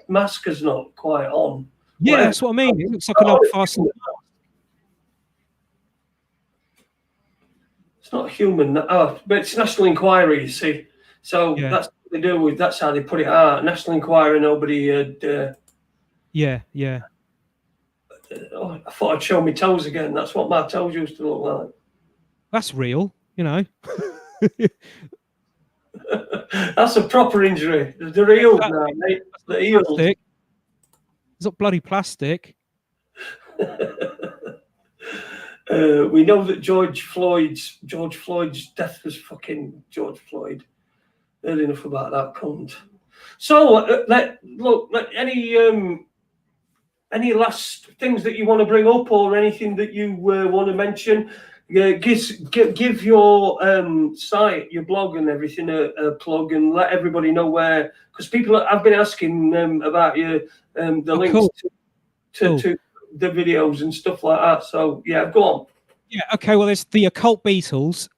S1: masker's not quite on.
S2: Yeah,
S1: Whatever.
S2: that's what I mean. It looks like an old fashioned.
S1: It's not human. Oh, but it's National Inquiry, you see. So
S2: Yeah.
S1: that's what they do with. That's how they put it out. National Inquiry. Nobody had.
S2: Yeah.
S1: I thought I'd show my toes again. That's what my toes used to look like.
S2: That's real,
S1: That's a proper injury. They're healed now, mate. They're healed.
S2: Plastic. It's not bloody plastic.
S1: We know that George Floyd's death was fucking George Floyd. Heard enough about that cunt. So any last things that you want to bring up or anything that you want to mention? Give your site, your blog and everything a plug, and let everybody know where, because people have been asking about the links
S2: cool.
S1: to the videos and stuff like that. So yeah, go on.
S2: Yeah, okay. Well, there's the Occult Beatles,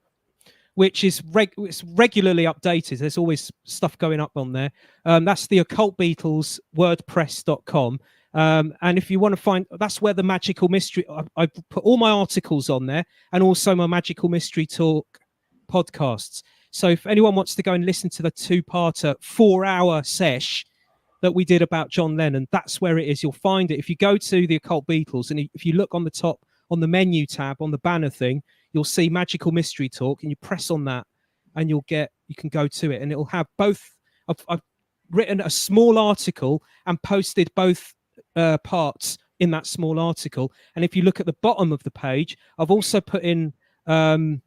S2: which is it's regularly updated. There's always stuff going up on there. That's the Occult Beatles WordPress.com. And if you want to find, that's where the Magical Mystery, I put all my articles on there, and also my Magical Mystery Talk podcasts. So if anyone wants to go and listen to the 2-parter 4-hour sesh that we did about John Lennon, that's where it is. You'll find it. If you go to the Occult Beatles, and if you look on the top, on the menu tab, on the banner thing, you'll see Magical Mystery Talk, and you press on that, and you can go to it, and it'll have both. I've written a small article and posted both parts in that small article. And if you look at the bottom of the page, I've also put in, I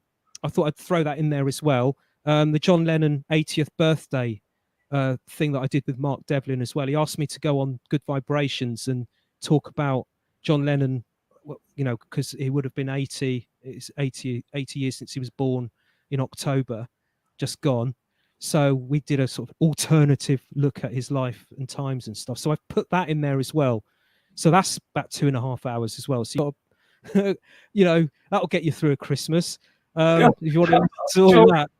S2: thought I'd throw that in there as well, the John Lennon 80th birthday thing that I did with Mark Devlin as well. He asked me to go on Good Vibrations and talk about John Lennon, because he would have been 80. It's 80 years since he was born in October, just gone. So we did a sort of alternative look at his life and times and stuff. So I've put that in there as well. So that's about 2.5 hours as well. So that'll get you through a Christmas. If you want to do all that.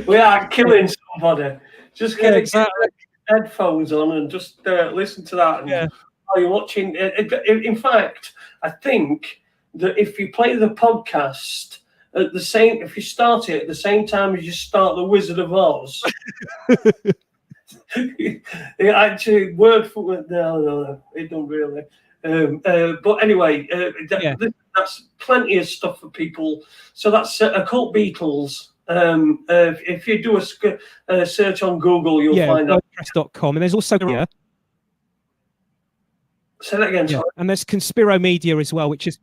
S1: We are killing somebody. Just get
S2: exactly.
S1: headphones on and just listen to that. And while you're watching, in fact, I think that if you play the podcast at the same, if you start it at the same time as you start the Wizard of Oz, it actually word for word. No, it don't really. But anyway, that's plenty of stuff for people. So that's Occult Beatles. If you do a search on Google, you'll find that.
S2: WordPress.com, and there's also
S1: say that again. Sorry.
S2: And there's Conspiro Media as well, which is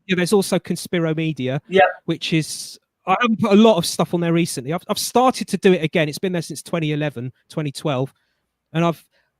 S2: there's also Conspiro Media, which is, I haven't put a lot of stuff on there recently. I've started to do it again. It's been there since 2011, 2012, and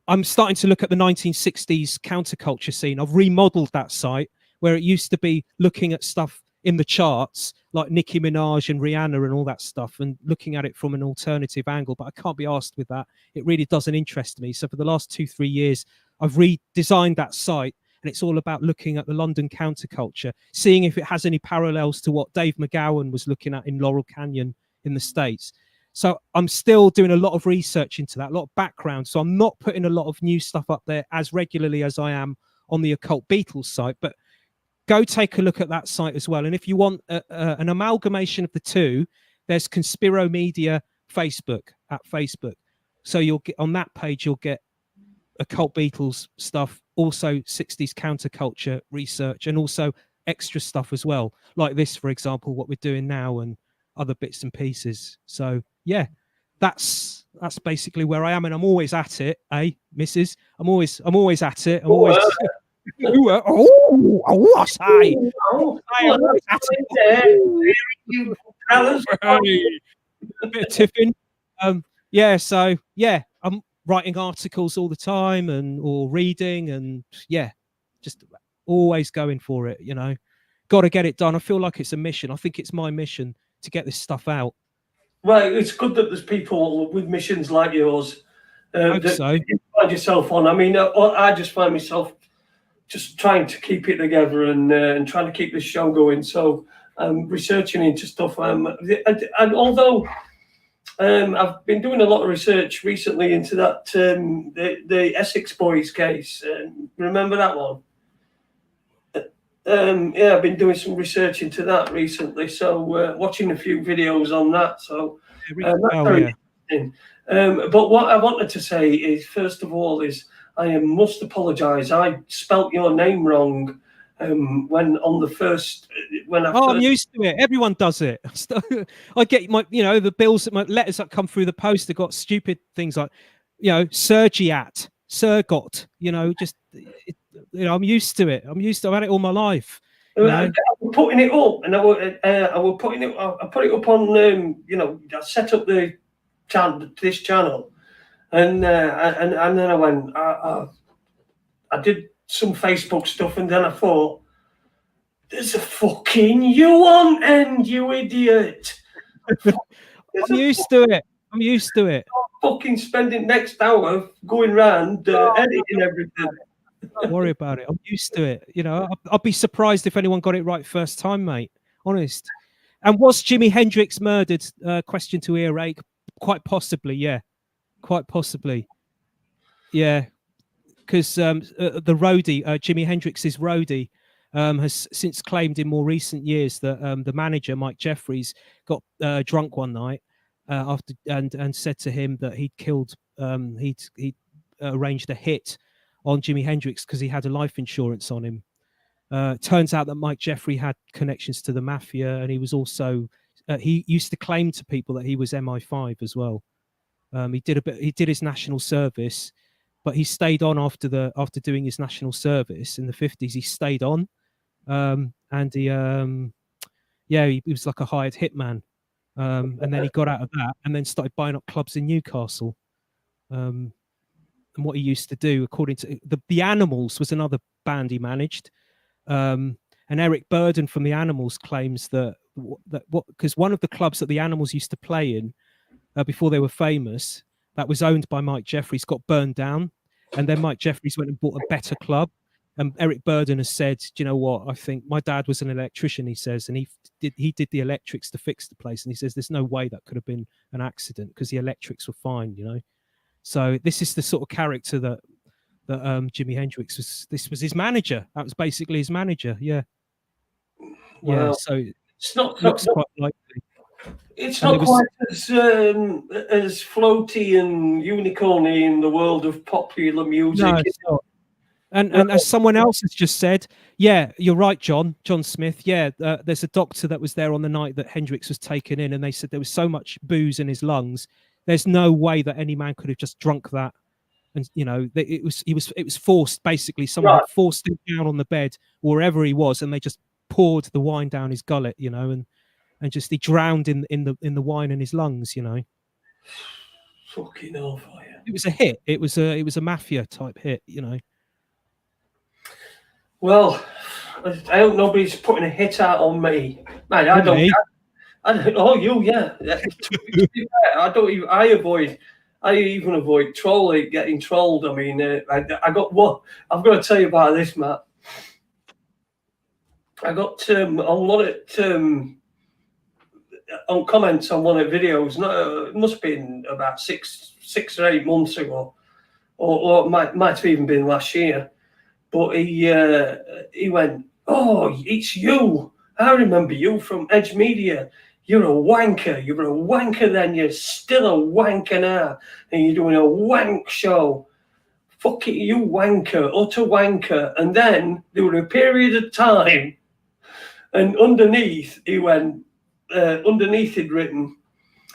S2: I'm starting to look at the 1960s counterculture scene. I've remodeled that site where it used to be looking at stuff in the charts like Nicki Minaj and Rihanna and all that stuff, and looking at it from an alternative angle, but I can't be asked with that. It really doesn't interest me. So for the last 2-3 years, I've redesigned that site, and it's all about looking at the London counterculture, seeing if it has any parallels to what Dave McGowan was looking at in Laurel Canyon in the States. So I'm still doing a lot of research into that, a lot of background. So I'm not putting a lot of new stuff up there as regularly as I am on the Occult Beatles site, but go take a look at that site as well. And if you want an amalgamation of the two, there's Conspiro Media Facebook at Facebook. So you'll get on that page, you'll get Occult Beatles stuff, also 60s counterculture research, and also extra stuff as well, like this, for example, what we're doing now, and other bits and pieces. So yeah, that's basically where I am, and I'm always at it, Mrs. I'm always at it. I'm always I say. I am always at it. A bit of tiffin. So I'm writing articles all the time, or reading, and just always going for it. You know, got to get it done. I feel like it's a mission. I think it's my mission to get this stuff out.
S1: Well, it's good that there's people with missions like yours that
S2: So.
S1: you find yourself on. I mean, I just find myself just trying to keep it together and trying to keep this show going. So I'm researching into stuff. And although I've been doing a lot of research recently into that the Essex Boys case. Remember that one? Yeah, I've been doing some research into that recently. So watching a few videos on that. So that's very interesting. But what I wanted to say is, first of all, is I must apologise. I spelt your name wrong when on the first when I.
S2: Oh, I'm used to it. Everyone does it. I get my, you know, the bills, my letters that come through the post. They've got stupid things like, you know, Sergiat, Sergot. You know, just you know, I'm used to it. I've had it all my life.
S1: I was putting it up, and I was putting it. I put it up on. You know, I set up the channel, this channel, and then I went. I did some Facebook stuff, and then I thought, "There's a fucking you on end, you idiot!"
S2: I'm used to it. I'm used to it.
S1: I'm fucking spending next hour going round editing everything.
S2: Don't worry about it. I'm used to it. You know, I'd be surprised if anyone got it right first time, mate. Honest. And was Jimi Hendrix murdered? Question to earache. Quite possibly, yeah. Quite possibly. Yeah. Because the roadie, Jimi Hendrix's roadie, has since claimed in more recent years that the manager, Mike Jeffries, got drunk one night after and said to him that he'd killed, he'd arranged a hit on Jimi Hendrix because he had a life insurance on him. Turns out that Mike Jeffrey had connections to the mafia, and he was also he used to claim to people that he was MI5 as well. He did his national service, but he stayed on after doing his national service in the 50s. He stayed on, and he was like a hired hitman, and then he got out of that and then started buying up clubs in Newcastle. And what he used to do, according to the Animals, was another band he managed. And Eric Burden from the Animals claims that because one of the clubs that the Animals used to play in before they were famous, that was owned by Mike Jeffries, got burned down, and then Mike Jeffries went and bought a better club. And Eric Burden has said, "Do you know what? I think my dad was an electrician," he says, and he did the electrics to fix the place, and he says there's no way that could have been an accident because the electrics were fine, you know. So this is the sort of character that Jimi Hendrix was. This was his manager. That was basically his manager. Yeah.
S1: Wow.
S2: Yeah. So
S1: it's not
S2: quite likely.
S1: It's not quite as floaty and unicorny in the world of popular music.
S2: No, it's not. And as someone else has just said, yeah, you're right, John Smith. Yeah, there's a doctor that was there on the night that Hendrix was taken in, and they said there was so much booze in his lungs. There's no way that any man could have just drunk that, and you know, it was forced. Basically, someone forced him down on the bed wherever he was, and they just poured the wine down his gullet, you know, and just he drowned in the wine in his lungs, you know.
S1: Fucking hell for you.
S2: It was a hit. It was a mafia type hit, you know.
S1: Well, I hope nobody's putting a hit out on me, man. I don't. Oh, you, yeah. I even avoid trolling, getting trolled. I mean, I got what I've got to tell you about this, Matt. I got on one on comments on one of the videos. No, it must have been about six or 8 months ago, or it might have even been last year. But he went, "Oh, it's you. I remember you from Edge Media. You're a wanker. You were a wanker then. You're still a wanker now. And you're doing a wank show. Fuck it, you wanker, utter wanker." And then there was a period of time, and underneath he went, underneath he'd written,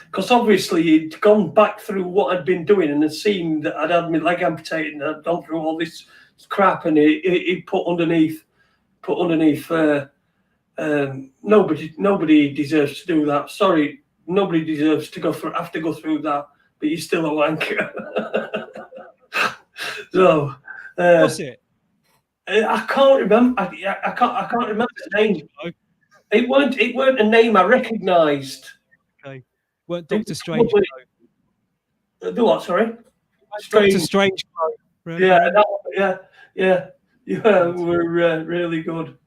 S1: because obviously he'd gone back through what I'd been doing and had seen that I'd had my leg amputated and I'd gone through all this crap, and he put underneath, nobody deserves to do that. Sorry, nobody deserves to have to go through that, but you're still a wanker. So
S2: was it?
S1: I can't remember. I can't remember the name. It weren't a name I recognised.
S2: Okay. Weren't Doctor Strange?
S1: The what? Sorry.
S2: Doctor Strange.
S1: Yeah, we're really good.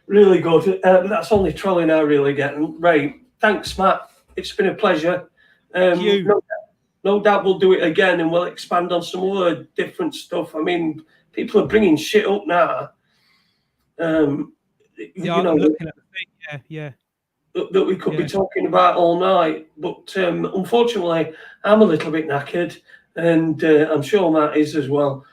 S1: Really good. That's only trolling I really get. Right. Thanks, Matt. It's been a pleasure. No doubt we'll do it again and we'll expand on some other different stuff. I mean, people are bringing shit up now.
S2: I'm looking at the thing. Yeah.
S1: That we could be talking about all night. But unfortunately, I'm a little bit knackered, and I'm sure Matt is as well.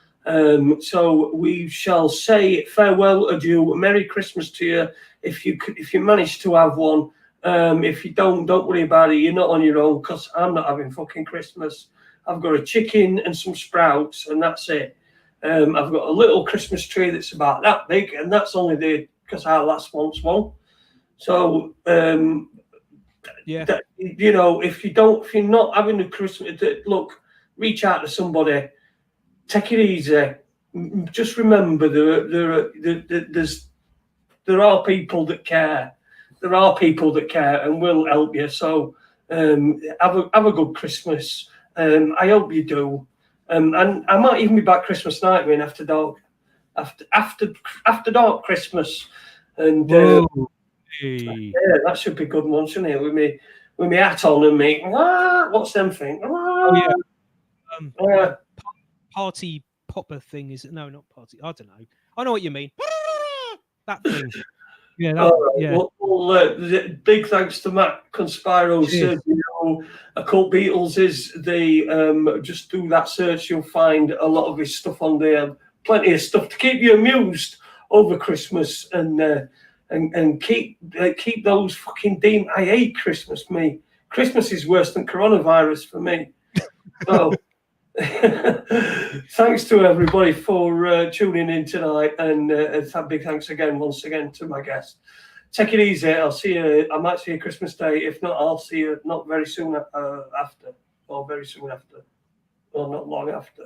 S1: So we shall say farewell, adieu, Merry Christmas to you. If you manage to have one, if you don't worry about it. You're not on your own, because I'm not having fucking Christmas. I've got a chicken and some sprouts, and that's it. I've got a little Christmas tree that's about that big, and that's only there because our last one's one. So if you're not having a Christmas, look, reach out to somebody. Take it easy. Just remember there are people that care. There are people that care and will help you. So have a good Christmas. I hope you do. And I might even be back Christmas night, after dark Christmas. And yeah, that should be a good one, shouldn't it? With me hat on and me. What's them thing?
S2: Party popper thing, is it? No, not party. I don't know. I know what you mean. That thing. Yeah.
S1: Well, big thanks to Matt Conspiro, Sergiou, Occult Beatles is the just do that search. You'll find a lot of his stuff on there. Plenty of stuff to keep you amused over Christmas and keep those fucking demons. I hate Christmas. Christmas is worse than coronavirus for me. So thanks to everybody for tuning in tonight, and big thanks once again to my guest. Take it easy. I'll see you. I might see you Christmas Day. If not, I'll see you not very soon after, or very soon after, or not long after.